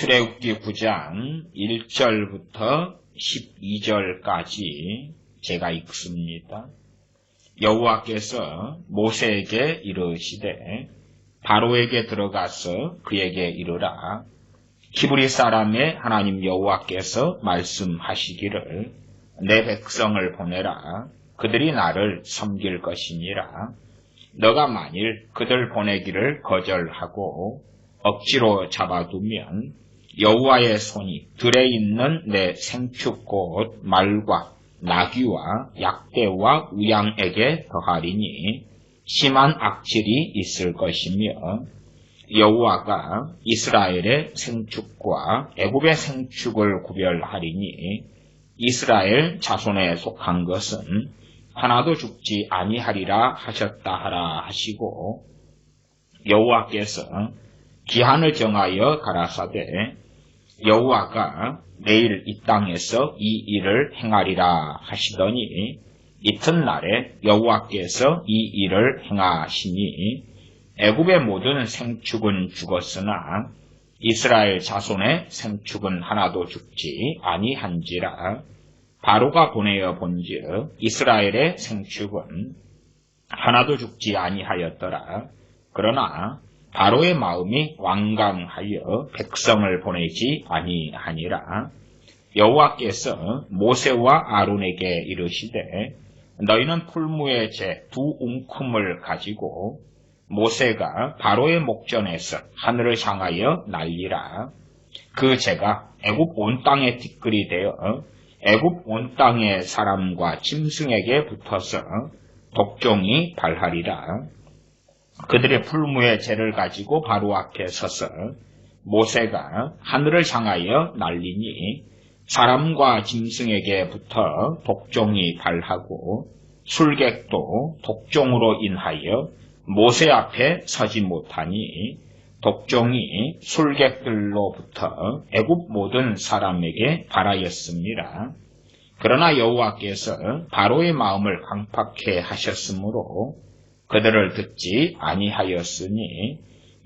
출애굽기 9장 1절부터 12절까지 제가 읽습니다. 여호와께서 모세에게 이르시되 바로에게 들어가서 그에게 이르라. 히브리 사람의 하나님 여호와께서 말씀하시기를 내 백성을 보내라. 그들이 나를 섬길 것이니라. 너가 만일 그들 보내기를 거절하고 억지로 잡아두면 여호와의 손이 들에 있는 내 생축꽃 말과 나귀와 약대와 우양에게 더하리니 심한 악질이 있을 것이며 여호와가 이스라엘의 생축과 애굽의 생축을 구별하리니 이스라엘 자손에 속한 것은 하나도 죽지 아니하리라 하셨다 하라 하시고 여호와께서 기한을 정하여 가라사대 여호와가 내일 이 땅에서 이 일을 행하리라 하시더니 이튿날에 여호와께서 이 일을 행하시니 애굽의 모든 생축은 죽었으나 이스라엘 자손의 생축은 하나도 죽지 아니한지라. 바로가 보내어 본즉 이스라엘의 생축은 하나도 죽지 아니하였더라. 그러나 바로의 마음이 완강하여 백성을 보내지 아니하니라. 여호와께서 모세와 아론에게 이르시되 너희는 풀무의 재 두 웅큼을 가지고 모세가 바로의 목전에서 하늘을 향하여 날리라. 그 재가 애굽 온 땅에 티끌이 되어 애굽 온 땅의 사람과 짐승에게 붙어서 독종이 발하리라. 그들의 풀무의 재를 가지고 바로 앞에 서서 모세가 하늘을 향하여 날리니 사람과 짐승에게 붙어 독종이 발하고 술객도 독종으로 인하여 모세 앞에 서지 못하니 독종이 술객들로부터 애굽 모든 사람에게 발하였습니다. 그러나 여호와께서 바로의 마음을 강팍해 하셨으므로 그들을 듣지 아니하였으니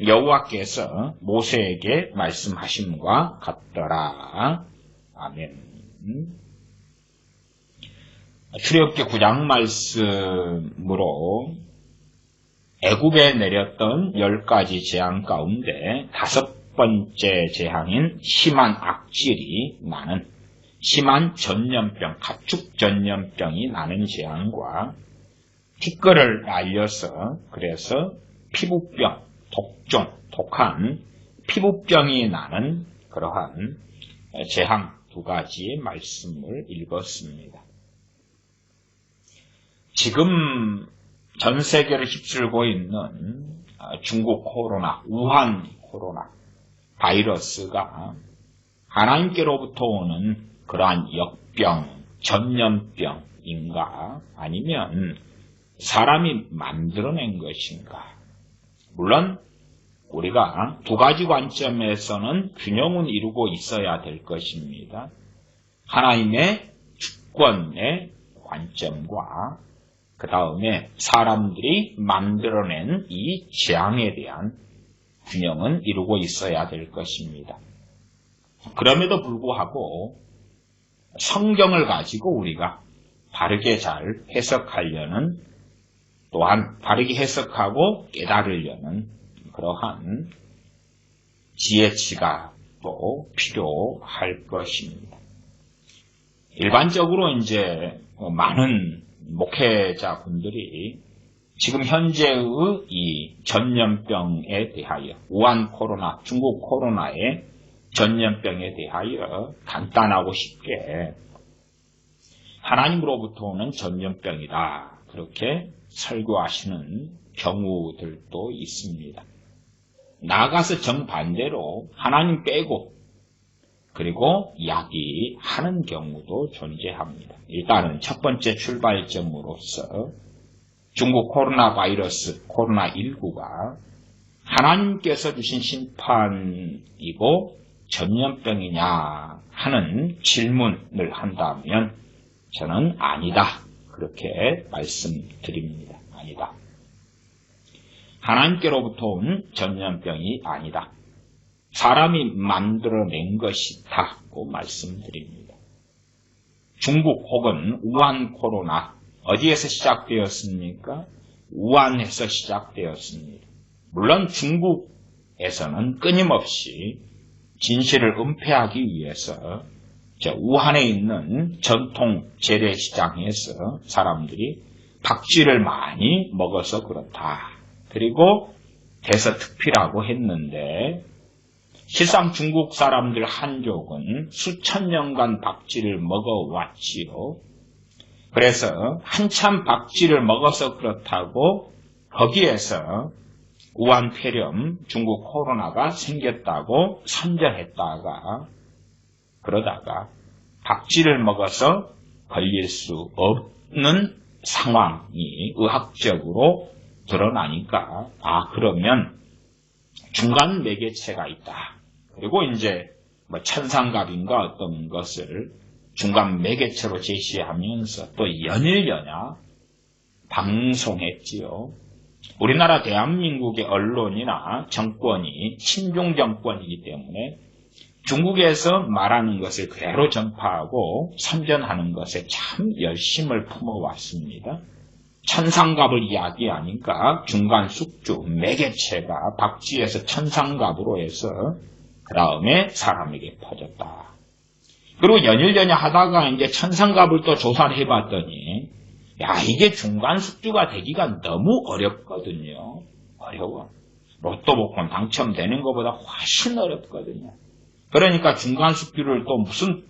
여호와께서 모세에게 말씀하심과 같더라. 아멘. 출애굽기 9장 말씀으로 애굽에 내렸던 10가지 재앙 가운데 5번째 재앙인 심한 악질이 나는 심한 전염병, 가축 전염병이 나는 재앙과 티끌을 날려서 그래서 피부병, 독종, 독한 피부병이 나는 그러한 재앙 2가지의 말씀을 읽었습니다. 지금 전 세계를 휩쓸고 있는 중국 코로나, 우한 코로나 바이러스가 하나님께로부터 오는 그러한 역병, 전염병인가 아니면 사람이 만들어낸 것인가? 물론 우리가 2가지 관점에서는 균형은 이루고 있어야 될 것입니다. 하나님의 주권의 관점과 그 다음에 사람들이 만들어낸 이 재앙에 대한 균형은 이루고 있어야 될 것입니다. 그럼에도 불구하고 성경을 가지고 우리가 바르게 잘 해석하려는 또한 바르게 해석하고 깨달으려는 그러한 지혜치가 또 필요할 것입니다. 일반적으로 이제 많은 목회자분들이 지금 현재의 이 전염병에 대하여 우한 코로나, 중국 코로나의 전염병에 대하여 간단하고 쉽게 하나님으로부터 오는 전염병이다 그렇게 설교하시는 경우들도 있습니다. 나아가서 정반대로 하나님 빼고 그리고 이야기하는 경우도 존재합니다. 일단은 첫 번째 출발점으로서 중국 코로나 바이러스 코로나19가 하나님께서 주신 심판이고 전염병이냐 하는 질문을 한다면 저는 아니다 그렇게 말씀드립니다. 아니다. 하나님께로부터 온 전염병이 아니다. 사람이 만들어낸 것이다고 말씀드립니다. 중국 혹은 우한 코로나 어디에서 시작되었습니까? 우한에서 시작되었습니다. 물론 중국에서는 끊임없이 진실을 은폐하기 위해서 우한에 있는 전통 재래시장에서 사람들이 박쥐를 많이 먹어서 그렇다. 그리고 대서특필하고 했는데 실상 중국 사람들 한족은 수천 년간 박쥐를 먹어왔지요. 그래서 한참 박쥐를 먹어서 그렇다고 거기에서 우한폐렴 중국 코로나가 생겼다고 선전했다가 그러다가 박쥐를 먹어서 걸릴 수 없는 상황이 의학적으로 드러나니까 그러면 중간 매개체가 있다. 그리고 이제 천상갑인가 어떤 것을 중간 매개체로 제시하면서 또 연일연야 방송했지요. 우리나라 대한민국의 언론이나 정권이 친중 정권이기 때문에 중국에서 말하는 것을 그대로 전파하고 선전하는 것에 참 열심을 품어왔습니다. 천상갑을 이야기하니까 중간 숙주, 매개체가 박쥐에서 천상갑으로 해서 그 다음에 사람에게 퍼졌다. 그리고 연일연야 하다가 이제 천상갑을 또 조사를 해봤더니 이게 중간 숙주가 되기가 너무 어렵거든요. 어려워. 로또 복권 당첨되는 것보다 훨씬 어렵거든요. 그러니까 중간 숙주를 또 무슨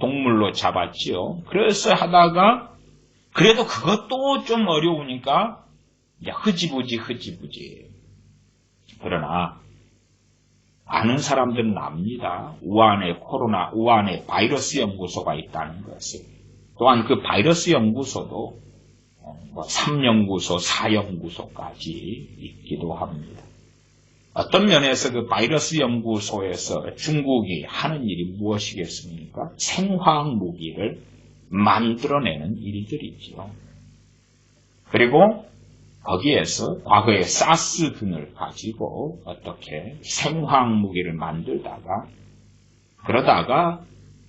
동물로 잡았지요. 그래서 하다가 그래도 그것도 좀 어려우니까 흐지부지. 그러나 아는 사람들은 압니다. 우한에 우한에 바이러스 연구소가 있다는 것을. 또한 그 바이러스 연구소도 3연구소, 4연구소까지 있기도 합니다. 어떤 면에서 그 바이러스 연구소에서 중국이 하는 일이 무엇이겠습니까? 생화학 무기를 만들어내는 일들이죠. 그리고 거기에서 과거의 사스 등을 가지고 어떻게 생화학 무기를 만들다가 그러다가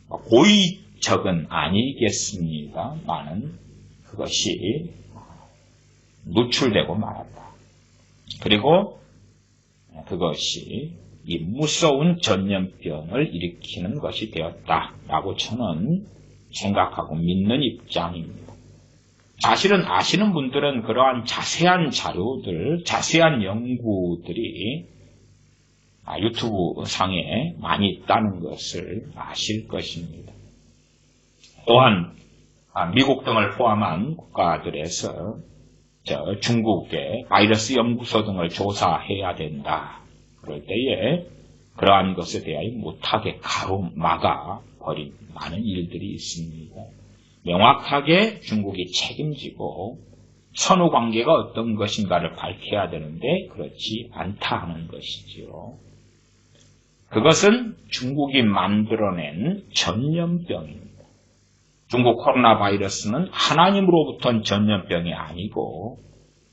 고의적은 아니겠습니다만은 그것이 누출되고 말았다. 그리고 그것이 이 무서운 전염병을 일으키는 것이 되었다라고 저는 생각하고 믿는 입장입니다. 사실은 아시는 분들은 그러한 자세한 자료들, 자세한 연구들이 유튜브 상에 많이 있다는 것을 아실 것입니다. 또한 미국 등을 포함한 국가들에서 중국의 바이러스 연구소 등을 조사해야 된다. 그럴 때에 그러한 것에 대하여 못하게 가로막아 버린 많은 일들이 있습니다. 명확하게 중국이 책임지고 선후 관계가 어떤 것인가를 밝혀야 되는데 그렇지 않다 하는 것이지요. 그것은 중국이 만들어낸 전염병입니다. 중국 코로나 바이러스는 하나님으로부터는 전염병이 아니고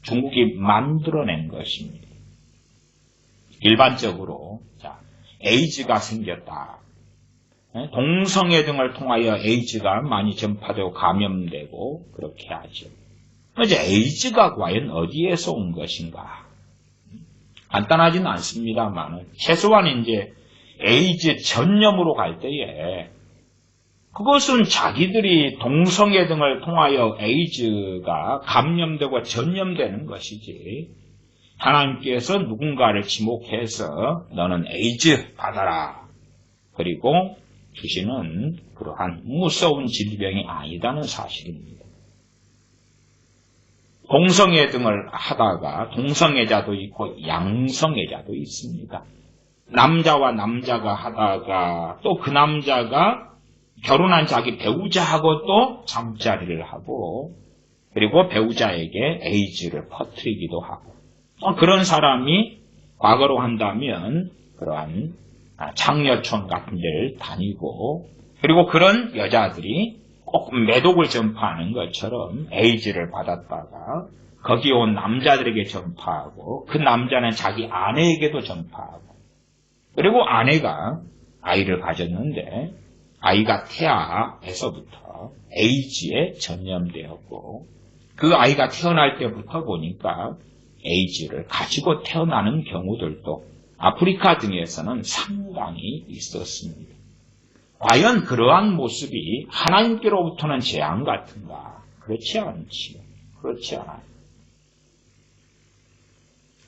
중국이 만들어낸 것입니다. 일반적으로 에이즈가 생겼다. 동성애 등을 통하여 에이즈가 많이 전파되고 감염되고 그렇게 하죠. 이제 에이즈가 과연 어디에서 온 것인가? 간단하지는 않습니다만 최소한 이제 에이즈 전염으로 갈 때에 그것은 자기들이 동성애 등을 통하여 에이즈가 감염되고 전염되는 것이지 하나님께서 누군가를 지목해서 너는 에이즈 받아라. 그리고 주시는 그러한 무서운 질병이 아니다는 사실입니다. 동성애 등을 하다가 동성애자도 있고 양성애자도 있습니다. 남자와 남자가 하다가 또 그 남자가 결혼한 자기 배우자하고 또 잠자리를 하고 그리고 배우자에게 에이즈를 퍼뜨리기도 하고 그런 사람이 과거로 한다면 그러한 창녀촌 같은 데를 다니고 그리고 그런 여자들이 꼭 매독을 전파하는 것처럼 에이즈를 받았다가 거기 온 남자들에게 전파하고 그 남자는 자기 아내에게도 전파하고 그리고 아내가 아이를 가졌는데 아이가 태아에서부터 에이즈에 전염되었고 그 아이가 태어날 때부터 보니까 에이즈를 가지고 태어나는 경우들도 아프리카 등에서는 상당히 있었습니다. 과연 그러한 모습이 하나님께로부터는 재앙 같은가? 그렇지 않지요. 그렇지 않아요.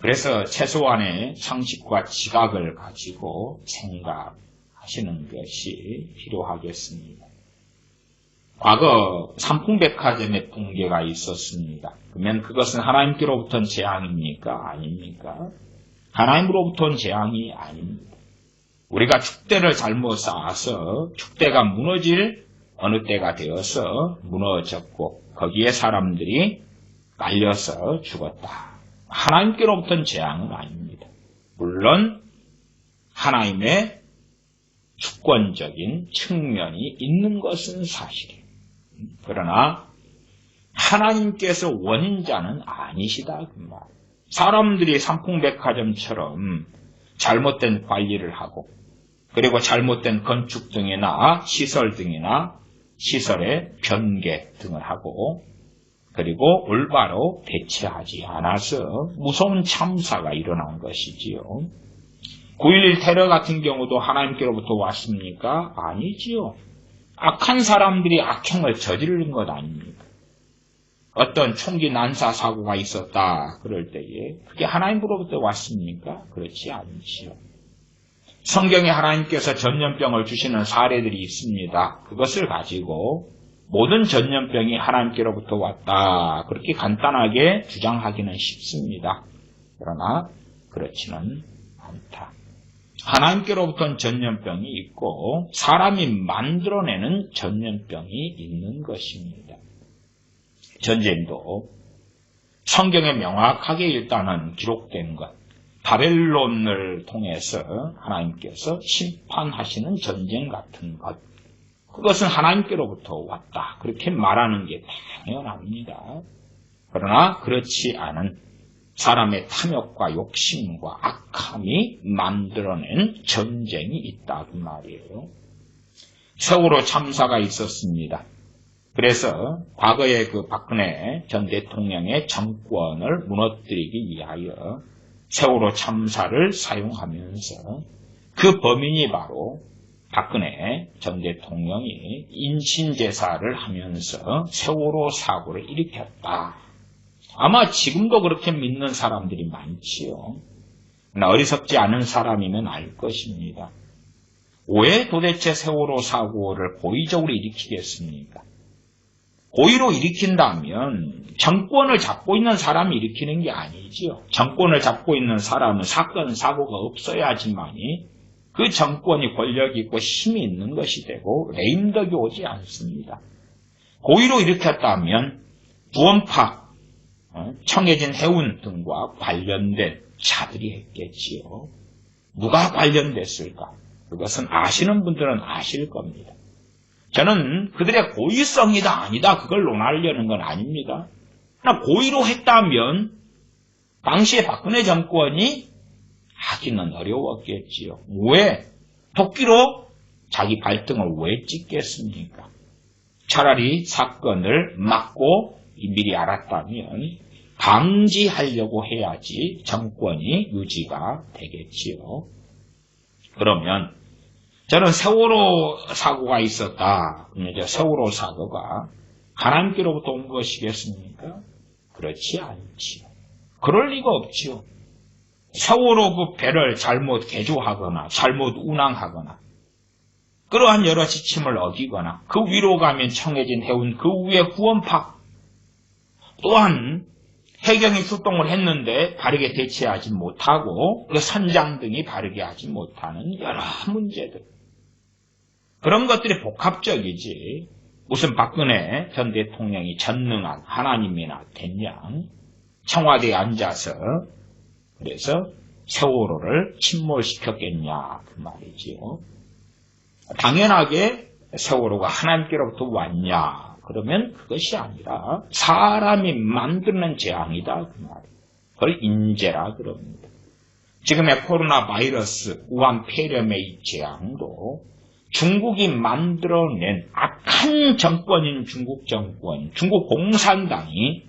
그래서 최소한의 상식과 지각을 가지고 생각하시는 것이 필요하겠습니다. 과거 삼풍백화점의 붕괴가 있었습니다. 그러면 그것은 하나님께로부터는 재앙입니까? 아닙니까? 하나님으로부터는 재앙이 아닙니다. 우리가 축대를 잘못 쌓아서 축대가 무너질 어느 때가 되어서 무너졌고 거기에 사람들이 깔려서 죽었다. 하나님께로부터는 재앙은 아닙니다. 물론 하나님의 주권적인 측면이 있는 것은 사실이에요. 그러나 하나님께서 원인자는 아니시다 그 말. 사람들이 삼풍백화점처럼 잘못된 관리를 하고 그리고 잘못된 건축 등이나 시설 등이나 시설의 변개 등을 하고 그리고 올바로 대처하지 않아서 무서운 참사가 일어난 것이지요. 9.11 테러 같은 경우도 하나님께로부터 왔습니까? 아니지요. 악한 사람들이 악행을 저지르는 것 아닙니까? 어떤 총기 난사 사고가 있었다 그럴 때에 그게 하나님으로부터 왔습니까? 그렇지 않지요. 성경에 하나님께서 전염병을 주시는 사례들이 있습니다. 그것을 가지고 모든 전염병이 하나님께로부터 왔다 그렇게 간단하게 주장하기는 쉽습니다. 그러나 그렇지는 않다. 하나님께로부터는 전염병이 있고 사람이 만들어내는 전염병이 있는 것입니다. 전쟁도 성경에 명확하게 일단은 기록된 것, 바벨론을 통해서 하나님께서 심판하시는 전쟁 같은 것, 그것은 하나님께로부터 왔다. 그렇게 말하는 게 당연합니다. 그러나 그렇지 않은 사람의 탐욕과 욕심과 악함이 만들어낸 전쟁이 있다 그 말이에요. 세월호 참사가 있었습니다. 그래서 과거에 그 박근혜 전 대통령의 정권을 무너뜨리기 위하여 세월호 참사를 사용하면서 그 범인이 바로 박근혜 전 대통령이 인신제사를 하면서 세월호 사고를 일으켰다. 아마 지금도 그렇게 믿는 사람들이 많지요. 그러나 어리석지 않은 사람이면 알 것입니다. 왜 도대체 세월호 사고를 고의적으로 일으키겠습니까? 고의로 일으킨다면 정권을 잡고 있는 사람이 일으키는 게 아니지요. 정권을 잡고 있는 사람은 사건, 사고가 없어야지만이 그 정권이 권력이 있고 힘이 있는 것이 되고 레임덕이 오지 않습니다. 고의로 일으켰다면 부원파, 청해진 해운 등과 관련된 자들이 했겠지요. 누가 관련됐을까? 그것은 아시는 분들은 아실 겁니다. 저는 그들의 고의성이다 아니다 그걸 논하려는 건 아닙니다. 그러나 고의로 했다면 당시에 박근혜 정권이 하기는 어려웠겠지요. 왜? 도끼로 자기 발등을 왜 찍겠습니까? 차라리 사건을 막고 미리 알았다면 방지하려고 해야지 정권이 유지가 되겠지요. 그러면 저는 세월호 사고가 있었다. 세월호 사고가 하나님께로부터 온 것이겠습니까? 그렇지 않지요. 그럴 리가 없지요. 세월호 그 배를 잘못 개조하거나 잘못 운항하거나 그러한 여러 지침을 어기거나 그 위로 가면 청해진 해운 그 위에 구원파 또한 해경이 출동을 했는데 바르게 대처하지 못하고 그 선장 등이 바르게 하지 못하는 여러 문제들 그런 것들이 복합적이지 무슨 박근혜 전 대통령이 전능한 하나님이나 됐냐 청와대에 앉아서 그래서 세월호를 침몰시켰겠냐 그 말이지요. 당연하게 세월호가 하나님께로부터 왔냐 그러면 그것이 아니라 사람이 만드는 재앙이다 그 말이에요. 그걸 인재라 그럽니다. 지금의 코로나 바이러스, 우한 폐렴의 재앙도 중국이 만들어낸 악한 정권인 중국 정권, 중국 공산당이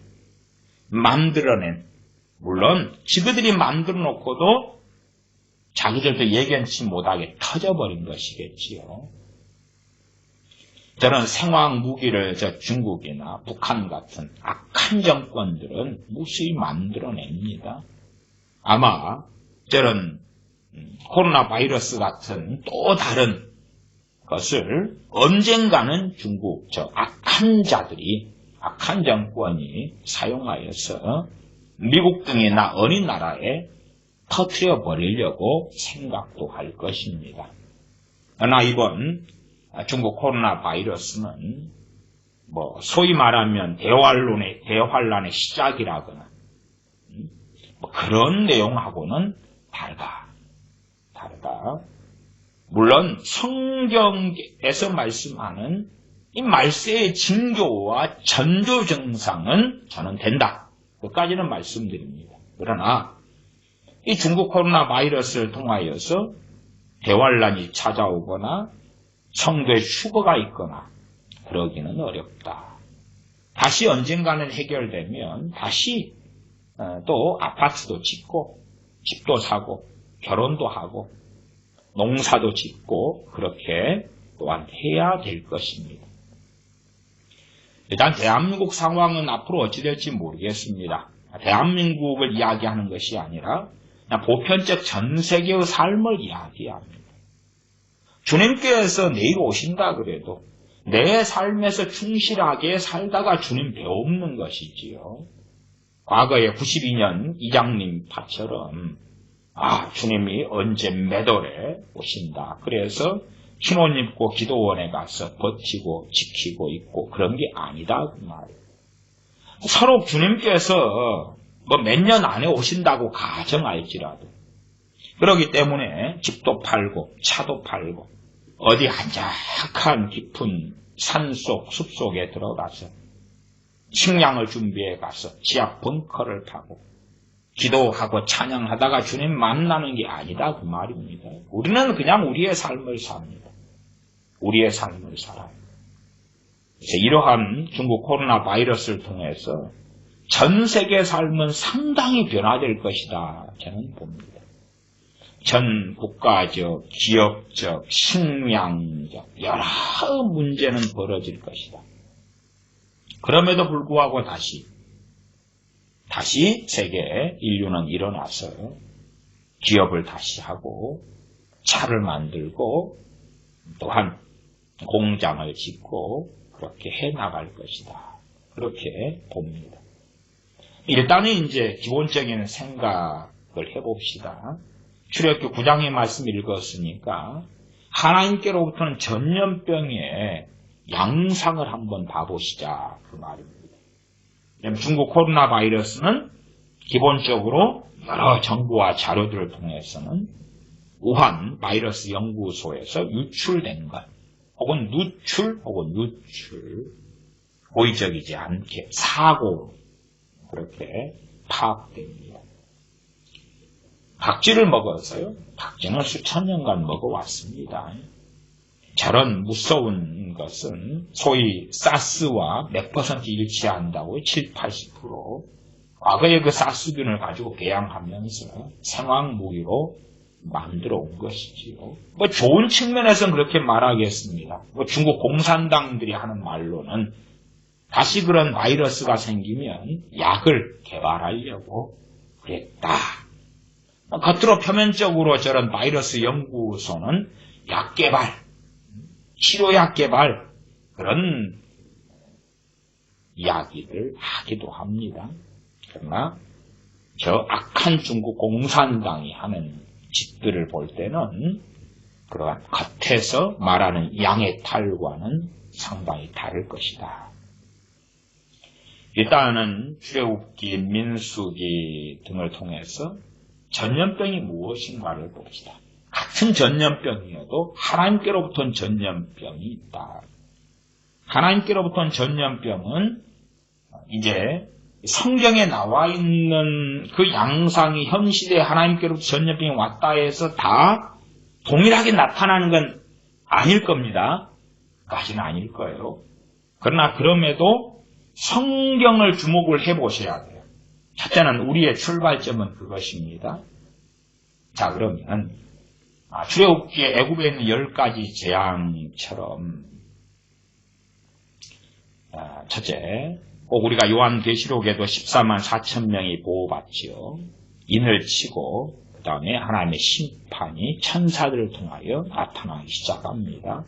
만들어낸, 물론 지그들이 만들어 놓고도 자기들도 예견치 못하게 터져버린 것이겠지요. 저런 생화학 무기를 중국이나 북한 같은 악한 정권들은 무수히 만들어냅니다. 아마 저런 코로나 바이러스 같은 또 다른 것을 언젠가는 중국 저 악한 자들이, 악한 정권이 사용하여서 미국 등이나 어느 나라에 터뜨려 버리려고 생각도 할 것입니다. 그러나 이번 중국 코로나 바이러스는 소위 말하면 대환란의 시작이라거나 그런 내용하고는 다르다. 물론 성경에서 말씀하는 이 말세의 징조와 전조 증상은 저는 된다. 그까지는 말씀드립니다. 그러나 이 중국 코로나 바이러스를 통하여서 대환란이 찾아오거나 성도의 휴거가 있거나 그러기는 어렵다. 다시 언젠가는 해결되면 다시 또 아파트도 짓고 집도 사고 결혼도 하고 농사도 짓고 그렇게 또한 해야 될 것입니다. 일단 대한민국 상황은 앞으로 어찌 될지 모르겠습니다. 대한민국을 이야기하는 것이 아니라 그냥 보편적 전 세계의 삶을 이야기합니다. 주님께서 내일 오신다 그래도 내 삶에서 충실하게 살다가 주님 배우는 것이지요. 과거에 92년 이장님 파처럼 주님이 언제 몇 월에 오신다. 그래서 흰 옷 입고 기도원에 가서 버티고 지키고 있고 그런 게 아니다 그 말이에요. 서로 주님께서 몇 년 안에 오신다고 가정할지라도 그렇기 때문에 집도 팔고 차도 팔고 어디 한적한 깊은 산속 숲속에 들어가서 식량을 준비해 가서 지하 벙커를 파고 기도하고 찬양하다가 주님 만나는 게 아니다 그 말입니다. 우리는 그냥 우리의 삶을 삽니다. 우리의 삶을 살아요. 이러한 중국 코로나 바이러스를 통해서 전 세계 삶은 상당히 변화될 것이다 저는 봅니다. 전 국가적, 기업적, 식량적 여러 문제는 벌어질 것이다. 그럼에도 불구하고 다시 세계 인류는 일어나서 기업을 다시 하고 차를 만들고 또한 공장을 짓고 그렇게 해나갈 것이다. 그렇게 봅니다. 일단은 이제 기본적인 생각을 해봅시다. 출애굽기 9장의 말씀 읽었으니까 하나님께로부터는 전염병의 양상을 한번 봐보시자 그 말입니다. 중국 코로나 바이러스는 기본적으로 여러 정보와 자료들을 통해서는 우한 바이러스 연구소에서 유출된 것 혹은 누출 혹은 유출 고의적이지 않게 사고로 그렇게 파악됩니다. 박쥐를 먹었어요. 박쥐는 수천 년간 먹어왔습니다. 저런 무서운 것은 소위 사스와 몇 퍼센트 일치한다고 7, 80%. 과거에 그 사스균을 가지고 개양하면서 생화학 무기로 만들어 온 것이지요. 좋은 측면에서는 그렇게 말하겠습니다. 중국 공산당들이 하는 말로는 다시 그런 바이러스가 생기면 약을 개발하려고 그랬다. 겉으로 표면적으로 저런 바이러스 연구소는 약 개발, 치료약 개발 그런 이야기를 하기도 합니다. 그러나 저 악한 중국 공산당이 하는 짓들을 볼 때는 그러한 겉에서 말하는 양의 탈과는 상당히 다를 것이다. 일단은 출애굽기, 민수기 등을 통해서 전염병이 무엇인가를 봅시다. 같은 전염병이어도 하나님께로부터는 전염병이 있다. 하나님께로부터는 전염병은 이제 성경에 나와 있는 그 양상이 현 시대에 하나님께로부터 전염병이 왔다 해서 다 동일하게 나타나는 건 아닐 겁니다. 까지는 아닐 거예요. 그러나 그럼에도 성경을 주목을 해보셔야 돼요. 첫째는 우리의 출발점은 그것입니다. 자, 그러면 출애굽기의 애굽에 있는 10가지 재앙처럼 첫째, 꼭 우리가 요한계시록에도 14만 4천 명이 보호받지요. 인을 치고 그 다음에 하나님의 심판이 천사들을 통하여 나타나기 시작합니다.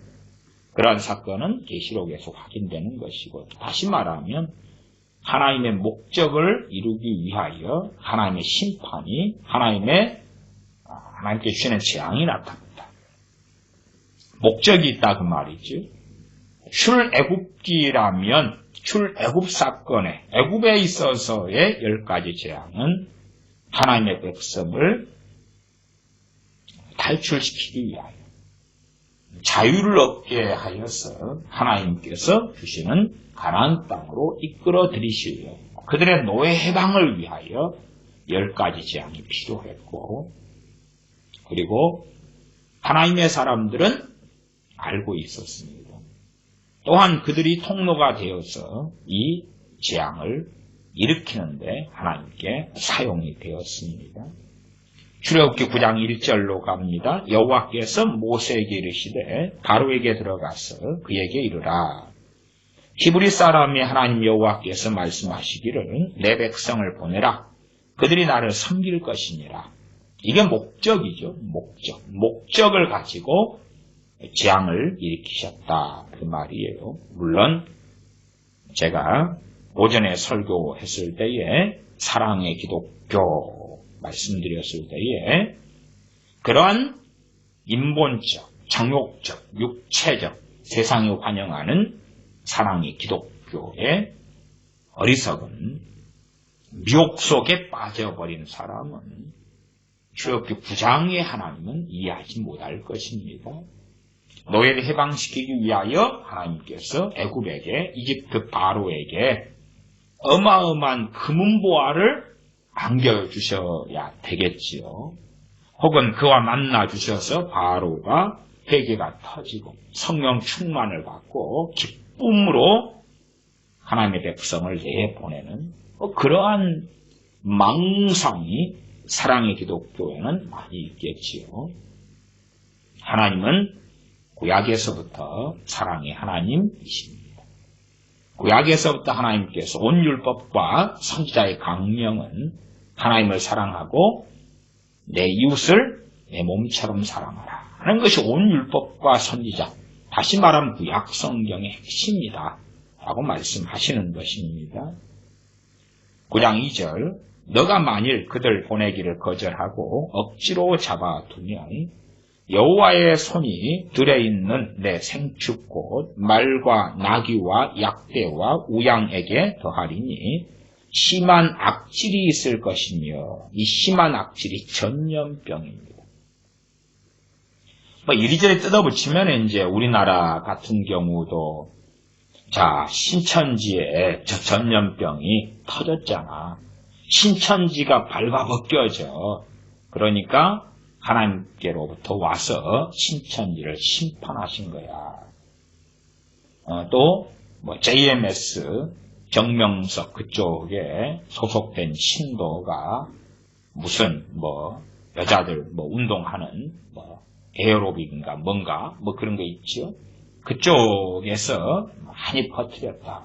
그러한 사건은 계시록에서 확인되는 것이고, 다시 말하면 하나님의 목적을 이루기 위하여 하나님의 심판이 하나님께 주시는 재앙이 나타납니다. 목적이 있다 그 말이죠. 출애굽기라면 출애굽 사건에 애굽에 있어서의 10가지 재앙은 하나님의 백성을 탈출시키기 위하여 자유를 얻게 하여서 하나님께서 주시는 가나안 땅으로 이끌어 들이시려 그들의 노예 해방을 위하여 10가지 재앙이 필요했고, 그리고 하나님의 사람들은 알고 있었습니다. 또한 그들이 통로가 되어서 이 재앙을 일으키는데 하나님께 사용이 되었습니다. 출애굽기 9장 1절로 갑니다. 여호와께서 모세에게 이르시되 바로에게 들어가서 그에게 이르라. 히브리 사람이 하나님 여호와께서 말씀하시기를 내 백성을 보내라. 그들이 나를 섬길 것이니라. 이게 목적이죠. 목적을 가지고 재앙을 일으키셨다. 그 말이에요. 물론 제가 오전에 설교했을 때에 사랑의 기독교 말씀드렸을 때에 그러한 인본적, 정욕적, 육체적 세상이 환영하는 사랑의 기독교의 어리석은 미혹 속에 빠져버린 사람은 출애굽기 9장의 하나님은 이해하지 못할 것입니다. 노예를 해방시키기 위하여 하나님께서 애굽에게 이집트 바로에게 어마어마한 금은보화를 안겨주셔야 되겠지요. 혹은 그와 만나주셔서 바로가 회개가 터지고 성령 충만을 받고 기쁨으로 하나님의 백성을 내보내는 그러한 망상이 사랑의 기독교에는 많이 있겠지요. 하나님은 구약에서부터 사랑의 하나님이십니다. 구약에서부터 하나님께서 온 율법과 선지자의 강령은 하나님을 사랑하고 내 이웃을 내 몸처럼 사랑하라 하는 것이 온 율법과 선지자, 다시 말하면 구약 성경의 핵심이다 라고 말씀하시는 것입니다. 9장 2절 너가 만일 그들 보내기를 거절하고 억지로 잡아두면 여호와의 손이 들에 있는 내 생축꽃 말과 나귀와 약대와 우양에게 더하리니 심한 악질이 있을 것이며 이 심한 악질이 전염병입니다. 이리저리 뜯어붙이면 이제 우리나라 같은 경우도 신천지에 저 전염병이 터졌잖아. 신천지가 발가벗겨져. 그러니까 하나님께로부터 와서 신천지를 심판하신 거야. 또 JMS 정명석 그쪽에 소속된 신도가 무슨 여자들 운동하는 에어로빅인가 뭔가 그런 거 있죠. 그쪽에서 많이 퍼뜨렸다.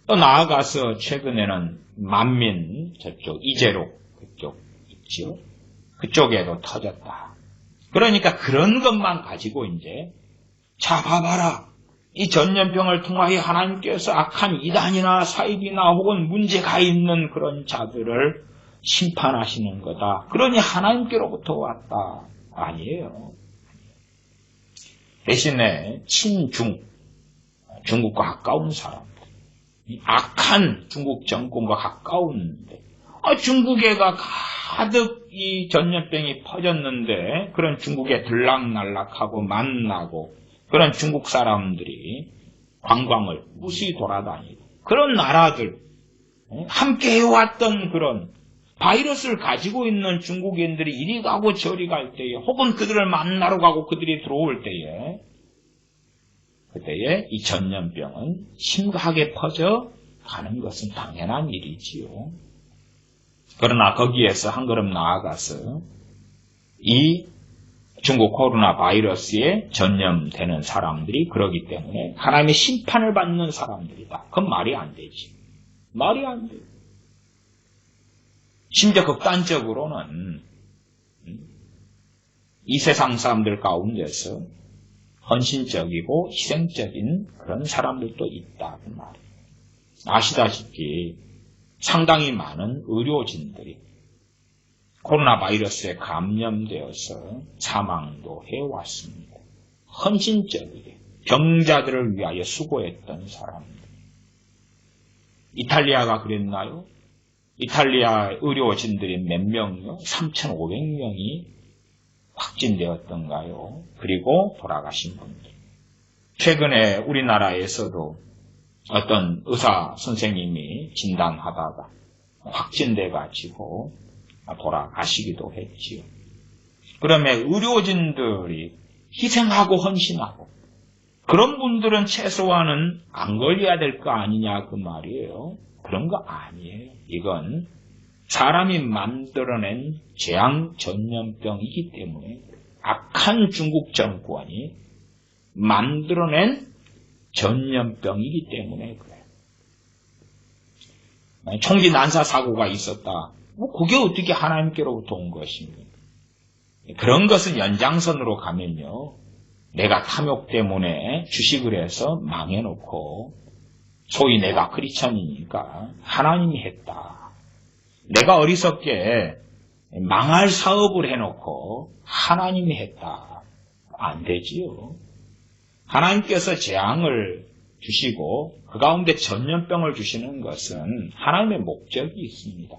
또 나아가서 최근에는 만민 저쪽 이재록 그쪽 있죠. 그쪽에도 터졌다. 그러니까 그런 것만 가지고 이제 봐봐라. 이 전염병을 통하여 하나님께서 악한 이단이나 사입이나 혹은 문제가 있는 그런 자들을 심판하시는 거다. 그러니 하나님께로부터 왔다. 아니에요. 대신에 중국과 가까운 사람, 악한 중국 정권과 가까운데 중국에가 가득 이 전염병이 퍼졌는데 그런 중국에 들락날락하고 만나고 그런 중국 사람들이 관광을 무수히 돌아다니고 그런 나라들 함께 해왔던 그런 바이러스를 가지고 있는 중국인들이 이리 가고 저리 갈 때에, 혹은 그들을 만나러 가고 그들이 들어올 때에, 그때에 이 전염병은 심각하게 퍼져 가는 것은 당연한 일이지요. 그러나 거기에서 한 걸음 나아가서 이 중국 코로나 바이러스에 전염되는 사람들이 그러기 때문에 하나님의 심판을 받는 사람들이다. 그건 말이 안 되지. 말이 안 돼. 심지어 극단적으로는 이 세상 사람들 가운데서 헌신적이고 희생적인 그런 사람들도 있다. 그 말이에요. 아시다시피 상당히 많은 의료진들이 코로나 바이러스에 감염되어서 사망도 해왔습니다. 헌신적이게 병자들을 위하여 수고했던 사람들. 이탈리아가 그랬나요? 이탈리아 의료진들이 몇 명요? 3,500명이 확진되었던가요? 그리고 돌아가신 분들. 최근에 우리나라에서도 어떤 의사 선생님이 진단하다가 확진돼가지고 돌아가시기도 했지요. 그러면 의료진들이 희생하고 헌신하고 그런 분들은 최소한은 안 걸려야 될 거 아니냐 그 말이에요. 그런 거 아니에요. 이건 사람이 만들어낸 재앙 전염병이기 때문에 악한 중국 정권이 만들어낸 전염병이기 때문에 그래요. 총기 난사 사고가 있었다. 그게 어떻게 하나님께로부터 온 것입니까? 그런 것은 연장선으로 가면요. 내가 탐욕 때문에 주식을 해서 망해놓고 소위 내가 크리스천이니까 하나님이 했다. 내가 어리석게 망할 사업을 해놓고 하나님이 했다. 안 되지요. 하나님께서 재앙을 주시고 그 가운데 전염병을 주시는 것은 하나님의 목적이 있습니다.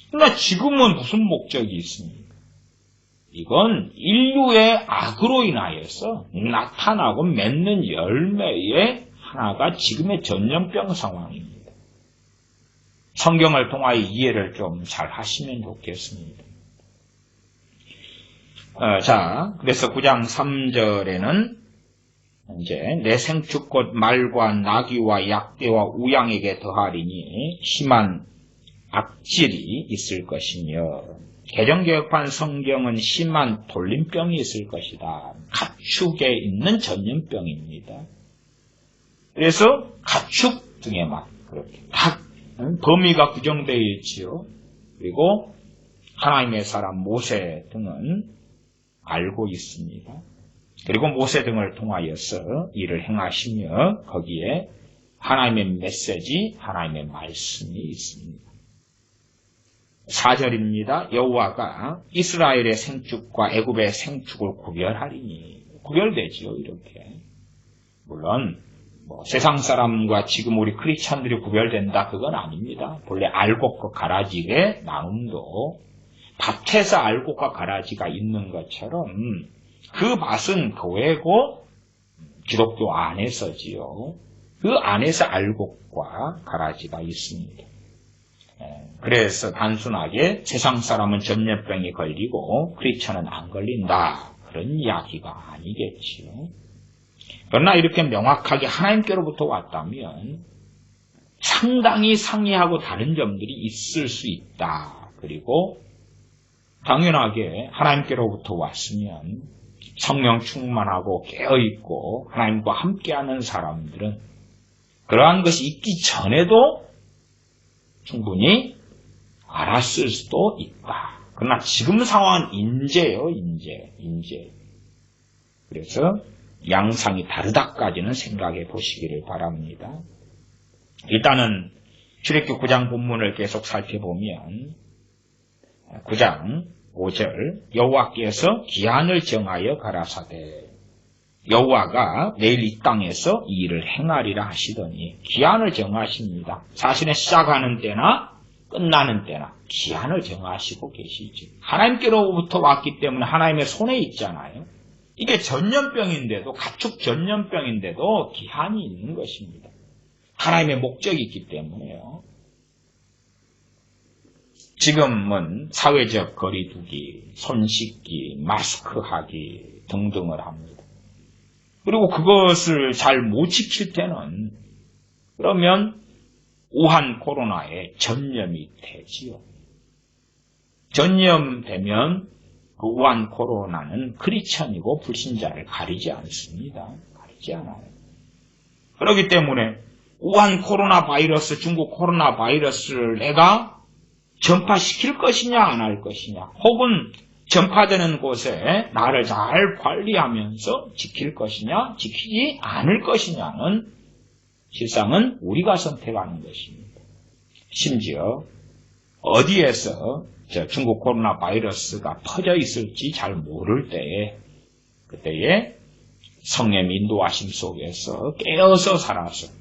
그러나 지금은 무슨 목적이 있습니까? 이건 인류의 악으로 인하여서 나타나고 맺는 열매의 하나가 지금의 전염병 상황입니다. 성경을 통하여 이해를 좀 잘 하시면 좋겠습니다. 그래서 9장 3절에는 이제 내 생축 곧 말과 나귀와 약대와 우양에게 더하리니 심한 악질이 있을 것이며 개정개혁판 성경은 심한 돌림병이 있을 것이다. 가축에 있는 전염병입니다. 그래서 가축 등에만 그렇게 다 범위가 규정되어 있지요. 그리고 하나님의 사람 모세 등은 알고 있습니다. 그리고 모세 등을 통하여서 일을 행하시며 거기에 하나님의 메시지, 하나님의 말씀이 있습니다. 4절입니다. 여호와가 이스라엘의 생축과 애굽의 생축을 구별하리니 구별되지요. 이렇게. 물론 세상 사람과 지금 우리 크리스찬들이 구별된다 그건 아닙니다. 본래 알곡과 가라지의 나눔도 밭에서 알곡과 가라지가 있는 것처럼 그 밭은 교회고 기독교 안에서지요. 그 안에서 알곡과 가라지가 있습니다. 그래서 단순하게 세상 사람은 전염병이 걸리고 크리스천은 안 걸린다. 그런 이야기가 아니겠지요. 그러나 이렇게 명확하게 하나님께로부터 왔다면 상당히 상이하고 다른 점들이 있을 수 있다. 그리고 당연하게 하나님께로부터 왔으면 성령 충만하고 깨어있고 하나님과 함께하는 사람들은 그러한 것이 있기 전에도 충분히 알았을 수도 있다. 그러나 지금 상황은 인재예요. 인재. 그래서 양상이 다르다까지는 생각해 보시기를 바랍니다. 일단은 출애굽기 9장 본문을 계속 살펴보면 9장 5절 여호와께서 기한을 정하여 가라사대 여호와가 내일 이 땅에서 이 일을 행하리라 하시더니 기한을 정하십니다. 사실은 시작하는 때나 끝나는 때나 기한을 정하시고 계시지. 하나님께로부터 왔기 때문에 하나님의 손에 있잖아요. 이게 전염병인데도 가축 전염병인데도 기한이 있는 것입니다. 하나님의 목적이 있기 때문에요. 지금은 사회적 거리두기, 손 씻기, 마스크 하기 등등을 합니다. 그리고 그것을 잘 못 지킬 때는 그러면 우한 코로나에 전염이 되지요. 전염되면 그 우한 코로나는 크리스천이고 불신자를 가리지 않습니다. 가리지 않아요. 그렇기 때문에 우한 코로나 바이러스, 중국 코로나 바이러스를 내가 전파시킬 것이냐 안 할 것이냐, 혹은 전파되는 곳에 나를 잘 관리하면서 지킬 것이냐 지키지 않을 것이냐는 실상은 우리가 선택하는 것입니다. 심지어 어디에서 중국 코로나 바이러스가 퍼져 있을지 잘 모를 때에, 그때에 성령 인도하심 속에서 깨어서 살아서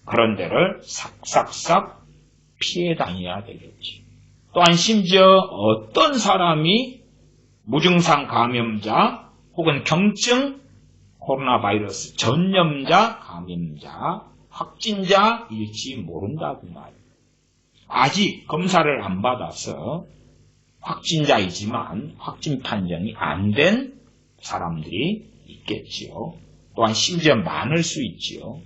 그런 데를 싹싹싹 피해 다녀야 되겠지. 또한 심지어 어떤 사람이 무증상 감염자 혹은 경증 코로나 바이러스 전염자, 감염자, 확진자일지 모른다고 말이에요. 아직 검사를 안 받아서 확진자이지만 확진 판정이 안 된 사람들이 있겠지요. 또한 심지어 많을 수 있지요.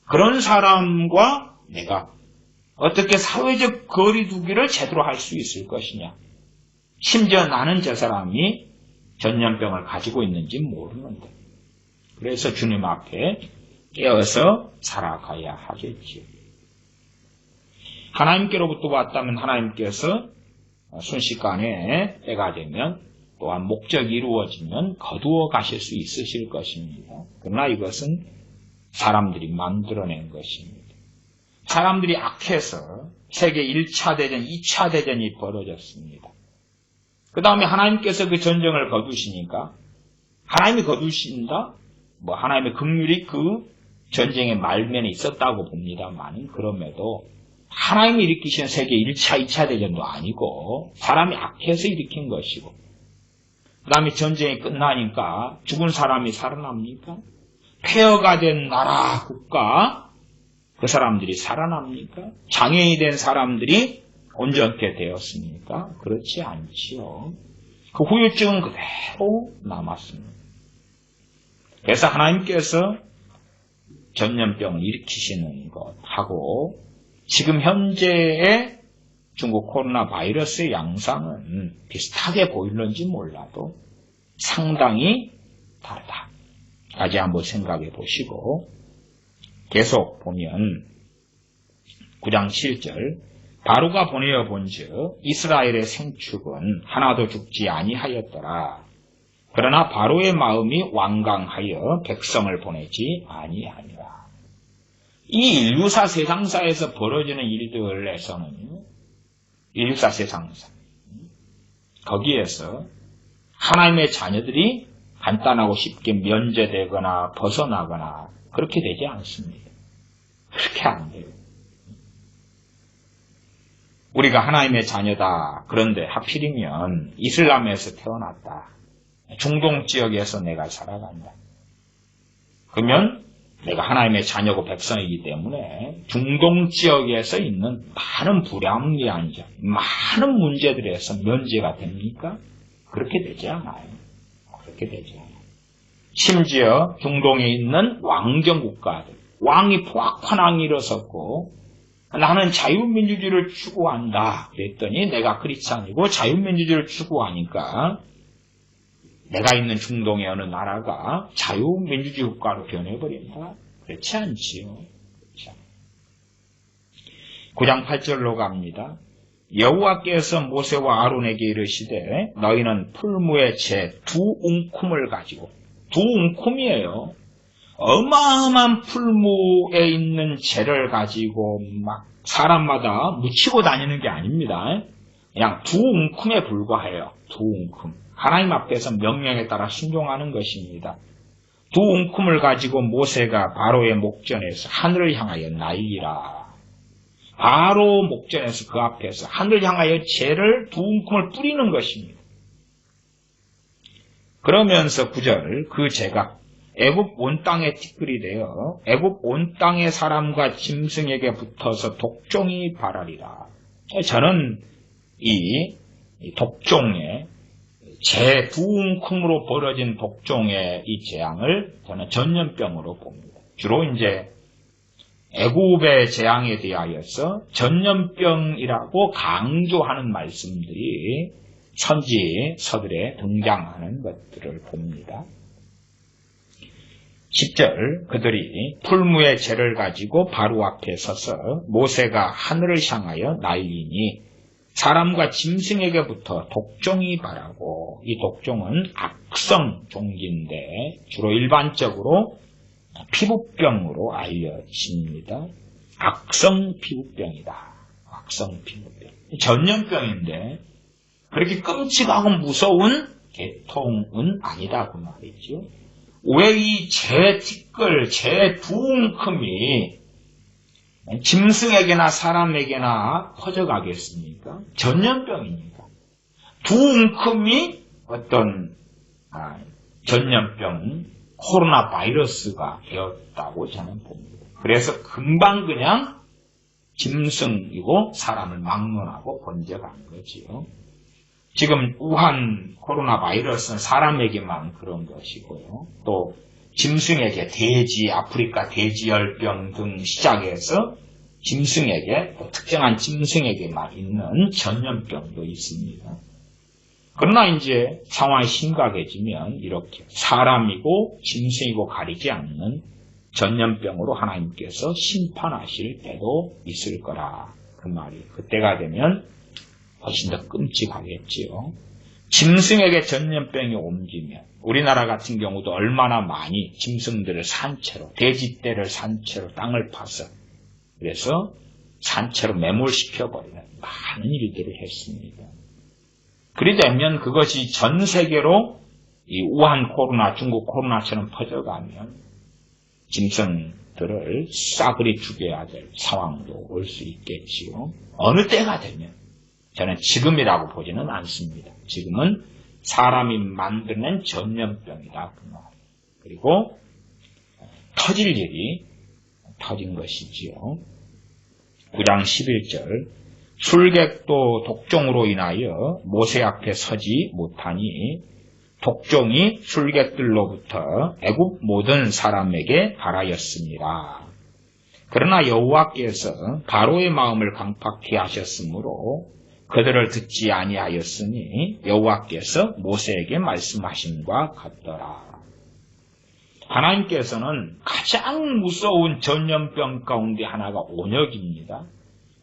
그런 사람과 내가 어떻게 사회적 거리두기를 제대로 할 수 있을 것이냐. 심지어 나는 저 사람이 전염병을 가지고 있는지 모르는데. 그래서 주님 앞에 깨어서 살아가야 하겠지요. 하나님께로부터 왔다면 하나님께서 순식간에 때가 되면 또한 목적이 이루어지면 거두어 가실 수 있으실 것입니다. 그러나 이것은 사람들이 만들어낸 것입니다. 사람들이 악해서 세계 1차 대전, 2차 대전이 벌어졌습니다. 그 다음에 하나님께서 그 전쟁을 거두시니까 하나님이 거두신다? 하나님의 긍휼이 그 전쟁의 말면에 있었다고 봅니다만, 그럼에도 하나님이 일으키신 세계 1차, 2차 대전도 아니고 사람이 악해서 일으킨 것이고, 그 다음에 전쟁이 끝나니까 죽은 사람이 살아납니까? 폐허가 된 나라, 국가, 그 사람들이 살아납니까? 장애인이 된 사람들이 온전케 되었습니까? 그렇지 않지요. 그 후유증은 그대로 남았습니다. 그래서 하나님께서 전염병을 일으키시는 것하고 지금 현재의 중국 코로나 바이러스의 양상은 비슷하게 보이는지 몰라도 상당히 다르다. 다시 한번 생각해 보시고, 계속 보면 9장 7절, 바로가 보내어 본즉 이스라엘의 생축은 하나도 죽지 아니하였더라. 그러나 바로의 마음이 완강하여 백성을 보내지 아니하니라. 이 인류사 세상사에서 벌어지는 일들에서는, 인류사 세상사, 거기에서 하나님의 자녀들이 간단하고 쉽게 면제되거나 벗어나거나 그렇게 되지 않습니다. 그렇게 안 돼요. 우리가 하나님의 자녀다. 그런데 하필이면 이슬람에서 태어났다. 중동 지역에서 내가 살아간다. 그러면 내가 하나님의 자녀고 백성이기 때문에 중동 지역에서 있는 많은 불합리한 점, 많은 문제들에서 면제가 됩니까? 그렇게 되지 않아요. 그렇게 되지 않아요. 심지어 중동에 있는 왕정 국가들, 왕이 포악판왕이 일어섰고 나는 자유민주주의를 추구한다 그랬더니 내가 크리스찬이고 자유민주주의를 추구하니까 내가 있는 중동의 어느 나라가 자유민주주의 국가로 변해버린다? 그렇지 않지요. 9장 8절로 갑니다. 여호와께서 모세와 아론에게 이르시되 너희는 풀무의 채 두 웅큼을 가지고, 두 웅큼이에요. 어마어마한 풀무에 있는 채를 가지고 막 사람마다 묻히고 다니는 게 아닙니다. 그냥 두 웅큼에 불과해요. 두 웅큼. 하나님 앞에서 명령에 따라 순종하는 것입니다. 두 웅큼을 가지고 모세가 바로의 목전에서 하늘을 향하여 날리라. 바로 목전에서 그 앞에서 하늘을 향하여 재를 두 웅큼을 뿌리는 것입니다. 그러면서 9절, 그 재가 애굽 온 땅에 티끌이 되어 애굽 온 땅의 사람과 짐승에게 붙어서 독종이 발하리라. 저는 이 독종의 재두움큼으로 벌어진 독종의 이 재앙을 저는 전염병으로 봅니다. 주로 이제 애굽의 재앙에 대하여서 전염병이라고 강조하는 말씀들이 선지서들에 등장하는 것들을 봅니다. 10절 그들이 풀무의 재를 가지고 바로 앞에 서서 모세가 하늘을 향하여 날리니 사람과 짐승에게부터 독종이 발하고 이 독종은 악성 종기인데 주로 일반적으로 피부병으로 알려집니다. 악성 피부병이다. 악성 피부병. 전염병인데 그렇게 끔찍하고 무서운 계통은 아니다 그 말이죠. 왜 이 재티끌, 재두움큼이 짐승에게나 사람에게나 퍼져가겠습니까? 전염병이니까. 두움큼이 어떤 전염병, 코로나 바이러스가 되었다고 저는 봅니다. 그래서 금방 그냥 짐승이고 사람을 막론하고 번져간 거지요. 지금 우한 코로나 바이러스는 사람에게만 그런 것이고요. 또 짐승에게 돼지, 아프리카 돼지열병 등 시작해서 짐승에게, 또 특정한 짐승에게만 있는 전염병도 있습니다. 그러나 이제 상황이 심각해지면 이렇게 사람이고 짐승이고 가리지 않는 전염병으로 하나님께서 심판하실 때도 있을 거라. 그 말이 그때가 되면 훨씬 더 끔찍하겠지요. 짐승에게 전염병이 옮기면 우리나라 같은 경우도 얼마나 많이 짐승들을 산채로, 돼지떼를 산채로 땅을 파서 그래서 산채로 매몰시켜버리는 많은 일들을 했습니다. 그리 되면 그것이 전 세계로 이 우한 코로나, 중국 코로나처럼 퍼져가면 짐승들을 싸그리 죽여야 될 상황도 올 수 있겠지요. 어느 때가 되면 저는 지금이라고 보지는 않습니다. 지금은 사람이 만드는 전염병이다. 그리고 터질 일이 터진 것이지요. 9장 11절 술객도 독종으로 인하여 모세 앞에 서지 못하니 독종이 술객들로부터 애굽 모든 사람에게 발하였습니다. 그러나 여호와께서 바로의 마음을 강팍히 하셨으므로 그들을 듣지 아니하였으니 여호와께서 모세에게 말씀하심과 같더라. 하나님께서는 가장 무서운 전염병 가운데 하나가 온역입니다.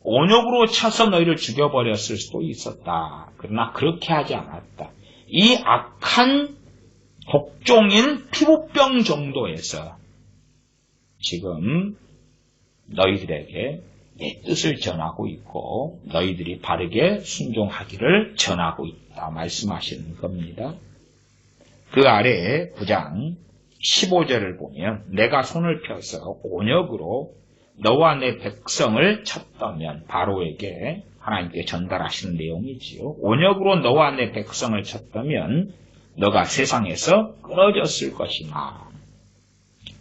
온역으로 쳐서 너희를 죽여버렸을 수도 있었다. 그러나 그렇게 하지 않았다. 이 악한 독종인 피부병 정도에서 지금 너희들에게 내 뜻을 전하고 있고 너희들이 바르게 순종하기를 전하고 있다 말씀하시는 겁니다. 그 아래에 9장 15절을 보면 내가 손을 펴서 온역으로 너와 내 백성을 쳤다면 바로에게 하나님께 전달하시는 내용이지요. 온역으로 너와 내 백성을 쳤다면 너가 세상에서 끊어졌을 것이나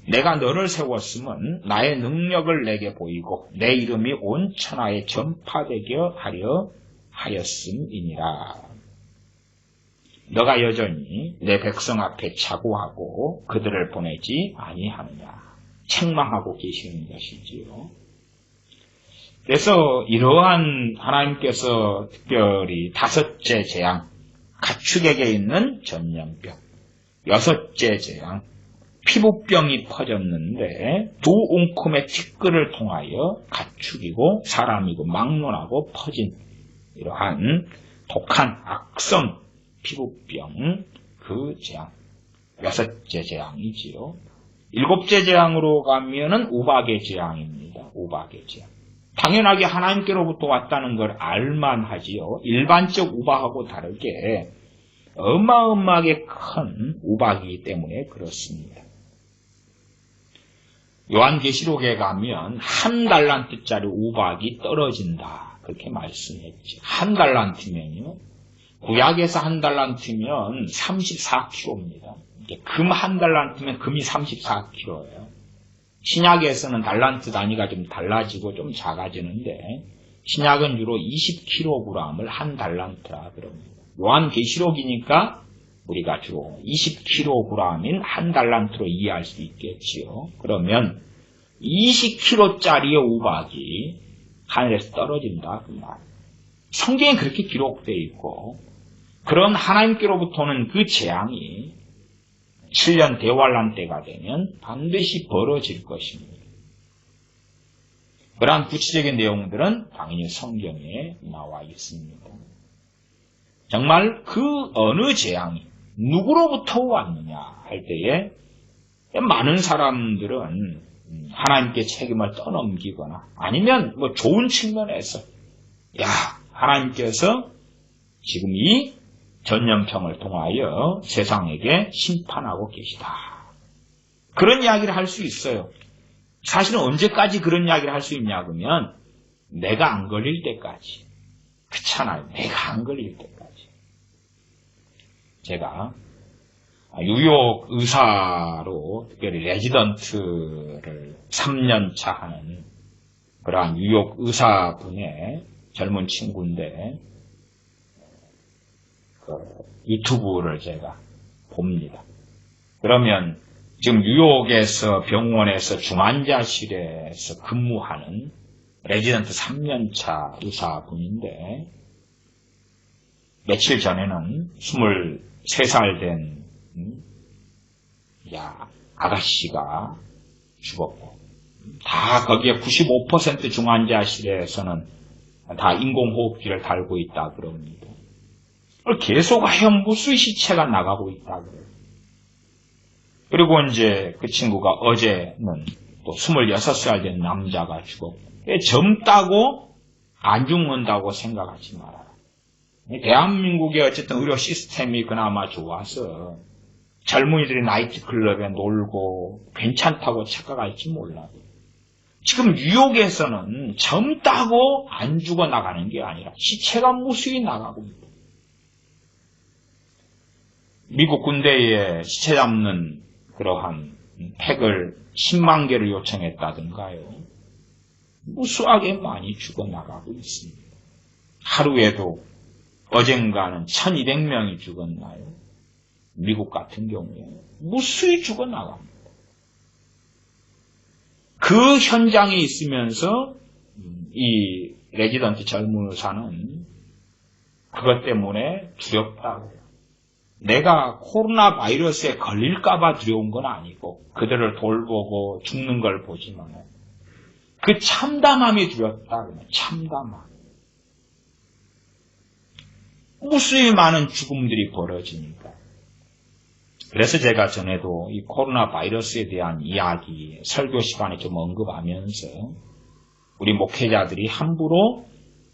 내가 너를 세웠음은 나의 능력을 내게 보이고 내 이름이 온 천하에 전파되게 하려 하였음이니라. 너가 여전히 내 백성 앞에 착오하고 그들을 보내지 아니하느냐. 책망하고 계시는 것이지요. 그래서 이러한 하나님께서 특별히 다섯째 재앙, 가축에게 있는 전염병, 여섯째 재앙, 피부병이 퍼졌는데 두 웅큼의 티끌을 통하여 가축이고 사람이고 막론하고 퍼진 이러한 독한 악성 피부병 그 재앙, 여섯째 재앙이지요. 일곱째 재앙으로 가면은 우박의 재앙입니다. 우박의 재앙. 당연하게 하나님께로부터 왔다는 걸 알만하지요. 일반적 우박하고 다르게 어마어마하게 큰 우박이기 때문에 그렇습니다. 요한계시록에 가면 1달란트짜리 우박이 떨어진다. 그렇게 말씀했죠. 1달란트면요. 구약에서 1달란트면 34kg입니다. 금 1달란트면 금이 34kg예요. 신약에서는 달란트 단위가 좀 달라지고 좀 작아지는데 신약은 주로 20kg을 한 달란트라 그럽니다. 요한계시록이니까 우리가 주로 20kg인 한 달란트로 이해할 수 있겠지요. 그러면 20kg짜리의 우박이 하늘에서 떨어진다 그 말. 성경에 그렇게 기록되어 있고 그런 하나님께로부터는 그 재앙이 7년 대환란 때가 되면 반드시 벌어질 것입니다. 그러한 구체적인 내용들은 당연히 성경에 나와 있습니다. 정말 그 어느 재앙이 누구로부터 왔느냐 할 때에 많은 사람들은 하나님께 책임을 떠넘기거나 아니면 뭐 좋은 측면에서 하나님께서 지금 이 전염병을 통하여 세상에게 심판하고 계시다. 그런 이야기를 할 수 있어요. 사실은 언제까지 그런 이야기를 할 수 있냐 그러면 내가 안 걸릴 때까지. 그렇잖아요. 내가 안 걸릴 때까지. 제가 뉴욕 의사로 특별히 레지던트를 3년차 하는 그러한 뉴욕 의사분의 젊은 친구인데 유튜브를 제가 봅니다. 그러면 지금 뉴욕에서 병원에서 중환자실에서 근무하는 레지던트 3년차 의사분인데 며칠 전에는 23살 된 아가씨가 죽었고 다 거기에 95% 중환자실에서는 다 인공호흡기를 달고 있다 그럽니다. 계속하여 무수히 시체가 나가고 있다 그래요. 그리고 이제 그 친구가 어제는 또 26살 된 남자가 죽었고 젊다고 안 죽는다고 생각하지 말아라. 대한민국의 어쨌든 의료 시스템이 그나마 좋아서 젊은이들이 나이트클럽에 놀고 괜찮다고 착각할지 몰라도 지금 뉴욕에서는 젊다고 안 죽어나가는 게 아니라 시체가 무수히 나가고 있다. 미국 군대에 시체 잡는 그러한 팩을 10만 개를 요청했다든가요. 무수하게 많이 죽어나가고 있습니다. 하루에도 어젠가는 1200명이 죽었나요? 미국 같은 경우에 무수히 죽어나갑니다. 그 현장에 있으면서 이 레지던트 젊은 의사는 그것 때문에 두렵다고요. 내가 코로나 바이러스에 걸릴까봐 두려운 건 아니고 그들을 돌보고 죽는 걸 보지만 그 참담함이 두렵다. 참담함. 무수히 많은 죽음들이 벌어지니까. 그래서 제가 전에도 이 코로나 바이러스에 대한 이야기, 설교 시간에 좀 언급하면서 우리 목회자들이 함부로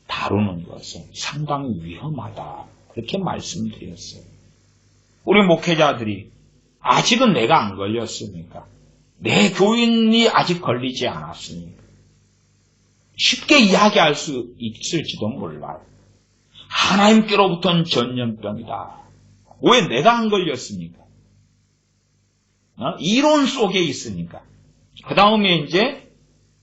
다루는 것은 상당히 위험하다. 그렇게 말씀드렸어요. 우리 목회자들이 아직은 내가 안 걸렸으니까 내 교인이 아직 걸리지 않았으니까 쉽게 이야기할 수 있을지도 몰라요. 하나님께로부터는 전염병이다. 왜 내가 안 걸렸습니까? 이론 속에 있으니까. 그 다음에 이제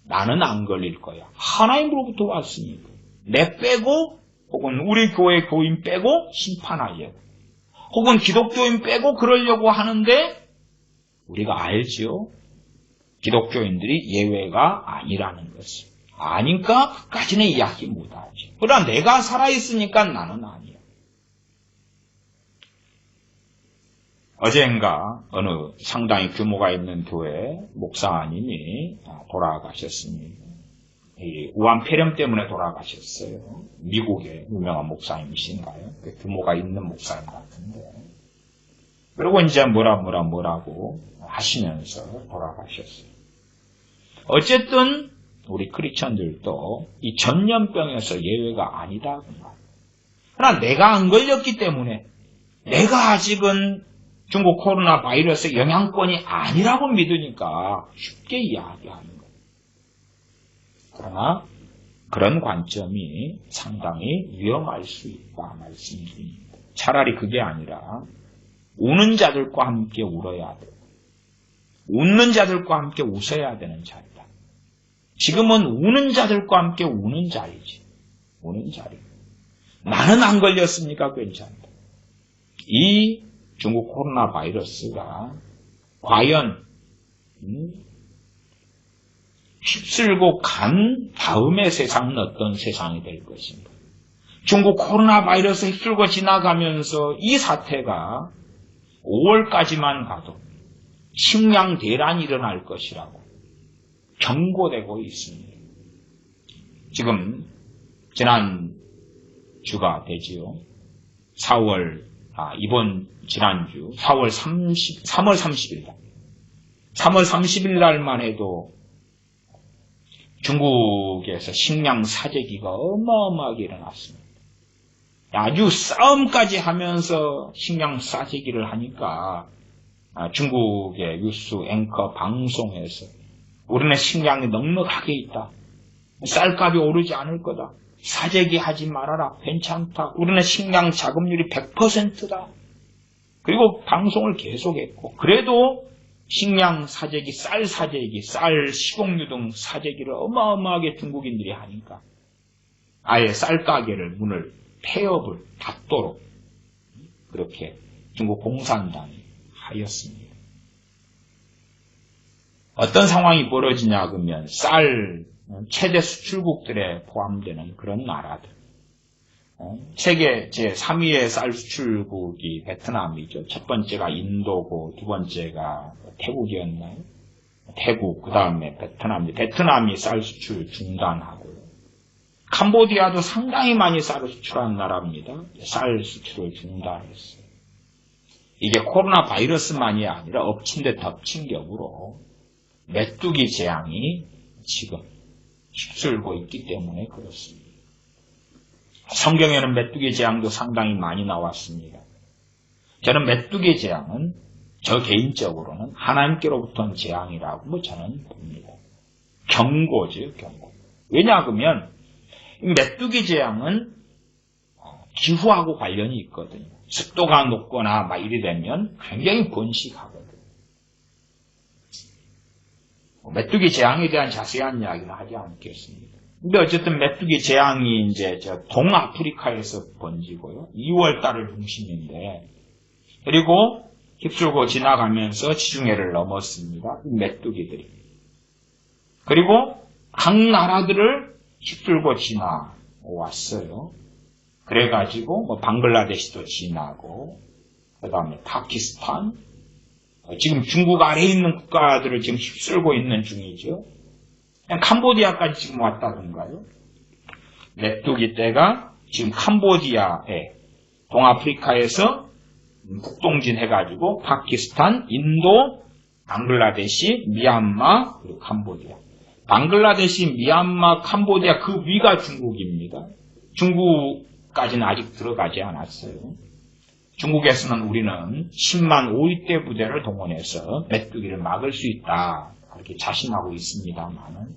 나는 안 걸릴 거야. 하나님으로부터 왔으니까. 내 빼고 혹은 우리 교회 교인 빼고 심판하려고. 혹은 기독교인 빼고 그러려고 하는데 우리가 알지요. 기독교인들이 예외가 아니라는 것을. 아니까 그까지는 이야기 못하지. 그러나 내가 살아있으니까 나는 아니야. 어젠가 어느 상당히 규모가 있는 교회 목사님이 돌아가셨습니다. 우한 폐렴 때문에 돌아가셨어요. 미국의 유명한 목사님이신가요? 규모가 있는 목사님 같은데. 그리고 이제 뭐라고 하시면서 돌아가셨어요. 어쨌든 우리 크리스천들도 이 전염병에서 예외가 아니다. 그러나 내가 안 걸렸기 때문에 내가 아직은 중국 코로나 바이러스 영향권이 아니라고 믿으니까 쉽게 이야기하는 거예요. 그러나 그런 관점이 상당히 위험할 수 있다 말씀드립니다. 차라리 그게 아니라 우는 자들과 함께 울어야 돼. 웃는 자들과 함께 웃어야 되는 자리다. 지금은 우는 자들과 함께 우는 자리지. 오는 자리입니다. 나는 안 걸렸으니까 괜찮다. 이 중국 코로나 바이러스가 과연 휩쓸고 간 다음의 세상은 어떤 세상이 될 것인가? 중국 코로나 바이러스 휩쓸고 지나가면서 이 사태가 5월까지만 가도 식량 대란이 일어날 것이라고 경고되고 있습니다. 지금 지난 주가 되지요. 이번 지난주 3월 30일 날 3월 30일 날만 해도 중국에서 식량 사재기가 어마어마하게 일어났습니다. 아주 싸움까지 하면서 식량 사재기를 하니까 중국의 뉴스 앵커 방송에서 우리는 식량이 넉넉하게 있다. 쌀값이 오르지 않을 거다. 사재기 하지 말아라. 괜찮다. 우리는 식량 자급률이 100%다. 그리고 방송을 계속했고 그래도 식량 사재기, 쌀 사재기, 쌀, 식용유 등 사재기를 어마어마하게 중국인들이 하니까 아예 쌀 가게를 문을 폐업을 닫도록 그렇게 중국 공산당이 하였습니다. 어떤 상황이 벌어지냐 그러면 쌀 최대 수출국들에 포함되는 그런 나라들. 세계 제3위의 쌀 수출국이 베트남이죠. 첫 번째가 인도고 두 번째가 태국이었나요? 태국, 그 다음에 베트남이 쌀 수출 중단하고요. 캄보디아도 상당히 많이 쌀을 수출한 나라입니다. 쌀 수출을 중단했어요. 이게 코로나 바이러스만이 아니라 엎친 데 덮친 격으로 메뚜기 재앙이 지금 휩쓸고 있기 때문에 그렇습니다. 성경에는 메뚜기 재앙도 상당히 많이 나왔습니다. 저는 메뚜기 재앙은 저 개인적으로는 하나님께로부터 재앙이라고 저는 봅니다. 경고죠, 경고. 왜냐하면 메뚜기 재앙은 기후하고 관련이 있거든요. 습도가 높거나 막 이리 되면 굉장히 번식하거든요. 메뚜기 재앙에 대한 자세한 이야기는 하지 않겠습니다. 근데 어쨌든 메뚜기 재앙이 이제 동아프리카에서 번지고요. 2월 달을 중심인데, 그리고 휩쓸고 지나가면서 지중해를 넘었습니다. 메뚜기들이. 그리고 각 나라들을 휩쓸고 지나왔어요. 그래가지고 방글라데시도 지나고, 그 다음에 파키스탄, 지금 중국 아래에 있는 국가들을 지금 휩쓸고 있는 중이죠. 그냥 캄보디아까지 지금 왔다던가요. 메뚜기 떼가 지금 캄보디아에 동아프리카에서 북동진 해가지고 파키스탄, 인도, 방글라데시, 미얀마, 그리고 캄보디아. 방글라데시, 미얀마, 캄보디아 그 위가 중국입니다. 중국까지는 아직 들어가지 않았어요. 중국에서는 우리는 10만 5위대 부대를 동원해서 메뚜기를 막을 수 있다. 그렇게 자신하고 있습니다만은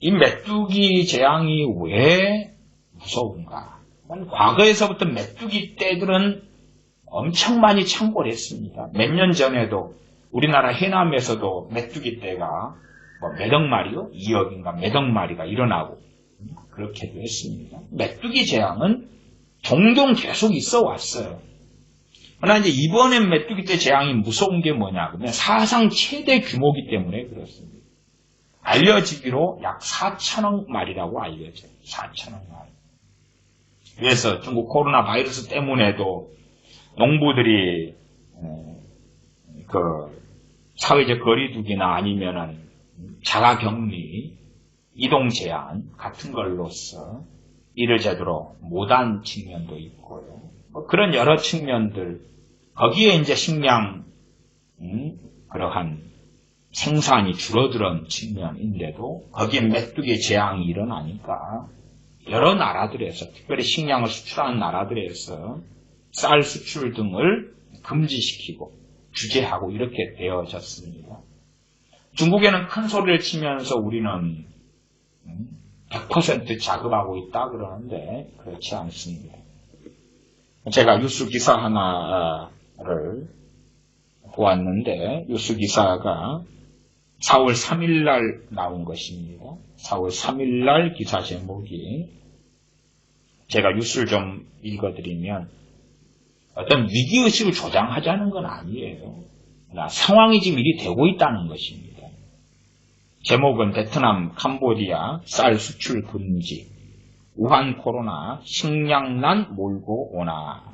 이 메뚜기 재앙이 왜 무서운가? 과거에서부터 메뚜기 떼들은 엄청 많이 창궐 했습니다. 몇 년 전에도 우리나라 해남에서도 메뚜기 떼가 몇억 마리요? 2억인가 몇억 마리가 일어나고 그렇게도 했습니다. 메뚜기 재앙은 종종 계속 있어 왔어요. 그러나 이제 이번엔 메뚜기 떼 재앙이 무서운 게 뭐냐 그러면 사상 최대 규모이기 때문에 그렇습니다. 알려지기로 약 4천억 마리라고 알려져요. 4천억 마리. 그래서 중국 코로나 바이러스 때문에도 농부들이 그 사회적 거리두기나 아니면은 자가격리, 이동 제한 같은 걸로써 일을 제대로 못한 측면도 있고요. 그런 여러 측면들 거기에 이제 식량 그러한 생산이 줄어드는 측면인데도 거기에 메뚜기 재앙이 일어나니까 여러 나라들에서 특별히 식량을 수출하는 나라들에서 쌀 수출 등을 금지시키고 규제하고 이렇게 되어졌습니다. 중국에는 큰 소리를 치면서 우리는 100% 자급하고 있다 그러는데 그렇지 않습니다. 제가 뉴스 기사 하나를 보았는데 뉴스 기사가 4월 3일 날 나온 것입니다. 4월 3일 날 기사 제목이 제가 뉴스를 좀 읽어드리면 어떤 위기의식을 조장하자는 건 아니에요. 상황이 지금 이리 되고 있다는 것입니다. 제목은 베트남, 캄보디아 쌀 수출 금지, 우한 코로나 식량난 몰고 오나.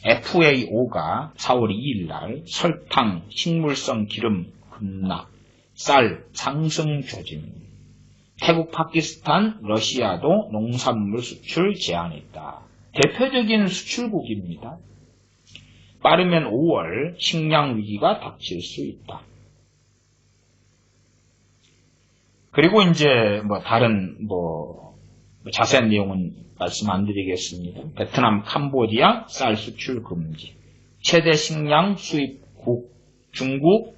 FAO가 4월 2일 날 설탕, 식물성 기름 급락, 쌀 상승 조짐. 태국, 파키스탄, 러시아도 농산물 수출 제한했다. 대표적인 수출국입니다. 빠르면 5월 식량 위기가 닥칠 수 있다. 그리고 이제 다른 자세한 내용은 말씀 안 드리겠습니다. 베트남, 캄보디아 쌀 수출 금지. 최대 식량 수입국 중국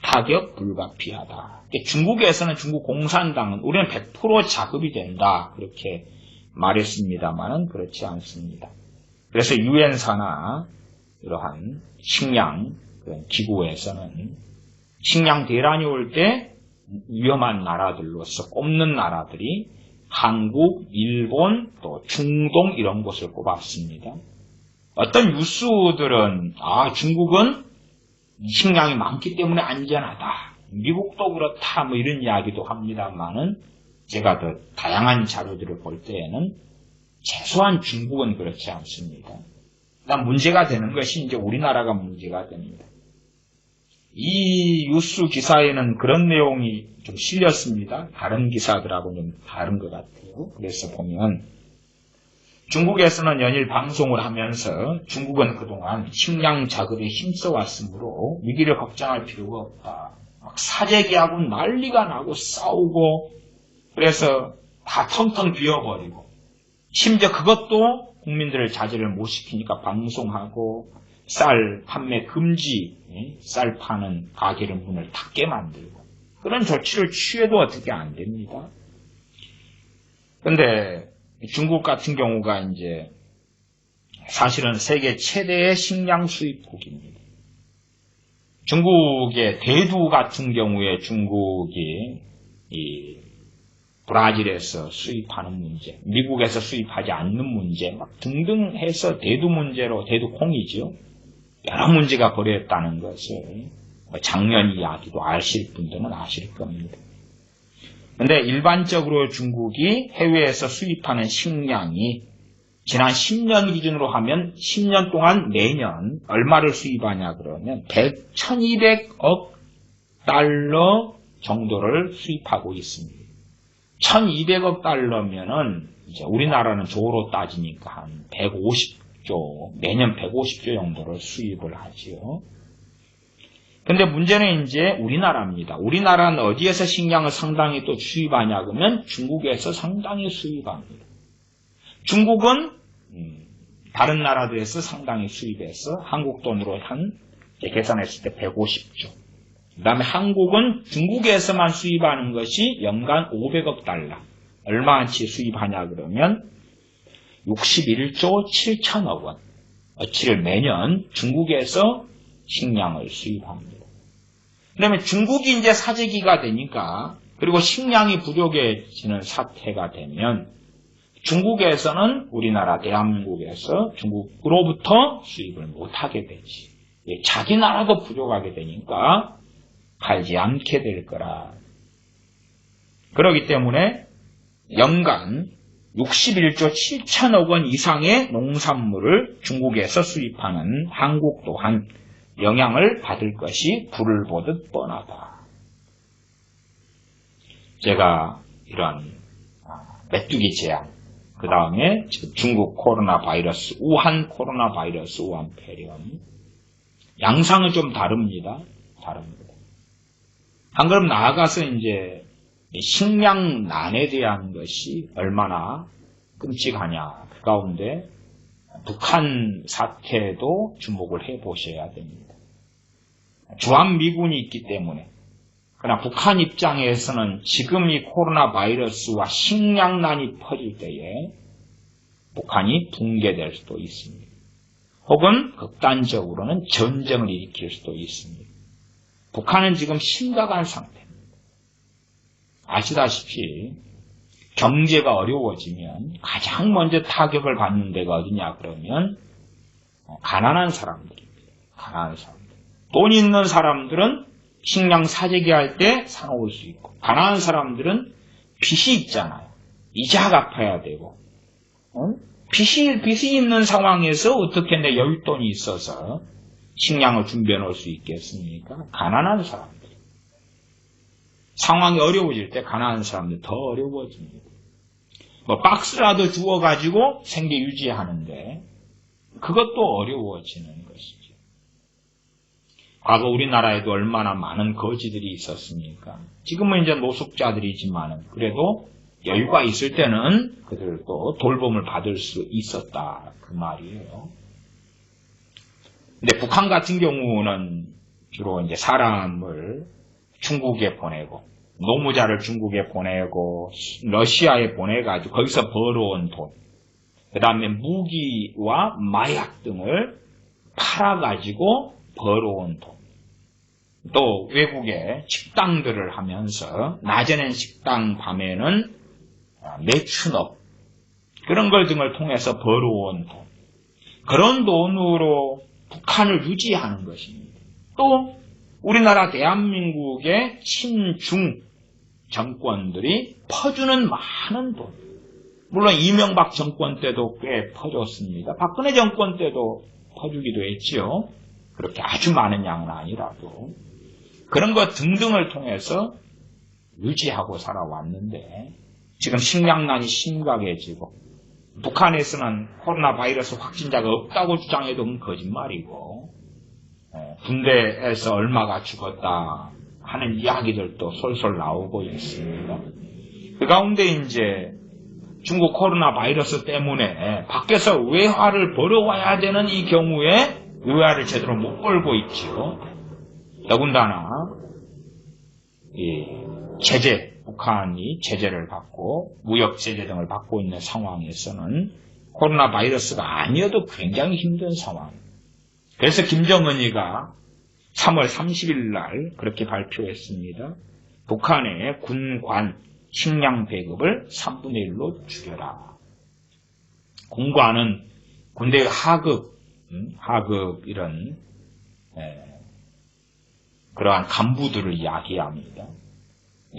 타격 불가피하다. 중국에서는 중국 공산당은 우리는 100% 자급이 된다. 그렇게 말했습니다만은 그렇지 않습니다. 그래서 유엔사나 이러한 식량 기구에서는 식량 대란이 올 때 위험한 나라들로서 꼽는 나라들이 한국, 일본, 또 중동 이런 곳을 꼽았습니다. 어떤 뉴스들은 중국은 식량이 많기 때문에 안전하다. 미국도 그렇다. 이런 이야기도 합니다만은 제가 더 다양한 자료들을 볼 때에는 최소한 중국은 그렇지 않습니다. 문제가 되는 것이 이제 우리나라가 문제가 됩니다. 이 뉴스 기사에는 그런 내용이 좀 실렸습니다. 다른 기사들하고는 좀 다른 것 같아요. 그래서 보면 중국에서는 연일 방송을 하면서 중국은 그동안 식량 자급에 힘써왔으므로 위기를 걱정할 필요가 없다. 막 사재기하고 난리가 나고 싸우고 그래서 다 텅텅 비어버리고 심지어 그것도 국민들을 자제를 못 시키니까 방송하고 쌀 판매 금지, 쌀 파는 가게를 문을 닫게 만들고 그런 조치를 취해도 어떻게 안 됩니다. 그런데 중국 같은 경우가 이제 사실은 세계 최대의 식량 수입국입니다. 중국의 대두 같은 경우에 중국이 이 브라질에서 수입하는 문제, 미국에서 수입하지 않는 문제 막 등등 해서 대두 문제로 대두콩이죠. 여러 문제가 벌어졌다는 것을 작년 이야기도 아실 분들은 아실 겁니다. 그런데 일반적으로 중국이 해외에서 수입하는 식량이 지난 10년 기준으로 하면 10년 동안 매년 얼마를 수입하냐 그러면 1200억 달러 정도를 수입하고 있습니다. 1200억 달러면은 이제 우리나라는 조로 따지니까 한 150조, 매년 150조 정도를 수입을 하지요. 근데 문제는 이제 우리나라입니다. 우리나라는 어디에서 식량을 상당히 또 수입하냐 그러면 중국에서 상당히 수입합니다. 중국은 다른 나라들에서 상당히 수입해서 한국 돈으로 계산했을 때 150조. 그 다음에 한국은 중국에서만 수입하는 것이 연간 500억 달러. 얼마치 수입하냐 그러면 61조 7천억 원. 어치를 매년 중국에서 식량을 수입합니다. 그다음에 중국이 이제 사재기가 되니까 그리고 식량이 부족해지는 사태가 되면 중국에서는 우리나라 대한민국에서 중국으로부터 수입을 못하게 되지. 자기 나라도 부족하게 되니까 팔지 않게 될 거라. 그렇기 때문에 연간 61조 7천억 원 이상의 농산물을 중국에서 수입하는 한국 또한 영향을 받을 것이 불을 보듯 뻔하다. 제가 이런 메뚜기 제한, 그 다음에 중국 코로나 바이러스, 우한 코로나 바이러스, 우한 폐렴, 양상은 좀 다릅니다. 한 걸음 나아가서 이제 식량난에 대한 것이 얼마나 끔찍하냐. 그 가운데 북한 사태도 주목을 해보셔야 됩니다. 주한미군이 있기 때문에. 그러나 북한 입장에서는 지금 이 코로나 바이러스와 식량난이 퍼질 때에 북한이 붕괴될 수도 있습니다. 혹은 극단적으로는 전쟁을 일으킬 수도 있습니다. 북한은 지금 심각한 상태입니다. 아시다시피 경제가 어려워지면 가장 먼저 타격을 받는 데가 어디냐 그러면 가난한 사람들입니다. 가난한 사람들. 돈 있는 사람들은 식량 사재기 할 때 사놓을 수 있고, 가난한 사람들은 빚이 있잖아요. 이자 갚아야 되고, 빚이 있는 상황에서 어떻게 내 여윳돈이 있어서 식량을 준비해 놓을 수 있겠습니까? 가난한 사람들. 상황이 어려워질 때 가난한 사람들 더 어려워집니다. 박스라도 주워가지고 생계 유지하는데 그것도 어려워지는 것이죠. 과거 우리나라에도 얼마나 많은 거지들이 있었습니까? 지금은 이제 노숙자들이지만 그래도 여유가 있을 때는 그들도 돌봄을 받을 수 있었다 그 말이에요. 근데 북한 같은 경우는 주로 이제 사람을 중국에 보내고 노무자를 중국에 보내고 러시아에 보내가지고 거기서 벌어온 돈, 그 다음에 무기와 마약 등을 팔아가지고 벌어온 돈, 또 외국에 식당들을 하면서 낮에는 식당, 밤에는 매춘업, 그런 걸 등을 통해서 벌어온 돈, 그런 돈으로 북한을 유지하는 것입니다. 또 우리나라 대한민국의 친중 정권들이 퍼주는 많은 돈, 물론 이명박 정권 때도 꽤 퍼줬습니다. 박근혜 정권 때도 퍼주기도 했지요. 그렇게 아주 많은 양은 아니라도 그런 것 등등을 통해서 유지하고 살아왔는데 지금 식량난이 심각해지고 북한에서는 코로나 바이러스 확진자가 없다고 주장해도 그건 거짓말이고 군대에서 얼마가 죽었다 하는 이야기들도 솔솔 나오고 있습니다. 그 가운데 이제 중국 코로나 바이러스 때문에 밖에서 외화를 벌어와야 되는 이 경우에 외화를 제대로 못 벌고 있지요. 더군다나 이 제재, 북한이 제재를 받고 무역 제재 등을 받고 있는 상황에서는 코로나 바이러스가 아니어도 굉장히 힘든 상황. 그래서 김정은이가 3월 30일 날 그렇게 발표했습니다. 북한의 군관 식량 배급을 3분의 1로 줄여라. 군관은 군대의 하급 이런 그러한 간부들을 이야기합니다.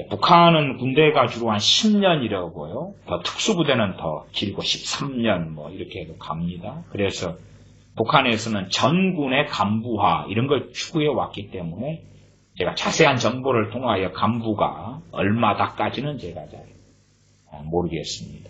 북한은 군대가 주로 한 10년이라고요. 더 특수부대는 더 길고 13년 뭐 이렇게 갑니다. 그래서 북한에서는 전군의 간부화 이런 걸 추구해 왔기 때문에 제가 자세한 정보를 통하여 간부가 얼마다까지는 제가 잘 모르겠습니다.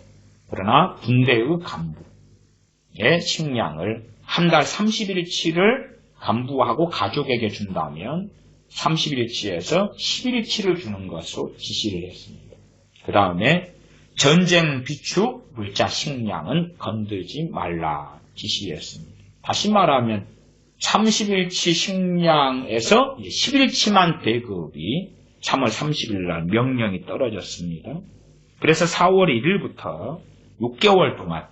그러나 군대의 간부의 식량을 한 달 30일치를 간부하고 가족에게 준다면 30일치에서 11일치를 주는 것으로 지시를 했습니다. 그 다음에 전쟁 비축 물자 식량은 건들지 말라 지시했습니다. 다시 말하면 30일치 식량에서 11일치만 배급이 3월 30일 날 명령이 떨어졌습니다. 그래서 4월 1일부터 6개월 동안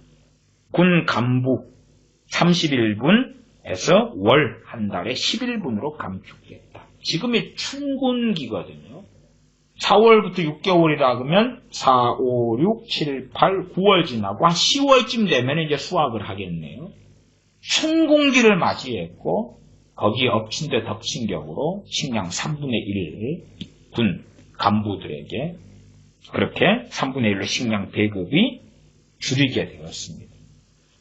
군 간부 31분에서 월 한 달에 11분으로 감축했다. 지금이 춘군기거든요. 4월부터 6개월이라 그러면 4, 5, 6, 7, 8, 9월 지나고 한 10월쯤 되면 이제 수확을 하겠네요. 춘군기를 맞이했고 거기에 엎친 데 덮친 격으로 식량 3분의 1을 군 간부들에게 그렇게 3분의 1로 식량 배급이 줄이게 되었습니다.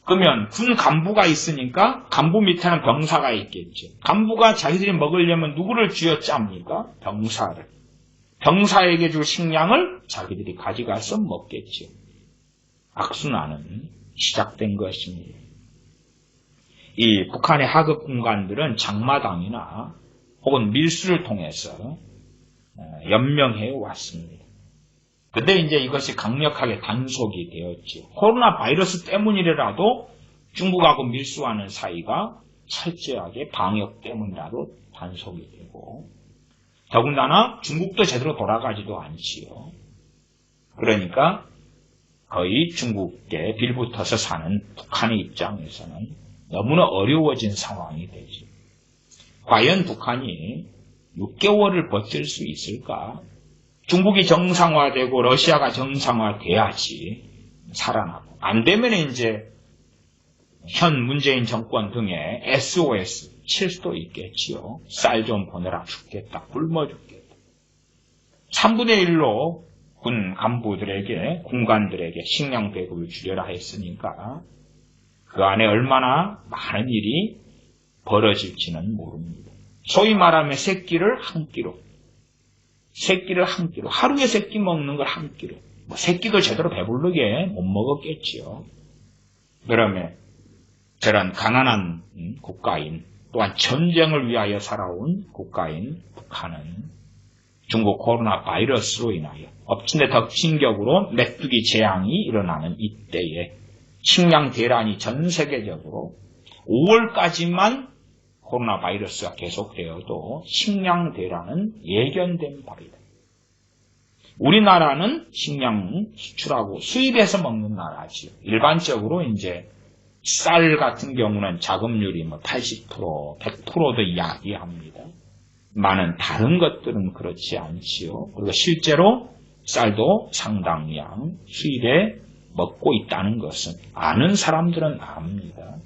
그러면 군 간부가 있으니까 간부 밑에는 병사가 있겠죠. 간부가 자기들이 먹으려면 누구를 쥐어짭니까? 병사를. 병사에게 줄 식량을 자기들이 가져가서 먹겠죠. 악순환은 시작된 것입니다. 이 북한의 하급 군관들은 장마당이나 혹은 밀수를 통해서 연명해 왔습니다. 근데 이제 이것이 강력하게 단속이 되었죠. 코로나 바이러스 때문이라도 중국하고 밀수하는 사이가 철저하게 방역 때문이라도 단속이 되고 더군다나 중국도 제대로 돌아가지도 않지요. 그러니까 거의 중국에 빌붙어서 사는 북한의 입장에서는 너무나 어려워진 상황이 되죠. 과연 북한이 6개월을 버틸 수 있을까? 중국이 정상화되고 러시아가 정상화돼야지 살아나고, 안 되면 이제 현 문재인 정권 등에 SOS 칠 수도 있겠지요. 쌀 좀 보내라, 죽겠다, 굶어 죽겠다. 3분의 1로 군 간부들에게, 군관들에게 식량 배급을 줄여라 했으니까 그 안에 얼마나 많은 일이 벌어질지는 모릅니다. 소위 말하면 새끼를 한 끼로, 하루에 새끼 먹는 걸 한 끼로, 새끼도 제대로 배부르게 못 먹었겠지요. 그러면 저런 가난한 국가인, 또한 전쟁을 위하여 살아온 국가인 북한은 중국 코로나 바이러스로 인하여 엎친데 덮친 격으로 메뚜기 재앙이 일어나는 이때에 식량 대란이 전 세계적으로 5월까지만 코로나 바이러스가 계속되어도 식량 대란은 예견된 바이다. 우리나라는 식량 수출하고 수입해서 먹는 나라지요. 일반적으로 이제 쌀 같은 경우는 자급률이 80%, 100%도 이야기합니다. 많은 다른 것들은 그렇지 않지요. 그리고 실제로 쌀도 상당량 수입해 먹고 있다는 것은 아는 사람들은 압니다.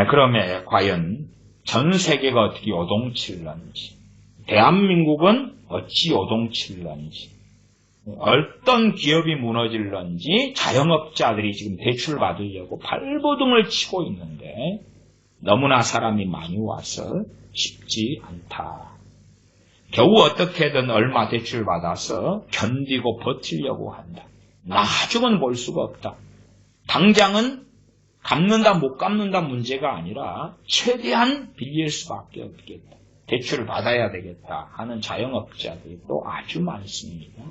그러면 과연 전 세계가 어떻게 요동칠런지, 대한민국은 어찌 요동칠런지, 어떤 기업이 무너질런지 자영업자들이 지금 대출 받으려고 발버둥을 치고 있는데 너무나 사람이 많이 와서 쉽지 않다. 겨우 어떻게든 얼마 대출 받아서 견디고 버티려고 한다. 나중은 볼 수가 없다. 당장은 갚는다 못 갚는다 문제가 아니라 최대한 빌릴 수밖에 없겠다. 대출을 받아야 되겠다 하는 자영업자들이 또 아주 많습니다.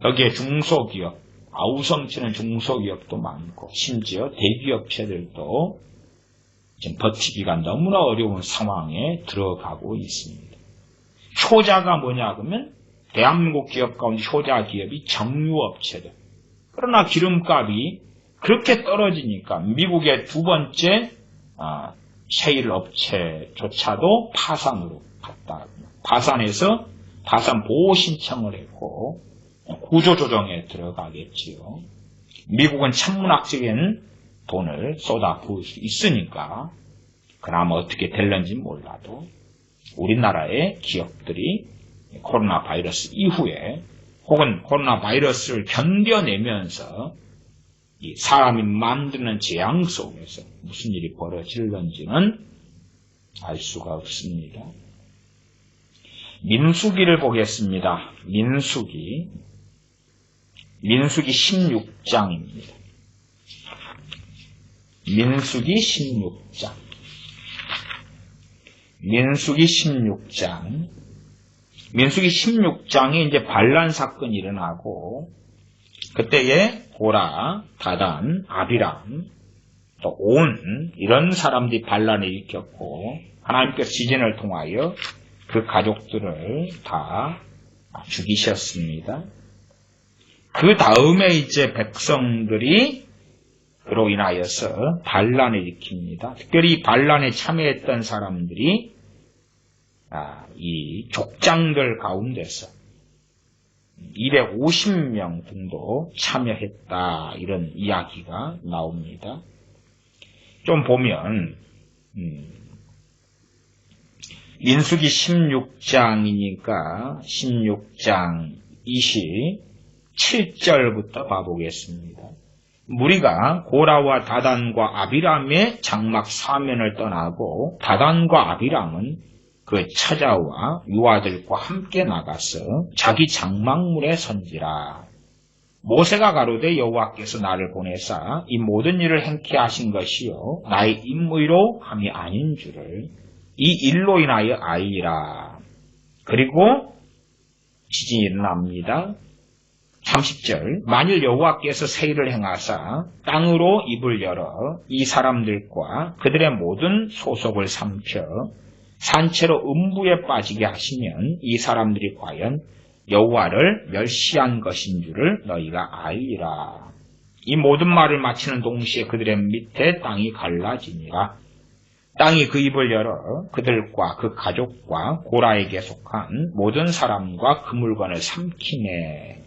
여기에 중소기업, 아우성치는 중소기업도 많고 심지어 대기업체들도 지금 버티기가 너무나 어려운 상황에 들어가고 있습니다. 효자가 뭐냐 그러면 대한민국 기업 가운데 효자 기업이 정유업체들. 그러나 기름값이 그렇게 떨어지니까 미국의 두 번째 셰일 업체조차도 파산으로 갔다. 파산해서 파산 보호 신청을 했고 구조조정에 들어가겠지요. 미국은 천문학적인 돈을 쏟아 부을 수 있으니까 그나마 어떻게 될런지 몰라도 우리나라의 기업들이 코로나 바이러스 이후에 혹은 코로나 바이러스를 견뎌내면서 이 사람이 만드는 재앙 속에서 무슨 일이 벌어질런지는 알 수가 없습니다. 민수기를 보겠습니다. 민수기 16장입니다. 민수기 16장. 민수기 16장에 이제 반란 사건이 일어나고 그때에 고라, 다단, 아비람, 또 온 이런 사람들이 반란을 일으켰고 하나님께서 지진을 통하여 그 가족들을 다 죽이셨습니다. 그 다음에 이제 백성들이 그로 인하여서 반란을 일으킵니다. 특별히 반란에 참여했던 사람들이 이 족장들 가운데서 250명 정도 참여했다 이런 이야기가 나옵니다. 좀 보면 민수기 16장이니까 16장 27절부터 봐보겠습니다. 무리가 고라와 다단과 아비람의 장막 사면을 떠나고 다단과 아비람은 그 처자와 유아들과 함께 나가서 자기 장막문에 선지라. 모세가 가로되 여호와께서 나를 보내사 이 모든 일을 행케 하신 것이요 나의 임의로 함이 아닌 줄을 이 일로 인하여 알리라. 그리고 지진이 일어납니다. 30절 만일 여호와께서 세일을 행하사 땅으로 입을 열어 이 사람들과 그들의 모든 소속을 삼켜 산채로 음부에 빠지게 하시면 이 사람들이 과연 여호와를 멸시한 것인 줄을 너희가 알리라. 이 모든 말을 마치는 동시에 그들의 밑에 땅이 갈라지니라. 땅이 그 입을 열어 그들과 그 가족과 고라에게 속한 모든 사람과 그 물건을 삼키네.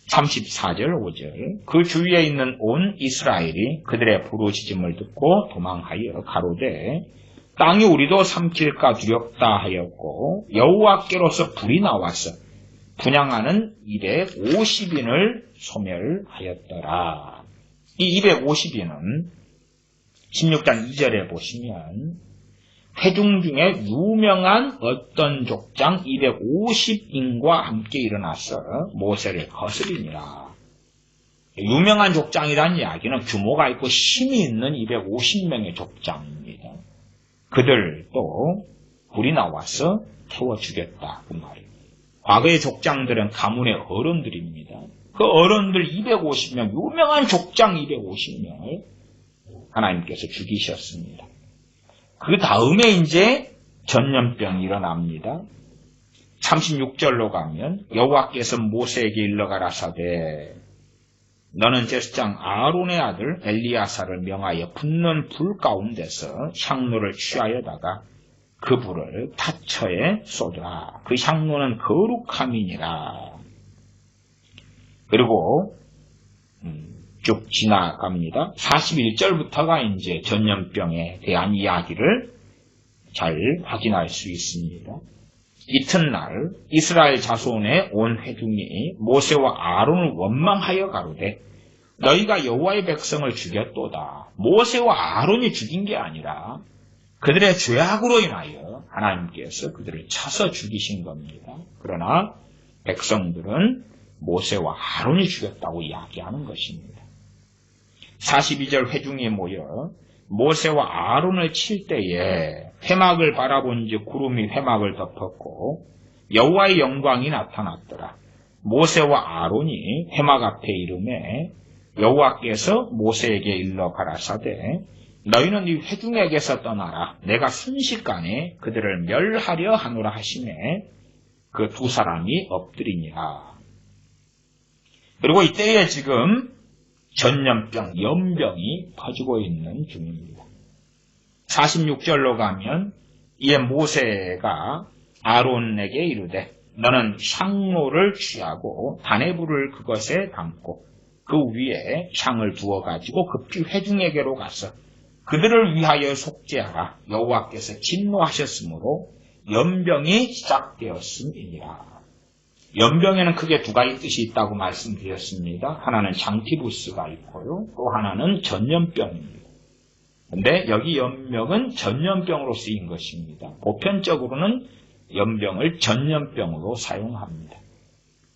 34절 5절 그 주위에 있는 온 이스라엘이 그들의 부르짖음을 듣고 도망하여 가로되 땅이 우리도 삼킬까 두렵다 하였고 여호와께로서 불이 나와서 분향하는 250인을 소멸하였더라. 이 250인은 16장 2절에 보시면 회중 중에 유명한 어떤 족장 250인과 함께 일어나서 모세를 거스리니라. 유명한 족장이라는 이야기는 규모가 있고 힘이 있는 250명의 족장입니다. 그들도 불이 나와서 태워 죽였다 그 말이에요. 과거의 족장들은 가문의 어른들입니다. 그 어른들 250명, 유명한 족장 250명을 하나님께서 죽이셨습니다. 그 다음에 이제 전염병이 일어납니다. 36절로 가면 여호와께서 모세에게 일러 가라사대 너는 제사장 아론의 아들 엘리야사를 명하여 붙는 불 가운데서 향로를 취하여다가 그 불을 타처에 쏟으라. 그 향로는 거룩함이니라. 그리고 쭉 지나갑니다. 41절부터가 이제 전염병에 대한 이야기를 잘 확인할 수 있습니다. 이튿날 이스라엘 자손의 온 회중이 모세와 아론을 원망하여 가로되 너희가 여호와의 백성을 죽였도다. 모세와 아론이 죽인 게 아니라 그들의 죄악으로 인하여 하나님께서 그들을 쳐서 죽이신 겁니다. 그러나 백성들은 모세와 아론이 죽였다고 이야기하는 것입니다. 42절 회중이 모여 모세와 아론을 칠 때에 회막을 바라본즉 구름이 회막을 덮었고 여호와의 영광이 나타났더라. 모세와 아론이 회막 앞에 이르매 여호와께서 모세에게 일러 가라사대 너희는 이 회중에게서 떠나라. 내가 순식간에 그들을 멸하려 하노라 하시매 그 두 사람이 엎드리니라. 그리고 이때에 지금 전염병, 연병이 퍼지고 있는 중입니다. 46절로 가면 이에 모세가 아론에게 이르되 너는 향로를 취하고 단의 불을 그것에 담고 그 위에 향을 두어가지고 급히 회중에게로 가서 그들을 위하여 속죄하라. 여호와께서 진노하셨으므로 연병이 시작되었음이니라. 연병에는 크게 두 가지 뜻이 있다고 말씀드렸습니다. 하나는 장티부스가 있고요. 또 하나는 전염병입니다. 그런데 여기 연병은 전염병으로 쓰인 것입니다. 보편적으로는 연병을 전염병으로 사용합니다.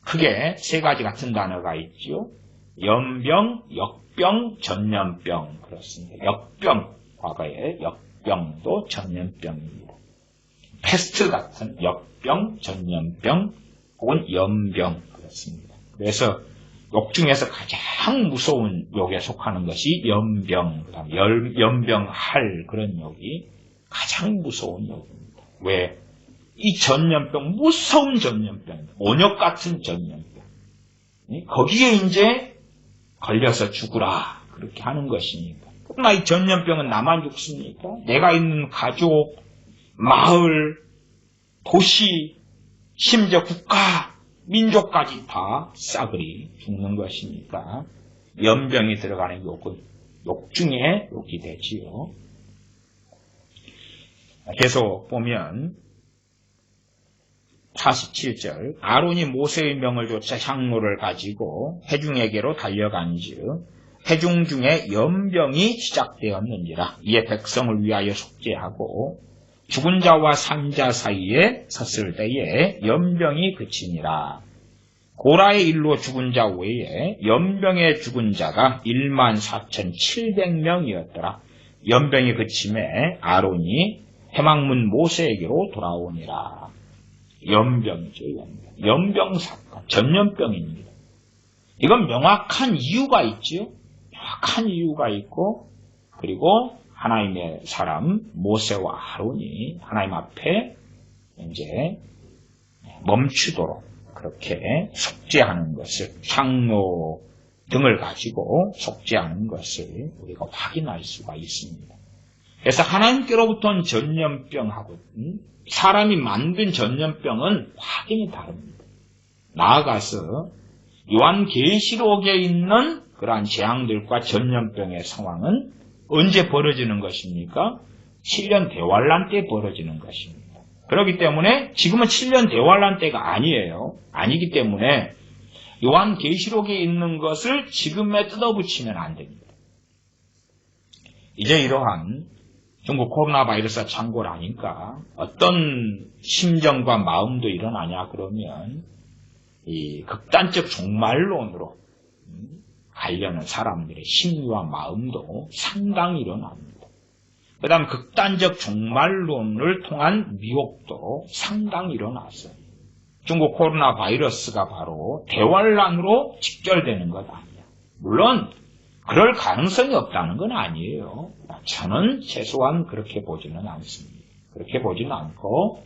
크게 세 가지 같은 단어가 있죠. 연병, 역병, 전염병 그렇습니다. 역병, 과거에 역병도 전염병입니다. 패스트 같은 역병, 전염병, 혹은 연병 그렇습니다. 그래서 욕 중에서 가장 무서운 욕에 속하는 것이 연병, 그다음에 연병할 그런 욕이 가장 무서운 욕입니다. 왜? 이 전염병, 무서운 전염병, 온역 같은 전염병. 거기에 이제 걸려서 죽으라 그렇게 하는 것이니까. 그러나 이 전염병은 나만 죽습니까? 내가 있는 가족, 마을, 도시, 심지어 국가, 민족까지 다 싸그리 죽는 것이니까 연병이 들어가는 욕은 욕 중에 욕이 되지요. 계속 보면 47절 아론이 모세의 명을 좇아 향로를 가지고 회중에게로 달려간즉 회중 중에 연병이 시작되었는지라. 이에 백성을 위하여 속죄하고 죽은 자와 산 자 사이에 섰을 때에 연병이 그치니라. 고라의 일로 죽은 자 외에 연병에 죽은 자가 14,700명이었더라. 연병이 그침에 아론이 회막문 모세에게로 돌아오니라. 연병이죠. 연병 사건, 전염병입니다. 이건 명확한 이유가 있지요. 명확한 이유가 있고 그리고 하나님의 사람 모세와 아론이 하나님 앞에 이제 멈추도록 그렇게 속죄하는 것을 향로 등을 가지고 속죄하는 것을 우리가 확인할 수가 있습니다. 그래서 하나님께로부터는 전염병하고 사람이 만든 전염병은 확연히 다릅니다. 나아가서 요한계시록에 있는 그러한 재앙들과 전염병의 상황은 언제 벌어지는 것입니까? 7년 대환란 때 벌어지는 것입니다. 그렇기 때문에 지금은 7년 대환란 때가 아니에요. 아니기 때문에 요한계시록에 있는 것을 지금에 뜯어붙이면 안 됩니다. 이제 이러한 중국 코로나 바이러스가 창궐하니까 어떤 심정과 마음도 일어나냐 그러면 이 극단적 종말론으로 가려는 사람들의 심리와 마음도 상당히 일어납니다. 그 다음 극단적 종말론을 통한 미혹도 상당히 일어났어요. 중국 코로나 바이러스가 바로 대환란으로 직결되는 것 아니야. 물론 그럴 가능성이 없다는 건 아니에요. 저는 최소한 그렇게 보지는 않습니다. 그렇게 보지는 않고